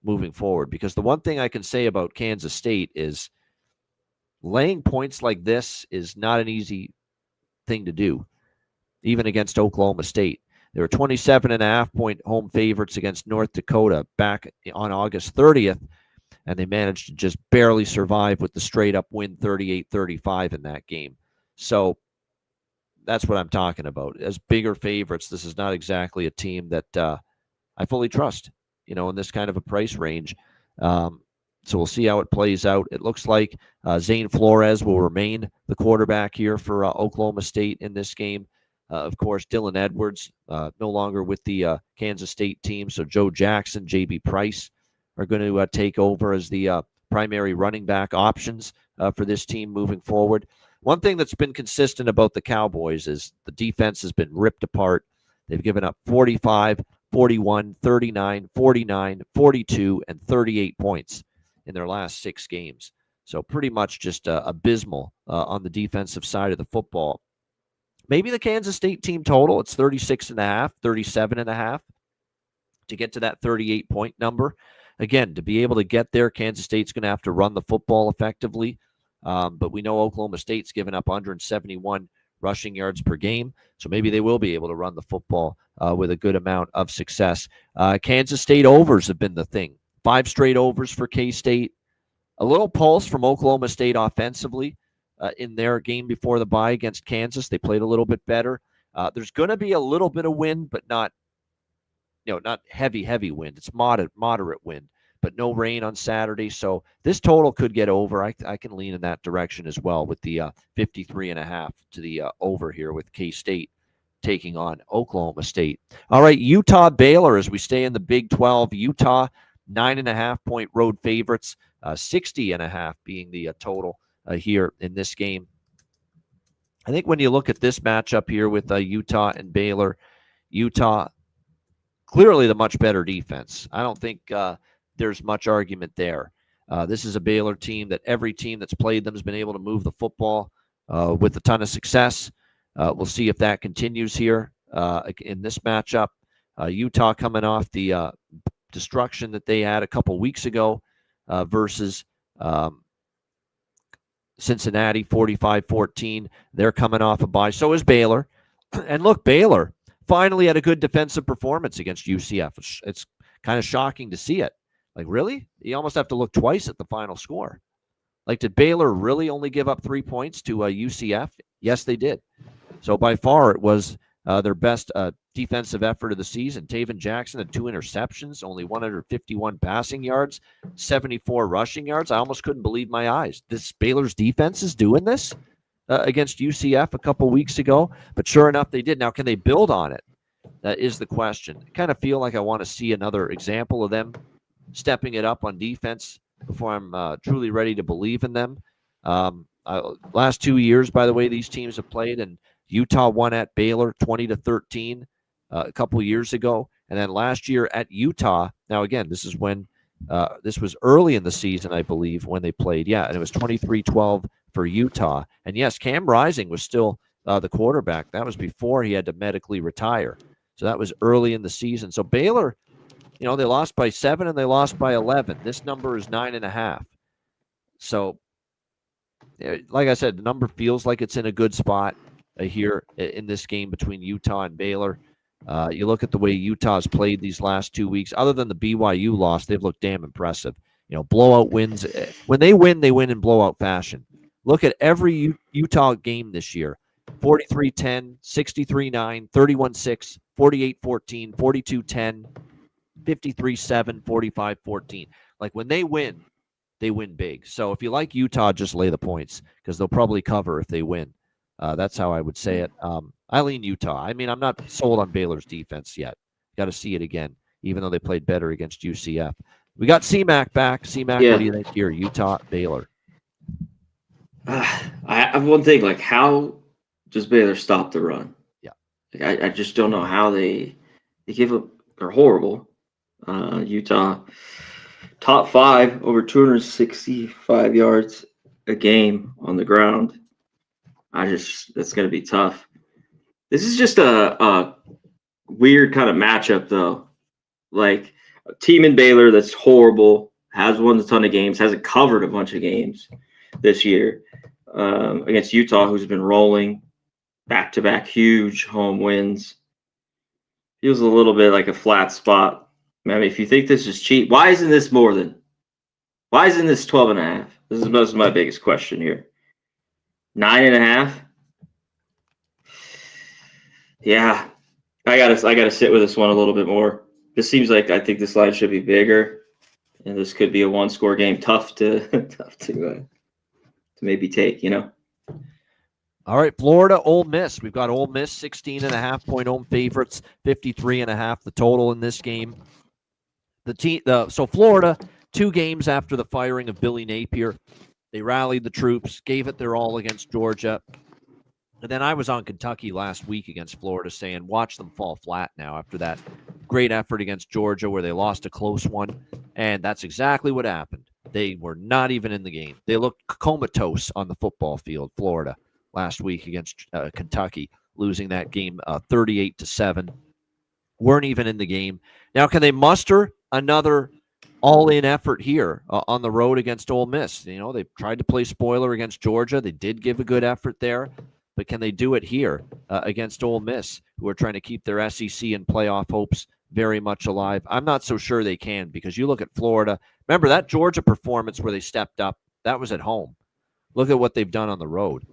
moving forward? Because the one thing I can say about Kansas State is laying points like this is not an easy thing to do, even against Oklahoma State. They were 27.5-point home favorites against North Dakota back on August 30th, and they managed to just barely survive with the straight-up win 38-35 in that game. So that's what I'm talking about. As bigger favorites, this is not exactly a team that I fully trust, in this kind of a price range. So we'll see how it plays out. It looks like Zane Flores will remain the quarterback here for Oklahoma State in this game. Of course, Dylan Edwards no longer with the Kansas State team. So Joe Jackson, J.B. Price are going to take over as the primary running back options for this team moving forward. One thing that's been consistent about the Cowboys is the defense has been ripped apart. They've given up 45, 41, 39, 49, 42, and 38 points in their last 6 games. So pretty much just abysmal on the defensive side of the football. Maybe the Kansas State team total, it's 36.5, 37.5 to get to that 38-point number. Again, to be able to get there, Kansas State's going to have to run the football effectively. But we know Oklahoma State's given up 171 rushing yards per game. So maybe they will be able to run the football with a good amount of success. Kansas State overs have been the thing. 5 straight overs for K-State. A little pulse from Oklahoma State offensively in their game before the bye against Kansas. They played a little bit better. There's going to be a little bit of wind, but not heavy wind. It's moderate wind, but no rain on Saturday. So this total could get over. I can lean in that direction as well with the 53.5 to the over here with K-State taking on Oklahoma State. All right, Utah Baylor as we stay in the Big 12. Utah 9.5-point road favorites, 60.5 being the total here in this game. I think when you look at this matchup here with Utah and Baylor, Utah clearly the much better defense. I don't think there's much argument there. This is a Baylor team that every team that's played them has been able to move the football with a ton of success. We'll see if that continues here in this matchup. Utah coming off the destruction that they had a couple weeks ago versus Cincinnati 45-14. They're coming off a bye. So is Baylor. And look, Baylor finally had a good defensive performance against UCF. It's kind of shocking to see it. Like, really? You almost have to look twice at the final score. Like, did Baylor really only give up 3 points to UCF? Yes, they did. So by far, it was their best defensive effort of the season. Taven Jackson had 2 interceptions, only 151 passing yards, 74 rushing yards. I almost couldn't believe my eyes. This Baylor's defense is doing this against UCF a couple weeks ago, but sure enough, they did. Now, can they build on it? That is the question. I kind of feel like I want to see another example of them stepping it up on defense before I'm truly ready to believe in them. Last 2 years, by the way, these teams have played, and Utah won at Baylor 20-13 a couple years ago, and then last year at Utah. Now, again, this is when this was early in the season, I believe, when they played. Yeah, and it was 23-12 for Utah. And yes, Cam Rising was still the quarterback. That was before he had to medically retire. So that was early in the season. So Baylor, they lost by 7 and they lost by 11. This number is 9.5. So, like I said, the number feels like it's in a good spot here in this game between Utah and Baylor. You look at the way Utah's played these last 2 weeks. Other than the BYU loss, they've looked damn impressive. Blowout wins. When they win in blowout fashion. Look at every Utah game this year. 43-10, 63-9, 31-6, 48-14, 42-10, 53-7, 45-14. Like, when they win big. So if you like Utah, just lay the points because they'll probably cover if they win. That's how I would say it. I lean Utah. I mean, I'm not sold on Baylor's defense yet. Got to see it again, even though they played better against UCF. We got CMAC back. CMAC, Yeah. What do you think here? Utah, Baylor. I have one thing. Like, how does Baylor stop the run? Yeah. Like, I just don't know how they give up. They're horrible. Utah, top 5, over 265 yards a game on the ground. That's going to be tough. This is just a weird kind of matchup, though. Like, a team in Baylor that's horrible, has won a ton of games, hasn't covered a bunch of games this year, against Utah, who's been rolling back-to-back huge home wins. Feels a little bit like a flat spot. I mean, if you think this is cheap, why isn't this 12.5? This is my biggest question here. 9.5. Yeah, I gotta sit with this one a little bit more. This seems like I think this line should be bigger, and this could be a 1-score game. Tough to maybe take. All right, Florida, Ole Miss. We've got Ole Miss 16.5-point home favorites, 53.5 the total in this game. So Florida, 2 games after the firing of Billy Napier, they rallied the troops, gave it their all against Georgia. And then I was on Kentucky last week against Florida saying, watch them fall flat now after that great effort against Georgia where they lost a close one. And that's exactly what happened. They were not even in the game. They looked comatose on the football field, Florida, last week against Kentucky, losing that game 38-7. Weren't even in the game. Now, can they muster another all-in effort here on the road against Ole Miss? They tried to play spoiler against Georgia. They did give a good effort there. But can they do it here against Ole Miss, who are trying to keep their SEC and playoff hopes very much alive? I'm not so sure they can, because you look at Florida. Remember that Georgia performance where they stepped up? That was at home. Look at what they've done on the road.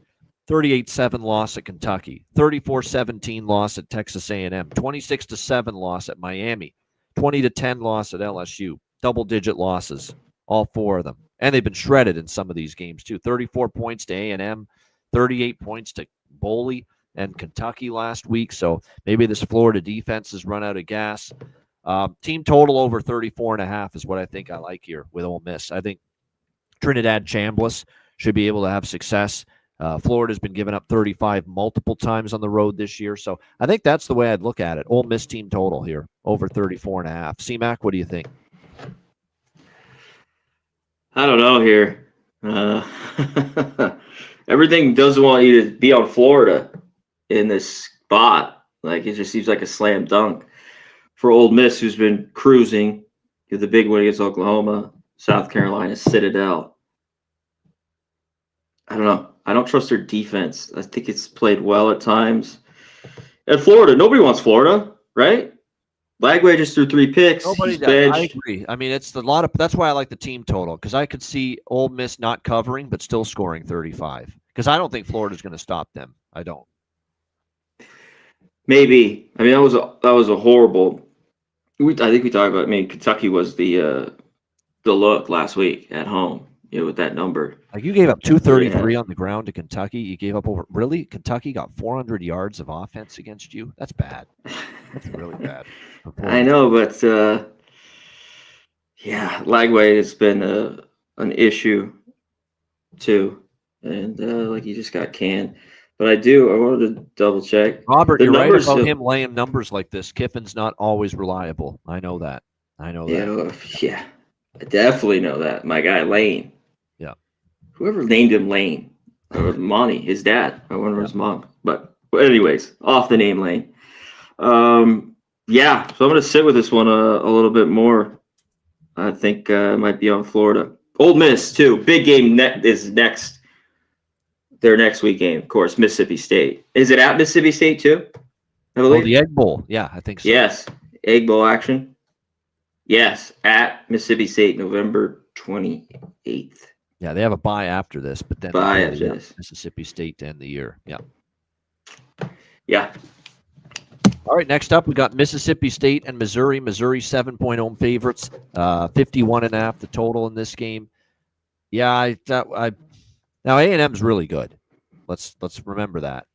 38-7 loss at Kentucky, 34-17 loss at Texas A&M, 26-7 loss at Miami, 20-10 loss at LSU, double-digit losses, all 4 of them. And they've been shredded in some of these games too. 34 points to A&M, 38 points to Boley and Kentucky last week. So maybe this Florida defense has run out of gas. Team total over 34.5 is what I think I like here with Ole Miss. I think Trinidad Chambliss should be able to have success. Florida's been giving up 35 multiple times on the road this year. So I think that's the way I'd look at it. Ole Miss team total here, over 34.5. CMAC, what do you think? I don't know here. Everything doesn't want you to be on Florida in this spot. Like, it just seems like a slam dunk for Ole Miss, who's been cruising. The big win against Oklahoma, South Carolina, Citadel. I don't know. I don't trust their defense. I think it's played well at times. And Florida, nobody wants Florida, right? Lagway just threw 3 picks. Nobody He's does. I benched. agree. I mean, it's a lot of. That's why I like the team total, because I could see Ole Miss not covering but still scoring 35. Because I don't think Florida's going to stop them. I don't. Maybe. I mean, that was a horrible. I think we talked about. I mean, Kentucky was the look last week at home. With that number. Like, you gave up 233 Yeah. on the ground to Kentucky. You gave up over. Really, Kentucky got 400 yards of offense against you. That's bad. That's really bad. I know, but yeah, Lagway has been an issue too, and like he just got canned. But I wanted to double check. Robert, The you're right numbers about him laying numbers like this. Kiffin's not always reliable. I know that. Yeah, I definitely know that. My guy Lane. Yeah. Whoever named him Lane, or Monty, his dad. I wonder his mom. But anyways, off the name Lane. Yeah, so I'm going to sit with this one a little bit more. I think it might be on Florida. Ole Miss, too. Big game is next. Their next week game, of course, Mississippi State. Is it at Mississippi State, too? I believe. Oh, the Egg Bowl. Yeah, I think so. Yes. Egg Bowl action. Yes, at Mississippi State, November 28th. Yeah, they have a bye after this, but then Mississippi State to end the year. Yeah. Yeah. All right, next up, we got Mississippi State and Missouri. Missouri 7-point home favorites, 51.5 the total in this game. Yeah, now A&M's really good. Let's remember that.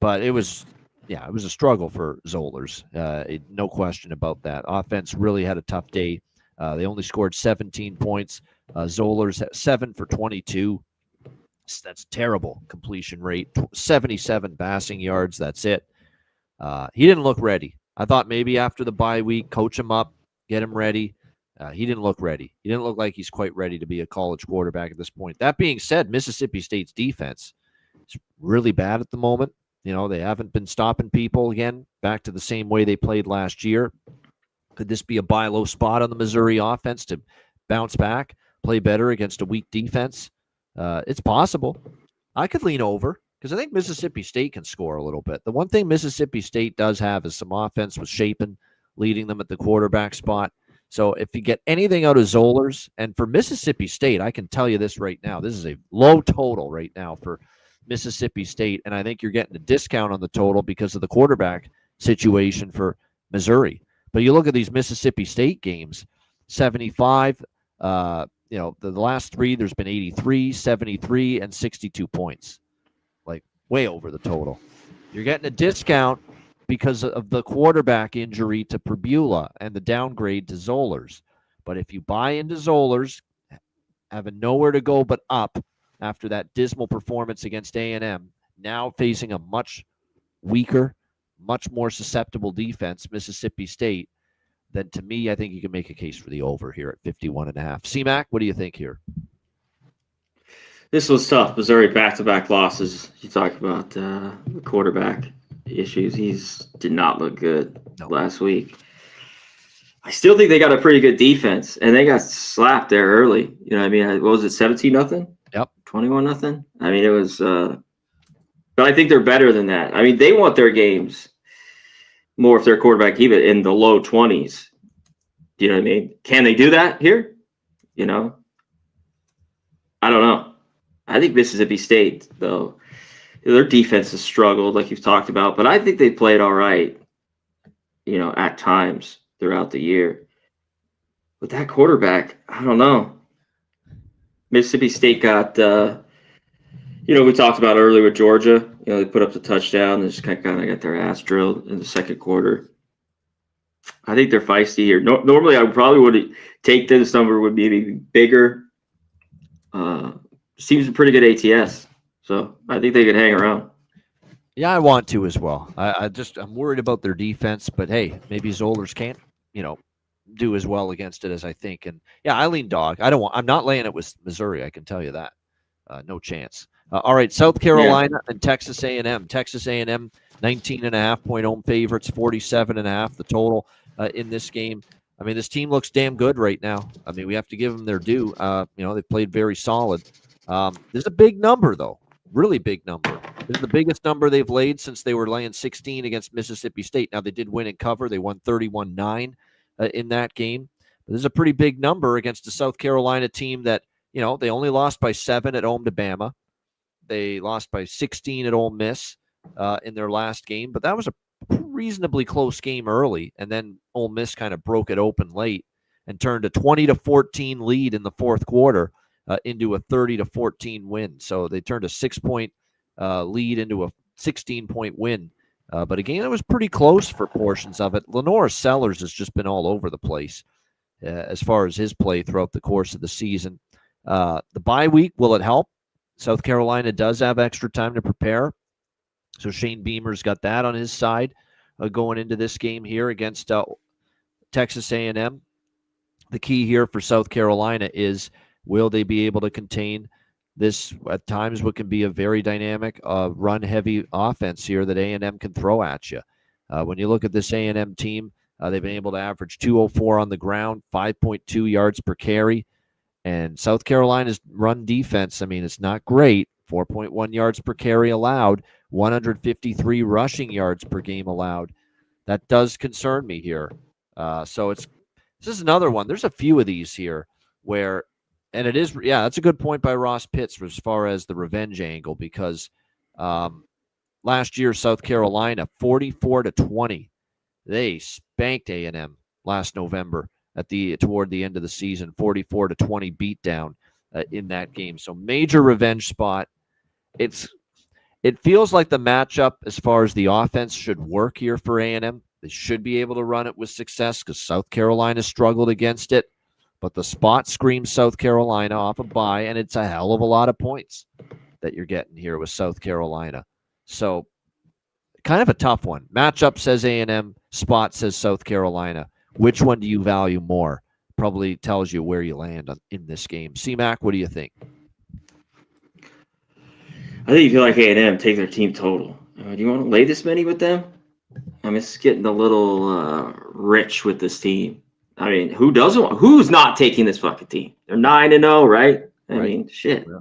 But it was a struggle for Zollers. No question about that. Offense really had a tough day. They only scored 17 points. Zollers 7 for 22. That's terrible completion rate. 77 passing yards. That's it. He didn't look ready. I thought maybe after the bye week, coach him up, get him ready. He didn't look ready. He didn't look like he's quite ready to be a college quarterback at this point. That being said, Mississippi State's defense is really bad at the moment. They haven't been stopping people again, back to the same way they played last year. Could this be a buy low spot on the Missouri offense to bounce back, play better against a weak defense? It's possible. I could lean over because I think Mississippi State can score a little bit. The one thing Mississippi State does have is some offense with Shapen leading them at the quarterback spot. So if you get anything out of Zollers, and for Mississippi State, I can tell you this right now, this is a low total right now for Mississippi State, and I think you're getting a discount on the total because of the quarterback situation for Missouri. But you look at these Mississippi State games, 75, the last three, there's been 83, 73, and 62 points. Like, way over the total. You're getting a discount because of the quarterback injury to Perbula and the downgrade to Zollers. But if you buy into Zollers, having nowhere to go but up after that dismal performance against A&M, now facing a much weaker, much more susceptible defense, Mississippi State, then to me, I think you can make a case for the over here at 51.5. C-Mac, what do you think here? This was tough. Missouri back-to-back losses. You talked about the quarterback issues. He did not look good last week. I still think they got a pretty good defense, and they got slapped there early. You know what I mean? What was it, 17-0? Yep. 21-0? I mean, it was but I think they're better than that. I mean, they want their games more if their quarterback keep it in the low 20s. Do you know what I mean? Can they do that here? I don't know. I think Mississippi State, though, their defense has struggled, like you've talked about, but I think they played all right, at times throughout the year. With that quarterback, I don't know. Mississippi State got, we talked about earlier with Georgia. They put up the touchdown. They just kind of got their ass drilled in the second quarter. I think they're feisty here. Normally, I probably would take this number would be even bigger. Seems a pretty good ATS. So I think they could hang around. Yeah, I want to as well. I'm worried about their defense, but hey, maybe Zollers can't, do as well against it as I think. And yeah, I lean dog. I'm not laying it with Missouri. I can tell you that. No chance. All right, South Carolina and Texas A&M. Texas A&M 19.5-point home favorites, 47.5 the total in this game. I mean, this team looks damn good right now. I mean, we have to give them their due. They played very solid. There's a big number, though. Really big number. This is the biggest number they've laid since they were laying 16 against Mississippi State. Now, they did win and cover. They won 31-9 in that game. But this is a pretty big number against a South Carolina team that, they only lost by 7 at home to Bama. They lost by 16 at Ole Miss in their last game. But that was a reasonably close game early. And then Ole Miss kind of broke it open late and turned a 20-14 lead in the fourth quarter into a 30-14 win. So they turned a 6-point lead into a 16-point win. But a game that was pretty close for portions of it. Lenore Sellers has just been all over the place as far as his play throughout the course of the season. The bye week, will it help? South Carolina does have extra time to prepare. So Shane Beamer's got that on his side going into this game here against Texas A&M. The key here for South Carolina is, will they be able to contain this, at times, what can be a very dynamic run-heavy offense here that A&M can throw at you? When you look at this A&M team, they've been able to average 204 on the ground, 5.2 yards per carry. And South Carolina's run defense, it's not great. 4.1 yards per carry allowed, 153 rushing yards per game allowed. That does concern me here. So this is another one. There's a few of these here where, and it is, that's a good point by Ross Pitts as far as the revenge angle, because last year, South Carolina, 44-20. They spanked A&M last November toward the end of the season, 44-20 beatdown in that game. So major revenge spot. It feels like the matchup as far as the offense should work here for A&M. They should be able to run it with success because South Carolina struggled against it. But the spot screams South Carolina off a bye, and it's a hell of a lot of points that you're getting here with South Carolina. So kind of a tough one. Matchup says A&M, spot says South Carolina. Which one do you value more? Probably tells you where you land in this game. C-Mac, what do you think? I think you feel like A&M take their team total. Do you want to lay this many with them? It's getting a little rich with this team. Who's not taking this fucking team? They're 9-0, right? Shit. Yeah.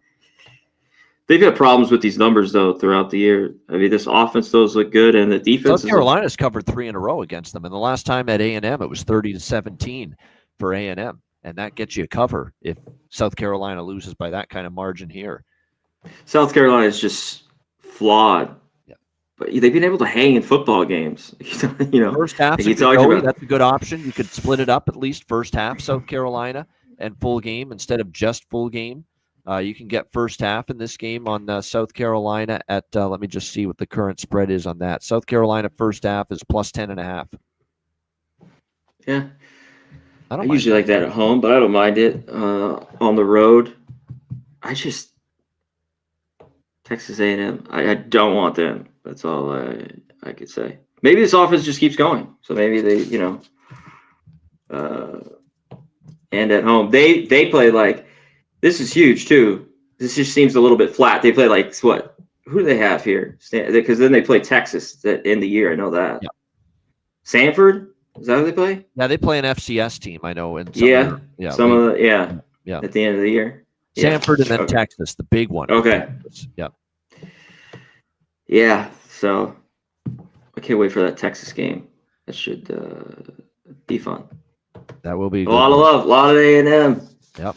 They've had problems with these numbers, though, throughout the year. This offense does look good, and the defense. South Carolina's covered 3 in a row against them, and the last time at A&M, it was 30-17 for A&M, and that gets you a cover if South Carolina loses by that kind of margin here. South Carolina is just flawed, but they've been able to hang in football games. First half, that's a good option. You could split it up at least first half, South Carolina, and full game instead of just full game. You can get first half in this game on South Carolina at, let me just see what the current spread is on that. South Carolina first half is plus 10.5. Yeah. I usually like that at home, but I don't mind it on the road. Texas A&M, I don't want them. That's all I could say. Maybe this offense just keeps going. So maybe they, and at home. They play like, this is huge too. This just seems a little bit flat. They play like, what? Who do they have here? Because then they play Texas at end of the year. I know that. Yeah. Sanford? Is that who they play? Yeah, they play an FCS team, I know. And At the end of the year. Sanford and then Texas, the big one. Okay. Yeah. Yeah, so I can't wait for that Texas game. That should be fun. That will be a lot of love, a lot of A&M. Yep.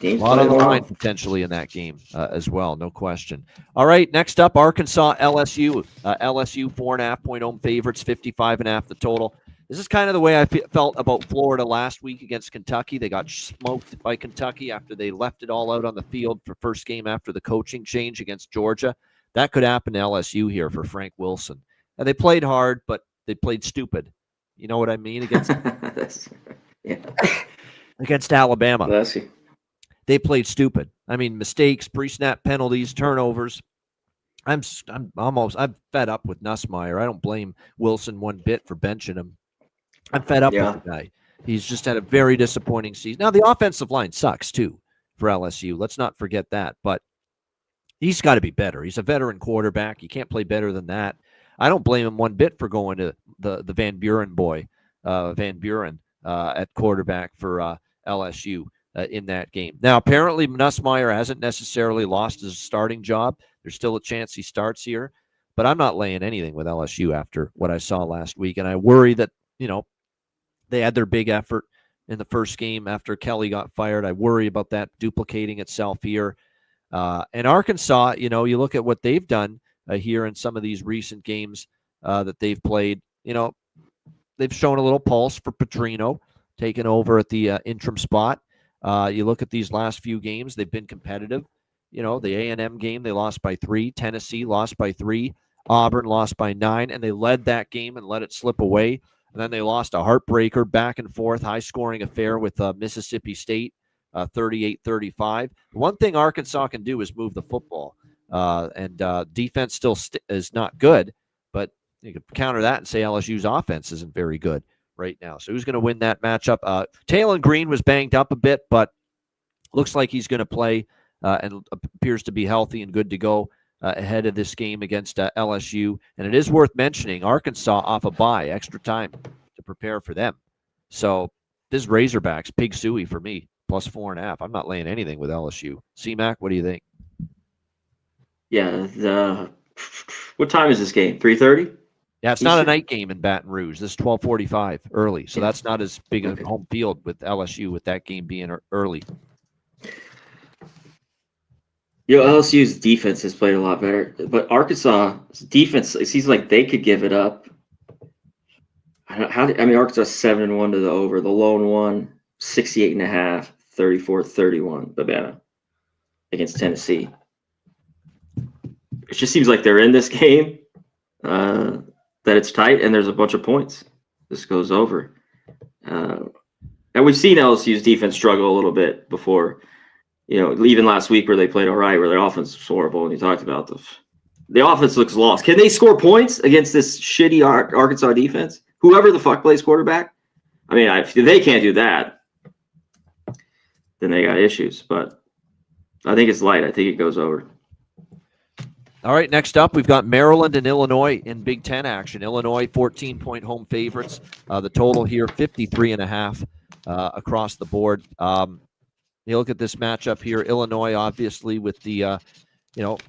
A lot on the line potentially in that game as well, no question. All right, next up, Arkansas, LSU. LSU 4.5-point home favorites, 55.5 the total. This is kind of the way I felt about Florida last week against Kentucky. They got smoked by Kentucky after they left it all out on the field for first game after the coaching change against Georgia. That could happen to LSU here for Frank Wilson. And they played hard, but they played stupid. You know what I mean? Against Alabama. Bless you. They played stupid. Mistakes, pre-snap penalties, turnovers. I'm fed up with Nussmeier. I don't blame Wilson one bit for benching him. I'm fed up with the guy. He's just had a very disappointing season. Now, the offensive line sucks, too, for LSU. Let's not forget that. But he's got to be better. He's a veteran quarterback. You can't play better than that. I don't blame him one bit for going to the Van Buren boy, Van Buren, at quarterback for LSU in that game. Now, apparently, Nussmeier hasn't necessarily lost his starting job. There's still a chance he starts here, but I'm not laying anything with LSU after what I saw last week. And I worry that, they had their big effort in the first game after Kelly got fired. I worry about that duplicating itself here. And Arkansas, you look at what they've done here in some of these recent games that they've played. They've shown a little pulse for Petrino taking over at the interim spot. You look at these last few games; they've been competitive. The A&M game they lost by 3, Tennessee lost by 3, Auburn lost by 9, and they led that game and let it slip away. And then they lost a heartbreaker, back and forth, high-scoring affair with Mississippi State, 38-35. One thing Arkansas can do is move the football, and defense still is not good, but you can counter that and say LSU's offense isn't very good right now. So who's going to win that matchup? Talon Green was banged up a bit, but looks like he's going to play and appears to be healthy and good to go ahead of this game against LSU. And it is worth mentioning Arkansas off a bye, extra time to prepare for them. So this Razorbacks, Pig Suey for me, plus 4.5. I'm not laying anything with LSU. C-Mac, what do you think? Yeah, what time is this game? 3:30? Yeah, it's not a night game in Baton Rouge. This is 12:45 early, so that's not as big a home field with LSU with that game being early. LSU's defense has played a lot better, but Arkansas's defense, it seems like they could give it up. Arkansas 7-1 to the over. The lone one, 68.5, 34-31, Bavana against Tennessee. It just seems like they're in this game, that it's tight, and there's a bunch of points. This goes over. And we've seen LSU's defense struggle a little bit before. Even last week where they played all right, where their offense was horrible, and you talked about the offense looks lost. Can they score points against this shitty Arkansas defense? Whoever the fuck plays quarterback? If they can't do that, then they got issues. But I think it's light. I think it goes over. All right, next up, we've got Maryland and Illinois in Big Ten action. Illinois, 14-point home favorites. The total here, 53.5 across the board. You look at this matchup here, Illinois, obviously, with the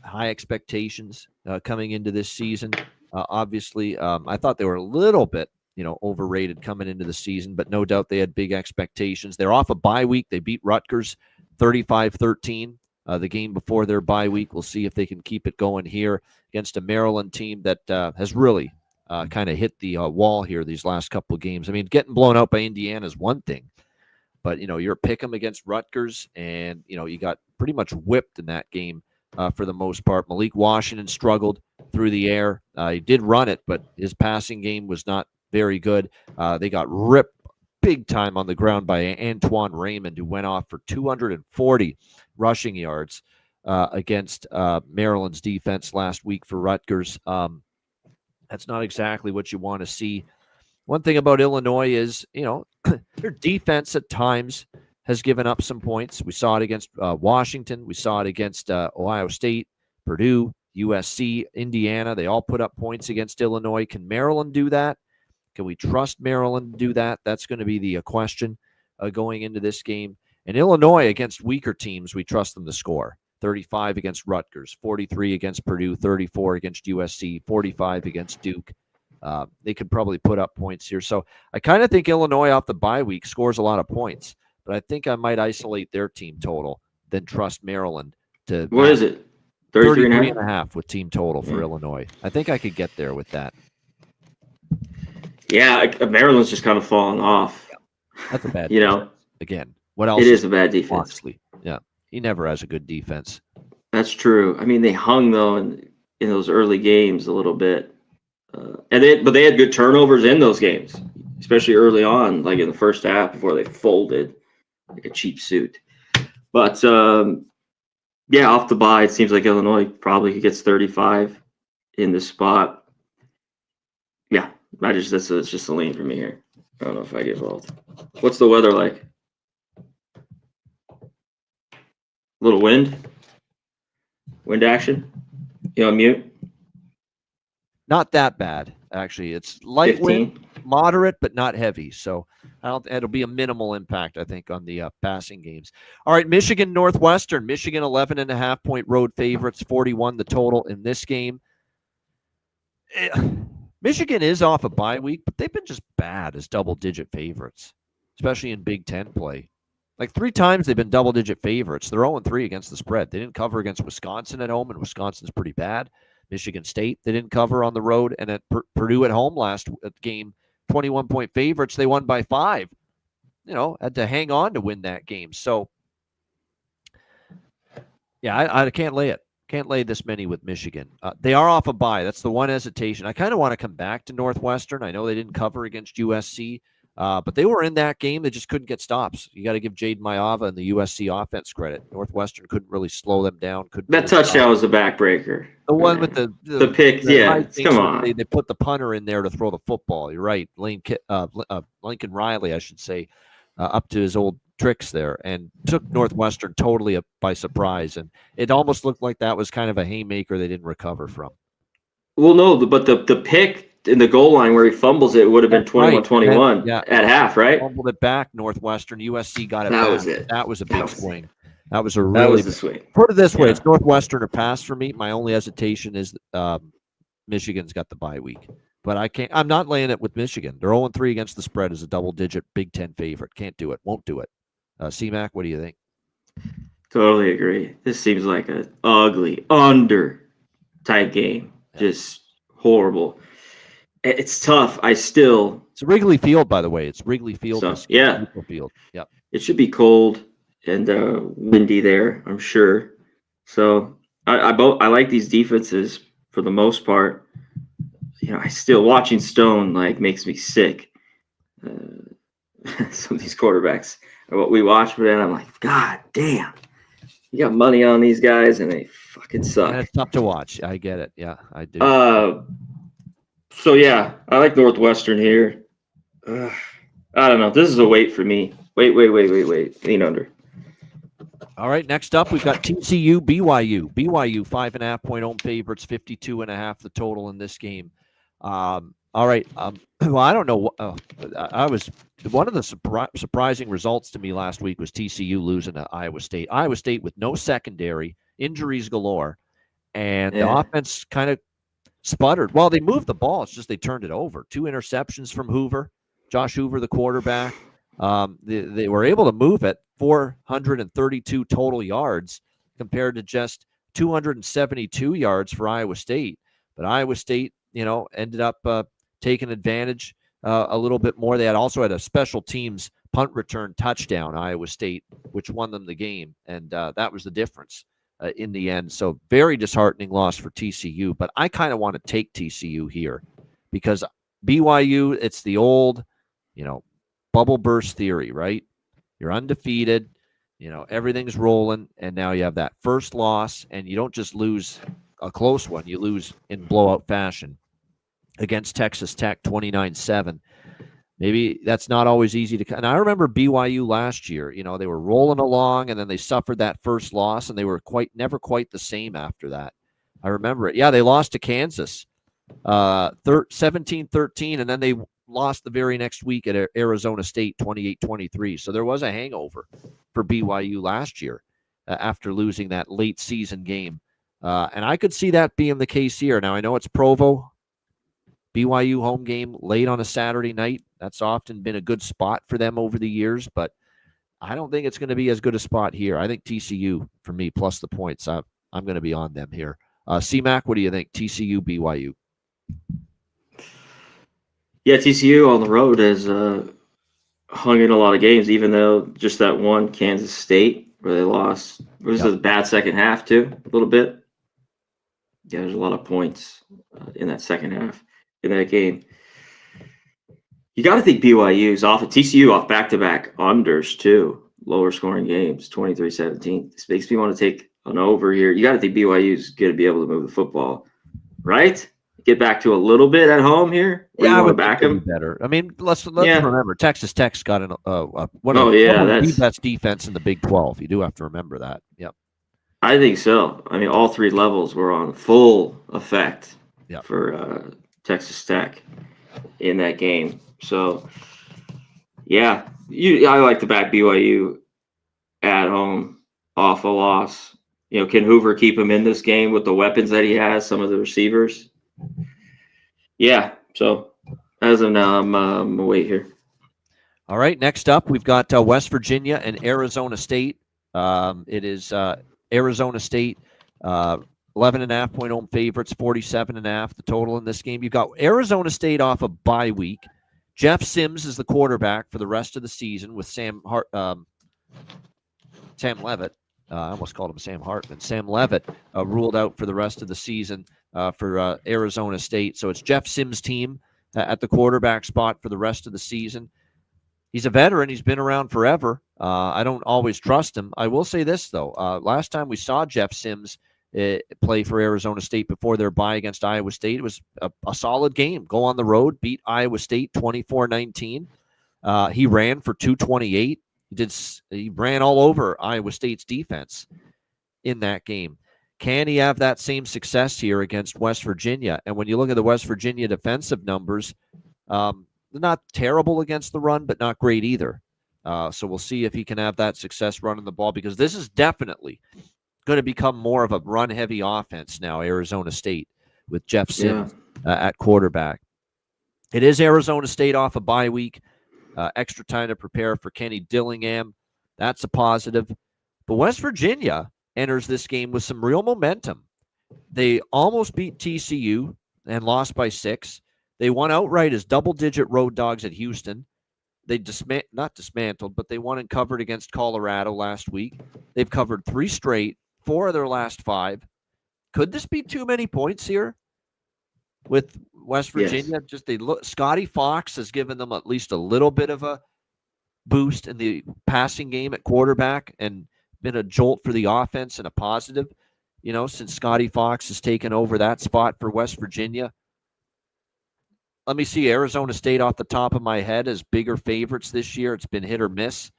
high expectations coming into this season. Obviously, I thought they were a little bit overrated coming into the season, but no doubt they had big expectations. They're off a bye week. They beat Rutgers 35-13. The game before their bye week. We'll see if they can keep it going here against a Maryland team that has really kind of hit the wall here these last couple of games. Getting blown out by Indiana is one thing, but you're pick 'em against Rutgers, and you got pretty much whipped in that game for the most part. Malik Washington struggled through the air. He did run it, but his passing game was not very good. They got ripped big time on the ground by Antoine Raymond, who went off for 240 rushing yards against Maryland's defense last week for Rutgers. That's not exactly what you want to see. One thing about Illinois is, their defense at times has given up some points. We saw it against Washington. We saw it against Ohio State, Purdue, USC, Indiana. They all put up points against Illinois. Can Maryland do that? Can we trust Maryland to do that? That's going to be the question going into this game. And Illinois, against weaker teams, we trust them to score. 35 against Rutgers, 43 against Purdue, 34 against USC, 45 against Duke. They could probably put up points here. So I kind of think Illinois off the bye week scores a lot of points, but I think I might isolate their team total than trust Maryland to. What is it? 33.5 with team total for Illinois. I think I could get there with that. Yeah, Maryland's just kind of falling off. That's a bad defense. Again, what else? It is a bad defense. Honestly, yeah. He never has a good defense. That's true. They hung, though, in those early games a little bit. But they had good turnovers in those games, especially early on, like in the first half before they folded like a cheap suit. But, off the bye, it seems like Illinois probably gets 35 in this spot. Yeah, it's just a lean for me here. I don't know if I get involved. What's the weather like? A little wind action. You on mute? Not that bad, actually. It's light 15? moderate, but not heavy. So it'll be a minimal impact, I think, on the passing games. All right, Michigan Northwestern. Michigan 11.5-point road favorites, 41 the total in this game. Michigan is off a bye week, but they've been just bad as double-digit favorites, especially in Big Ten play. Like 3 times they've been double-digit favorites. They're 0-3 against the spread. They didn't cover against Wisconsin at home, and Wisconsin's pretty bad. Michigan State, they didn't cover on the road. And at Purdue at home last game, 21-point favorites. They won by 5. Had to hang on to win that game. So, yeah, I can't lay it. Can't lay this many with Michigan. They are off a bye. That's the one hesitation. I kind of want to come back to Northwestern. I know they didn't cover against USC, but they were in that game. They just couldn't get stops. You got to give Jade Mayava and the USC offense credit. Northwestern couldn't really slow them down. That touchdown was a backbreaker. The one with the pick, yeah. Come on. They put the punter in there to throw the football. You're right. Lincoln Riley, I should say, up to his old tricks there, and took Northwestern totally by surprise. And it almost looked like that was kind of a haymaker they didn't recover from. Well, no, but the pick in the goal line where he fumbles it would have been 21-21 at half, right? Fumbled it back, Northwestern. USC got it that back. Was it. That was a big swing. That was the swing. Put it this way, it's Northwestern or pass for me. My only hesitation is Michigan's got the bye week. But I'm not laying it with Michigan. They're 0-3 against the spread as a double-digit Big Ten favorite. Can't do it. Won't do it. C-Mac, what do you think? Totally agree. This seems like an ugly, under-type game. Yeah. Just horrible. It's tough. It's Wrigley Field, by the way. It's Wrigley Field. So, yeah. Field. Yeah. It should be cold and windy there, I'm sure. So I like these defenses for the most part. I still watching Stone makes me sick. Some of these quarterbacks are what we watch, but then I'm like, God damn, you got money on these guys and they fucking suck. And it's tough to watch. I get it. Yeah, I do. So yeah, I like Northwestern here. I don't know. This is a wait for me. Wait. Lean under. All right, next up, we've got TCU, BYU. BYU, 5.5-point home favorites, 52.5 the total in this game. All right. Well, I don't know. I was one of the surprising results to me last week was TCU losing to Iowa State. Iowa State with no secondary, injuries galore, and the offense kind of sputtered. Well, they moved the ball. It's just they turned it over. 2 interceptions from Hoover, Josh Hoover, the quarterback. They were able to move it 432 total yards compared to just 272 yards for Iowa State. But Iowa State, ended up taking advantage a little bit more. They also had a special teams punt return touchdown, Iowa State, which won them the game. And that was the difference in the end. So very disheartening loss for TCU. But I kind of want to take TCU here because BYU, it's the old, bubble burst theory, right? You're undefeated, everything's rolling, and now you have that first loss, and you don't just lose a close one, you lose in blowout fashion against Texas Tech 29-7. Maybe that's not always easy to. And I remember BYU last year, they were rolling along, and then they suffered that first loss, and they were never quite the same after that. I remember it. Yeah, they lost to Kansas 17-13, and then they lost the very next week at Arizona State 28-23. So there was a hangover for BYU last year after losing that late season game. And I could see that being the case here. Now, I know it's Provo, BYU home game late on a Saturday night. That's often been a good spot for them over the years, but I don't think it's going to be as good a spot here. I think TCU, for me, plus the points, I'm going to be on them here. C-Mac, what do you think? TCU, BYU? Yeah, TCU on the road has hung in a lot of games, even though just that one Kansas State where they lost. It was a bad second half, too, a little bit. Yeah, there's a lot of points in that second half in that game. You got to think BYU's off. TCU off back-to-back unders, too. Lower scoring games, 23-17. This makes me want to take an over here. You got to think BYU's going to be able to move the football, right? Get back to a little bit at home here. Yeah, I would back them better. I mean, let's remember Texas Tech's got one of the best defense in the Big 12. You do have to remember that. Yep. I think so. I mean, all 3 levels were on full effect for Texas Tech. in that game. So, yeah, I like to back BYU at home off a loss. Can Hoover keep him in this game with the weapons that he has, some of the receivers? Yeah, so as of now, I'm wait here. All right, next up, we've got West Virginia and Arizona State. It is Arizona State, 11.5-point home favorites, 47.5 the total in this game. You've got Arizona State off a bye week. Jeff Sims is the quarterback for the rest of the season with Sam Levitt. I almost called him Sam Hartman. Sam Levitt ruled out for the rest of the season for Arizona State. So it's Jeff Sims' team at the quarterback spot for the rest of the season. He's a veteran. He's been around forever. I don't always trust him. I will say this, though. Last time we saw Jeff Sims play for Arizona State before their bye against Iowa State, it was a solid game. Go on the road, beat Iowa State 24-19. He ran for 228. He ran all over Iowa State's defense in that game. Can he have that same success here against West Virginia? And when you look at the West Virginia defensive numbers, they're not terrible against the run, but not great either. So we'll see if he can have that success running the ball, because this is definitely going to become more of a run-heavy offense now, Arizona State, with Jeff Sims at quarterback. It is Arizona State off a bye week. Extra time to prepare for Kenny Dillingham. That's a positive. But West Virginia enters this game with some real momentum. They almost beat TCU and lost by 6. They won outright as double-digit road dogs at Houston. They not dismantled, but they won and covered against Colorado last week. They've covered 3 straight, 4 of their last 5. Could this be too many points here with West Virginia? Yes. Scotty Fox has given them at least a little bit of a boost in the passing game at quarterback and been a jolt for the offense and a positive, since Scotty Fox has taken over that spot for West Virginia. Let me see Arizona State off the top of my head as bigger favorites this year. It's been hit or miss.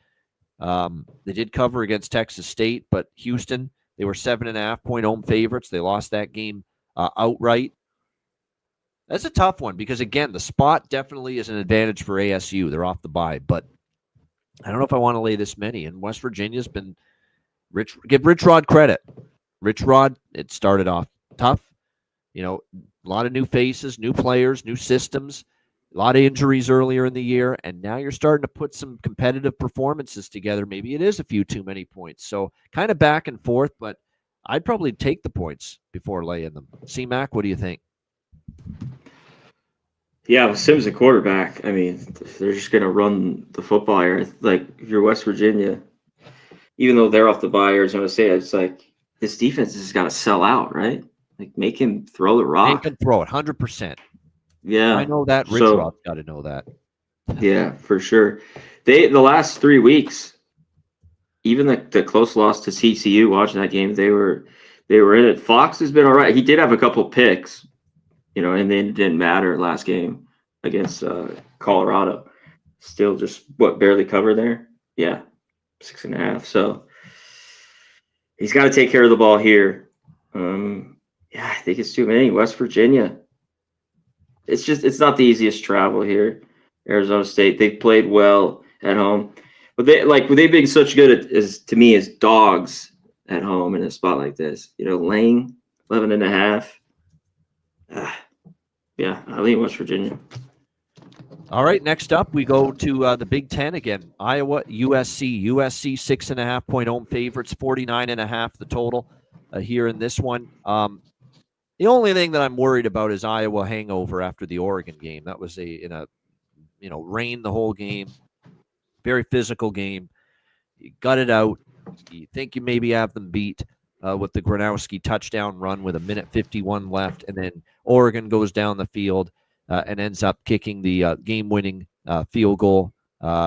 They did cover against Texas State, but Houston, they were 7.5-point home favorites. They lost that game outright. That's a tough one because, again, the spot definitely is an advantage for ASU. They're off the bye, but I don't know if I want to lay this many. And West Virginia's been give Rich Rod credit. Rich Rod, it started off tough. A lot of new faces, new players, new systems, a lot of injuries earlier in the year, and now you're starting to put some competitive performances together. Maybe it is a few too many points. So kind of back and forth, but I'd probably take the points before laying them. C-Mac, what do you think? Yeah, with Sims a quarterback, I mean, they're just going to run the football here. Like, if you're West Virginia, even though they're off the bye, Arizona State, it's like this defense has got to sell out, right? Like, make him throw the rock. Make him throw it, 100%. Yeah. I know that. Rich Rod's got to know that. Yeah, for sure. The last 3 weeks, even the close loss to TCU, watching that game, they were in it. Fox has been all right. He did have a couple picks, and then it didn't matter last game against Colorado. Still just, barely covered there? Yeah, 6.5. So he's got to take care of the ball here. Yeah, I think it's too many. West Virginia. It's not the easiest travel here. Arizona State, they've played well at home. But they've been such good as dogs at home in a spot like this. Laying 11.5. Yeah, I lean West Virginia. All right, next up, we go to the Big Ten again. Iowa, USC. USC 6.5-point home favorites, 49.5 the total here in this one. The only thing that I'm worried about is Iowa hangover after the Oregon game. That was rain the whole game, very physical game. You gut it out. You think you maybe have them beat with the Gronowski touchdown run with 1:51 left, and then Oregon goes down the field and ends up kicking the game-winning field goal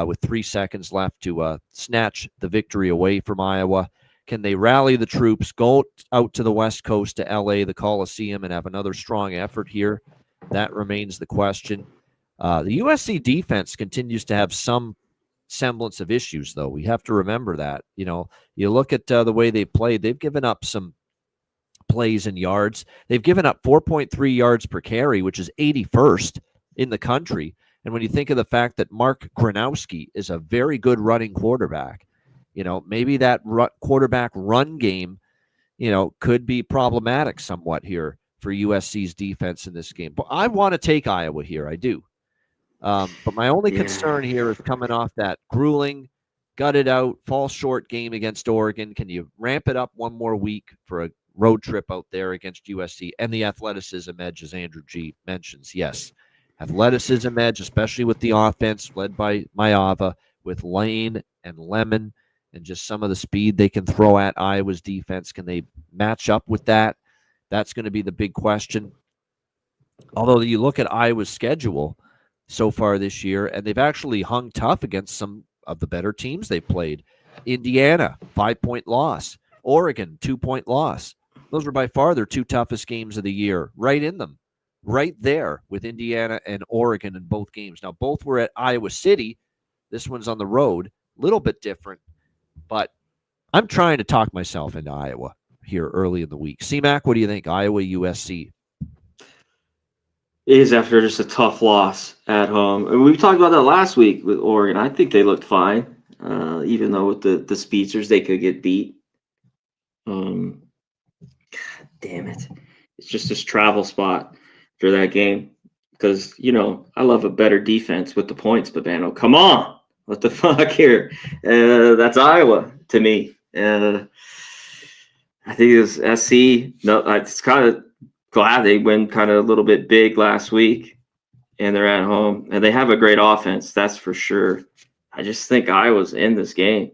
with 3 seconds left to snatch the victory away from Iowa. Can they rally the troops, go out to the West Coast to LA, the Coliseum, and have another strong effort here? That remains the question. The USC defense continues to have some semblance of issues, though. We have to remember that. You look at the way they played, they've given up some plays and yards. They've given up 4.3 yards per carry, which is 81st in the country. And when you think of the fact that Mark Gronowski is a very good running quarterback, maybe that quarterback run game, could be problematic somewhat here for USC's defense in this game. But I want to take Iowa here. I do. But my only concern here is coming off that grueling, gutted out, fall short game against Oregon. Can you ramp it up one more week for a road trip out there against USC? And the athleticism edge, as Andrew G mentions. Yes, athleticism edge, especially with the offense led by Maava, with Lane and Lemon, and just some of the speed they can throw at Iowa's defense. Can they match up with that? That's going to be the big question. Although you look at Iowa's schedule so far this year, and they've actually hung tough against some of the better teams they've played. Indiana, 5-point loss. Oregon, 2-point loss. Those were by far their 2 toughest games of the year, right in them, right there with Indiana and Oregon in both games. Now, both were at Iowa City. This one's on the road, a little bit different, but I'm trying to talk myself into Iowa here early in the week. C-Mac, what do you think? Iowa, USC. Is after just a tough loss at home. And we talked about that last week with Oregon. I think they looked fine, even though with the speedsters they could get beat. God damn it. It's just this travel spot for that game. Because, I love a better defense with the points, but man, come on. What the fuck here? That's Iowa to me. I think it was SC. No, it's kind of glad they went kind of a little bit big last week, and they're at home, and they have a great offense. That's for sure. I just think Iowa's in this game.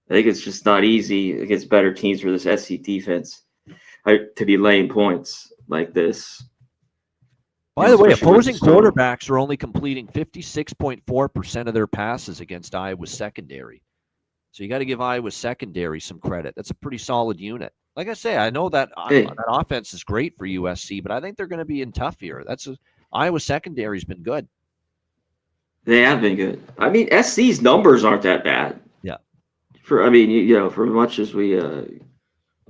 I think it's just not easy against better teams for this SC defense to be laying points like this. By the way, opposing quarterbacks are only completing 56.4% of their passes against Iowa's secondary. So you got to give Iowa's secondary some credit. That's a pretty solid unit. Like I say, I know that that offense is great for USC, but I think they're going to be in tough here. Iowa secondary's been good. They have been good. I mean, SC's numbers aren't that bad. Yeah. For much as we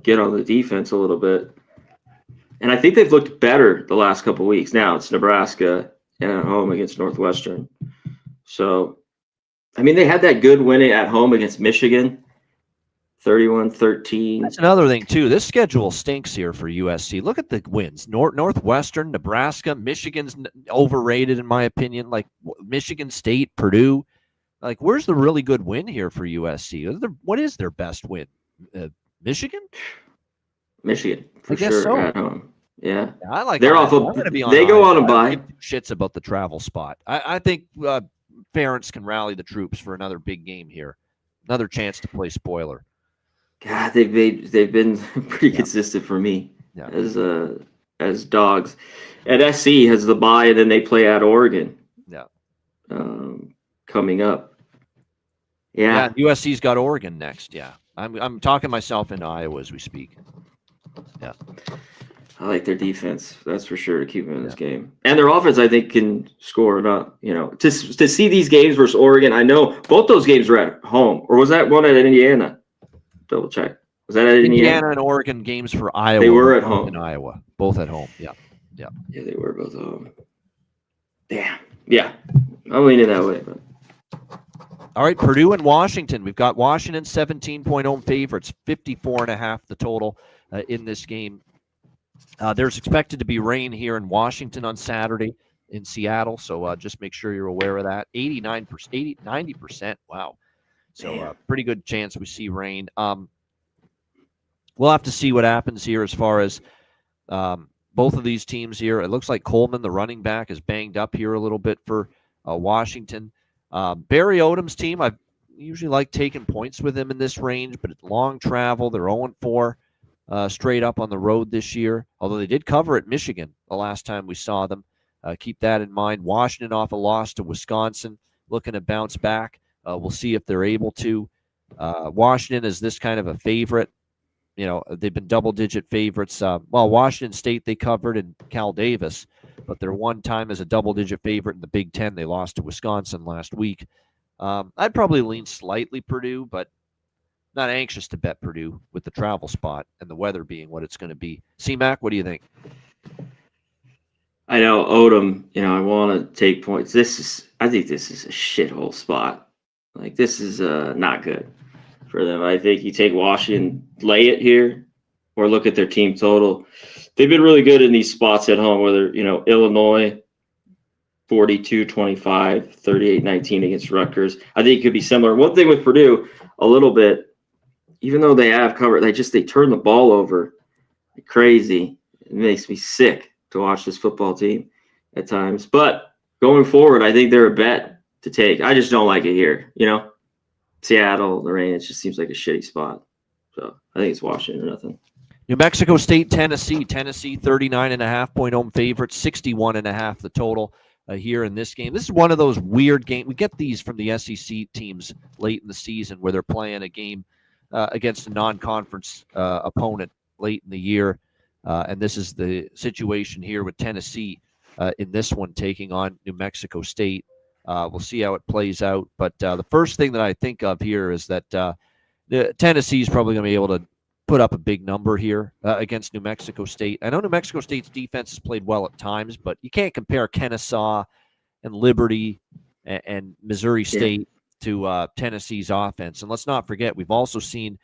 get on the defense a little bit, and I think they've looked better the last couple of weeks. Now it's Nebraska and at home against Northwestern. So, I mean, they had that good win at home against Michigan, 31-13. That's another thing, too. This schedule stinks here for USC. Look at the wins. Northwestern, Nebraska, Michigan's overrated, in my opinion. Like Michigan State, Purdue. Like, where's the really good win here for USC? What is their best win? Michigan? Michigan, for sure, so. at home. Yeah. I like they're Iowa. off of, they go on a bye. Shits about the travel spot. I think parents can rally the troops for another big game here. Another chance to play spoiler. God, they've been pretty consistent for me as dogs. And SC has the bye, and then they play at Oregon. Yeah. Coming up. Yeah. USC's got Oregon next. Yeah. I'm talking myself into Iowa as we speak. Yeah. I like their defense. That's for sure to keep them in this game. And their offense, I think, can score enough. To see these games versus Oregon, I know both those games were at home. Or was that one at Indiana? Double check. Was that at Indiana? And Oregon games for Iowa. They were at home. In Iowa. Both at home. Yeah. Yeah, they were both at home. Damn. Yeah. I'm leaning that way. But. All right, Purdue and Washington. We've got Washington 17-point home favorites, 54.5 the total in this game. There's expected to be rain here in Washington on Saturday in Seattle, so just make sure you're aware of that. 90%. Wow. So pretty good chance we see rain. We'll have to see what happens here as far as both of these teams here. It looks like Coleman, the running back, is banged up here a little bit for Washington. Barry Odom's team, I usually like taking points with him in this range, but it's long travel. They're 0-4 straight up on the road this year, although they did cover at Michigan the last time we saw them. Keep that in mind. Washington off a loss to Wisconsin, looking to bounce back. We'll see if they're able to. Washington is this kind of a favorite. They've been double-digit favorites. Washington State they covered and Cal Davis, but they're one time as a double-digit favorite in the Big Ten. They lost to Wisconsin last week. I'd probably lean slightly Purdue, but not anxious to bet Purdue with the travel spot and the weather being what it's going to be. C-Mac, what do you think? I know Odom. I want to take points. I think this is a shithole spot. Like this is not good for them. I think you take Washington, lay it here, or look at their team total. They've been really good in these spots at home, whether, Illinois, 42-25, 38-19 against Rutgers. I think it could be similar. One thing with Purdue, a little bit, even though they have covered, they turn the ball over like crazy. It makes me sick to watch this football team at times. But going forward, I think they're a bet to take. I just don't like it here. Seattle, the rain, it just seems like a shitty spot. So I think it's Washington or nothing. New Mexico State, Tennessee. Tennessee, 39.5-point home favorite, 61.5 the total here in this game. This is one of those weird games. We get these from the SEC teams late in the season where they're playing a game against a non-conference opponent late in the year. And this is the situation here with Tennessee in this one taking on New Mexico State. We'll see how it plays out. But the first thing that I think of here is that Tennessee is probably going to be able to put up a big number here against New Mexico State. I know New Mexico State's defense has played well at times, but you can't compare Kennesaw and Liberty and Missouri State to Tennessee's offense. And let's not forget, we've also seen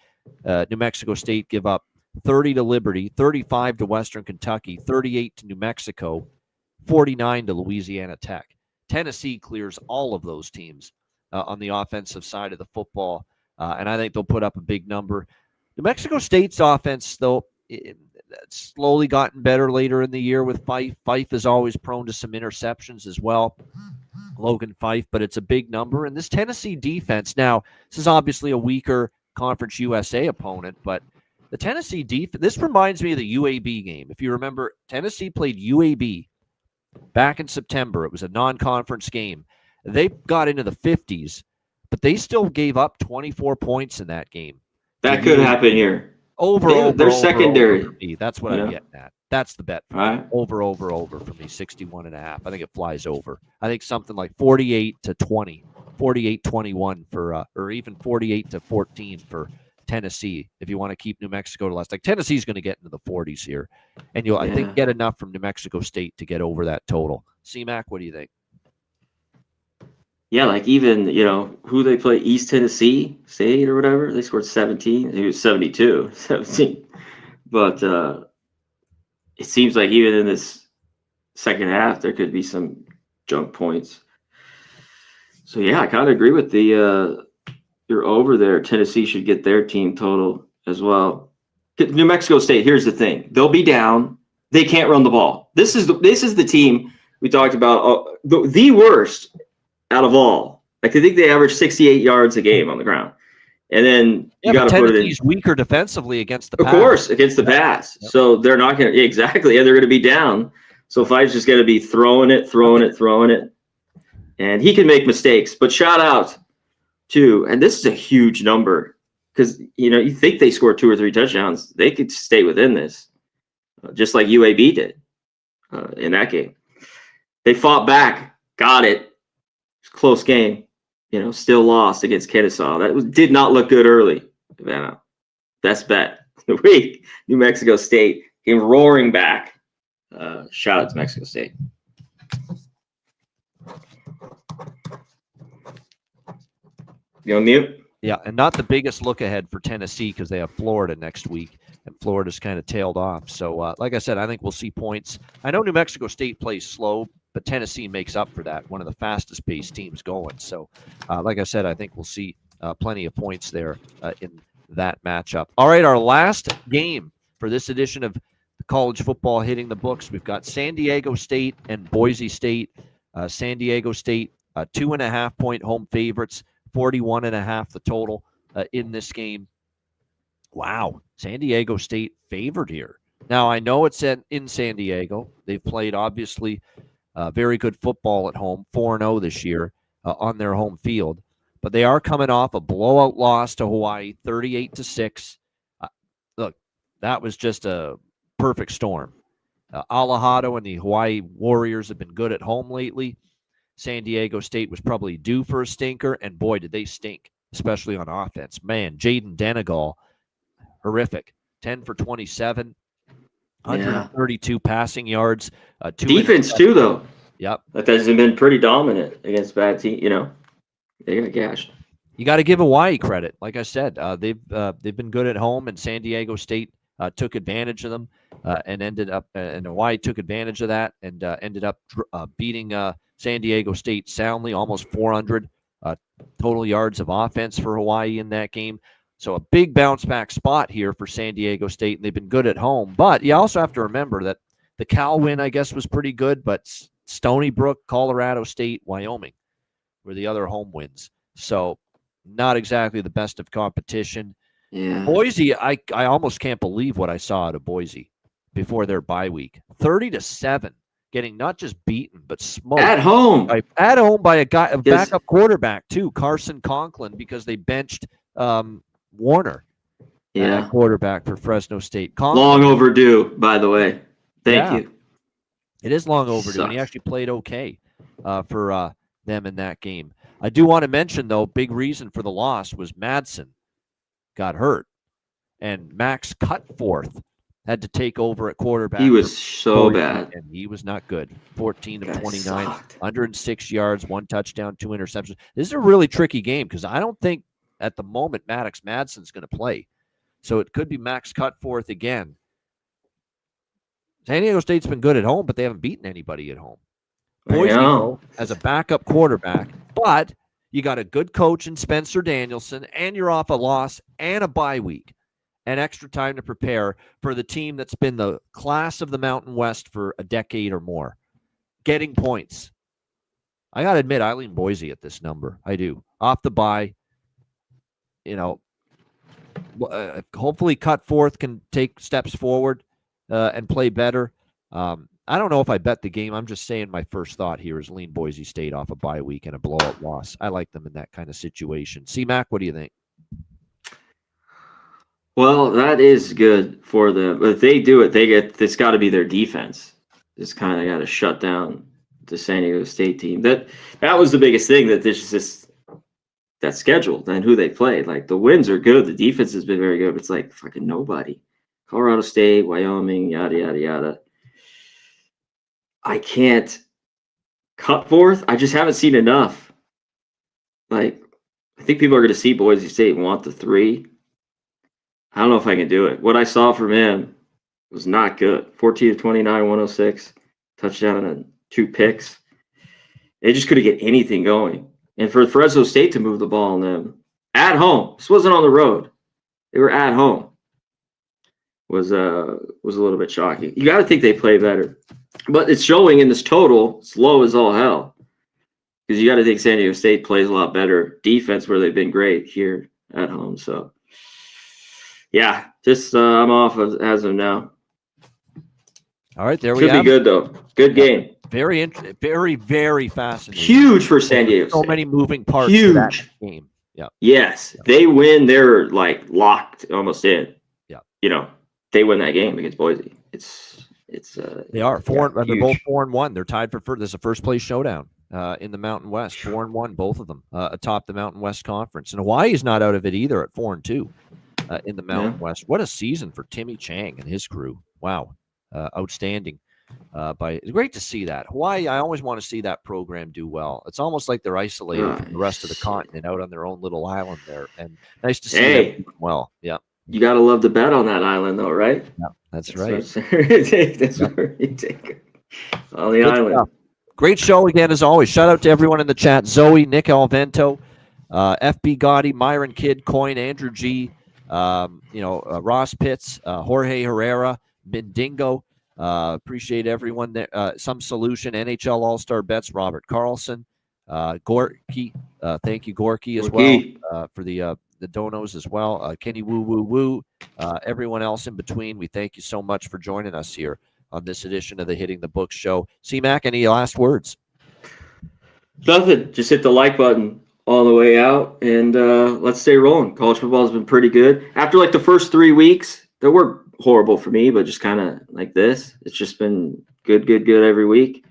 New Mexico State give up 30 to Liberty, 35 to Western Kentucky, 38 to New Mexico, 49 to Louisiana Tech. Tennessee clears all of those teams on the offensive side of the football, and I think they'll put up a big number. New Mexico State's offense, though, it's slowly gotten better later in the year with Fife. Fife is always prone to some interceptions as well, Logan Fife, but it's a big number. And this Tennessee defense, now, this is obviously a weaker Conference USA opponent, but the Tennessee defense, this reminds me of the UAB game. If you remember, Tennessee played UAB back in September. It was a non-conference game. They got into the 50s, but they still gave up 24 points in that game. That could happen here. They're secondary. For me. That's what I'm getting at. That's the bet. Right. Over for me, 61.5. I think it flies over. I think something like 48-20, 48-21 for, or even 48-14 for Tennessee. If you want to keep New Mexico to less, like Tennessee's going to get into the 40s here, and you'll I think get enough from New Mexico State to get over that total. CMAC, what do you think? Yeah, like even, who they play, East Tennessee State or whatever, they scored 17. It was 72, 17. But it seems like even in this second half, there could be some junk points. So, yeah, I kind of agree with you're over there. Tennessee should get their team total as well. New Mexico State, here's the thing. They'll be down. They can't run the ball. This is the team we talked about, the worst out of all. Like, I think they average 68 yards a game on the ground. And then you got to put it in. Tennessee's weaker defensively against the pass. Of course, against the pass. Yep. So they're not going to – exactly. And they're going to be down. So Fife's just going to be throwing it. And he can make mistakes. But shout out to – and this is a huge number because, you think they scored 2 or 3 touchdowns. They could stay within this, just like UAB did in that game. They fought back, got it. Close game, still lost against Kennesaw. That did not look good early. Best bet of the week. New Mexico State came roaring back. Shout out to Mexico State. You on mute? Yeah, and not the biggest look ahead for Tennessee because they have Florida next week, and Florida's kind of tailed off. So, like I said, I think we'll see points. I know New Mexico State plays slow, but Tennessee makes up for that, one of the fastest-paced teams going. So, like I said, I think we'll see plenty of points there in that matchup. All right, our last game for this edition of college football hitting the books. We've got San Diego State and Boise State. San Diego State, 2.5-point home favorites, 41.5 the total in this game. Wow, San Diego State favored here. Now, I know it's in San Diego. They've played, obviously, very good football at home, 4-0 this year on their home field. But they are coming off a blowout loss to Hawaii, 38-6. Look, that was just a perfect storm. Alejado and the Hawaii Warriors have been good at home lately. San Diego State was probably due for a stinker, and boy, did they stink, especially on offense. Man, Jaden Denegal, horrific. 10 for 27, Yeah. 132 passing yards. Defense too, though. Yep. That hasn't been pretty dominant against bad teams. They got gashed. You got to give Hawaii credit. Like I said, they've been good at home, and San Diego State took advantage of them and ended up. And Hawaii took advantage of that and ended up beating San Diego State soundly, almost 400 total yards of offense for Hawaii in that game. So a big bounce back spot here for San Diego State, and they've been good at home. But you also have to remember that the Cal win, I guess, was pretty good, but Stony Brook, Colorado State, Wyoming were the other home wins. So not exactly the best of competition. Yeah. Boise, I almost can't believe what I saw out of Boise before their bye week. 30-7, getting not just beaten but smoked At home by a backup quarterback too, Carson Conklin, because they benched Warner. Yeah. Quarterback for Fresno State. Conklin, long overdue, by the way. Thank you. It is long overdue, and he actually played okay for them in that game. I do want to mention, though, big reason for the loss was Madsen got hurt, and Max Cutforth had to take over at quarterback. He was so bad. And he was not good. 14 of 29, 106 yards, 1 touchdown, 2 interceptions. This is a really tricky game because I don't think at the moment Maddox Madsen's going to play. So it could be Max Cutforth again. San Diego State's been good at home, but they haven't beaten anybody at home. Boise, though, as a backup quarterback, but you got a good coach in Spencer Danielson, and you're off a loss and a bye week and extra time to prepare for the team that's been the class of the Mountain West for a decade or more, getting points. I got to admit, I lean Boise at this number. I do. Off the bye, hopefully Cutforth can take steps forward and play better. I don't know if I bet the game. I'm just saying my first thought here is lean Boise State off a bye week and a blowout loss. I like them in that kind of situation. C-Mac, what do you think? Well, that is good for them. But if they do it, it's got to be their defense. It's kind of got to shut down the San Diego State team. That was the biggest thing, that this just that schedule and who they played. Like, the wins are good. The defense has been very good. But it's like fucking nobody. Colorado State, Wyoming, yada, yada, yada. I can't Cutforth. I just haven't seen enough. Like, I think people are going to see Boise State and want the 3. I don't know if I can do it. What I saw from him was not good. 14 of 29, 106, touchdown and 2 picks. They just couldn't get anything going. And for Fresno State to move the ball on them at home, this wasn't on the road. They were at home. Was a little bit shocking. You got to think they play better, but it's showing in this total. It's low as all hell, because you got to think San Diego State plays a lot better defense, where they've been great here at home. So, yeah, just I'm off as of now. All right, there we go. Should be good though. Good game. Very, very fascinating. Huge for San Diego State. So many moving parts. Huge to that game. Yeah. Yes, they win. They're like locked almost in. Yeah. They win that game against Boise. They are 4. They're both 4-1. They're tied for first. There's a first place showdown in the Mountain West. 4-1, both of them atop the Mountain West Conference. And Hawaii's not out of it either at 4-2 in the Mountain West. What a season for Timmy Chang and his crew! Wow, outstanding. It's great to see that. Hawaii, I always want to see that program do well. It's almost like they're isolated from the rest of the continent, out on their own little island there, and nice to see them doing well. Yeah. You got to love to bet on that island, though, right? Yeah, that's right. That's where you take it. On the island. Stuff. Great show again, as always. Shout out to everyone in the chat. Zoe, Nick Alvento, FB Gotti, Myron Kidd, Coin, Andrew G, Ross Pitts, Jorge Herrera, Bindingo. Appreciate everyone there. Some Solution, NHL All-Star Bets, Robert Carlson, Gorky. Thank you, Gorky, as well, for the donos as well. Kenny Woo Woo Woo. Everyone else in between, we thank you so much for joining us here on this edition of the Hitting the Books show. C-Mac, any last words? Nothing. Just hit the like button all the way out, and let's stay rolling. College football has been pretty good. After like the first 3 weeks, they were horrible for me, but just kind of like this. It's just been good every week.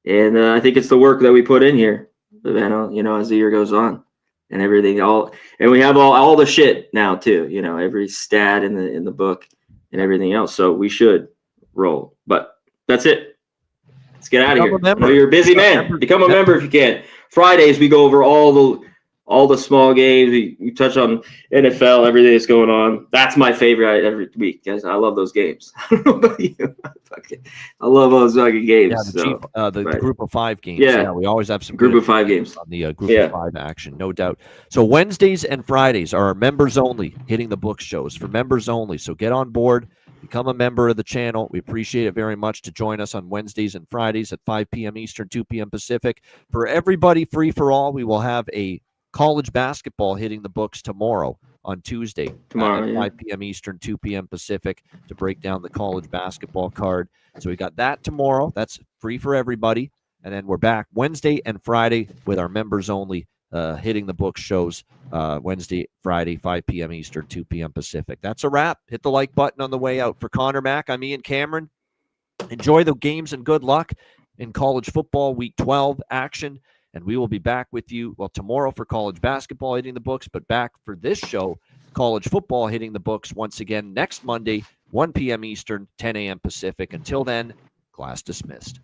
And I think it's the work that we put in here, as the year goes on. And everything, and we have all the shit now too, every stat in the book and everything else. So we should roll. But that's it. Let's get out of Become here. a member. I know you're a busy man. Become a member if you can. Fridays we go over all the small games. We touch on NFL, everything that's going on. That's my favorite every week, guys. I love those games. I don't know about you. I love those fucking games. Yeah, the group of 5 games. Yeah. We always have some group of 5 games on the group of 5 action, no doubt. So Wednesdays and Fridays are our members only hitting the books shows for members only. So get on board, become a member of the channel. We appreciate it very much to join us on Wednesdays and Fridays at 5 p.m. Eastern, 2 p.m. Pacific. For everybody, free for all, we will have a college basketball hitting the books tomorrow on Tuesday at 5 p.m. Eastern, 2 p.m. Pacific to break down the college basketball card. So we got that tomorrow. That's free for everybody. And then we're back Wednesday and Friday with our members only hitting the books shows Wednesday, Friday, 5 p.m. Eastern, 2 p.m. Pacific. That's a wrap. Hit the like button on the way out. For Connor Mack, I'm Ian Cameron. Enjoy the games and good luck in college football week 12 action. And we will be back with you, tomorrow for college basketball hitting the books, but back for this show, college football hitting the books once again next Monday, 1 p.m. Eastern, 10 a.m. Pacific. Until then, class dismissed.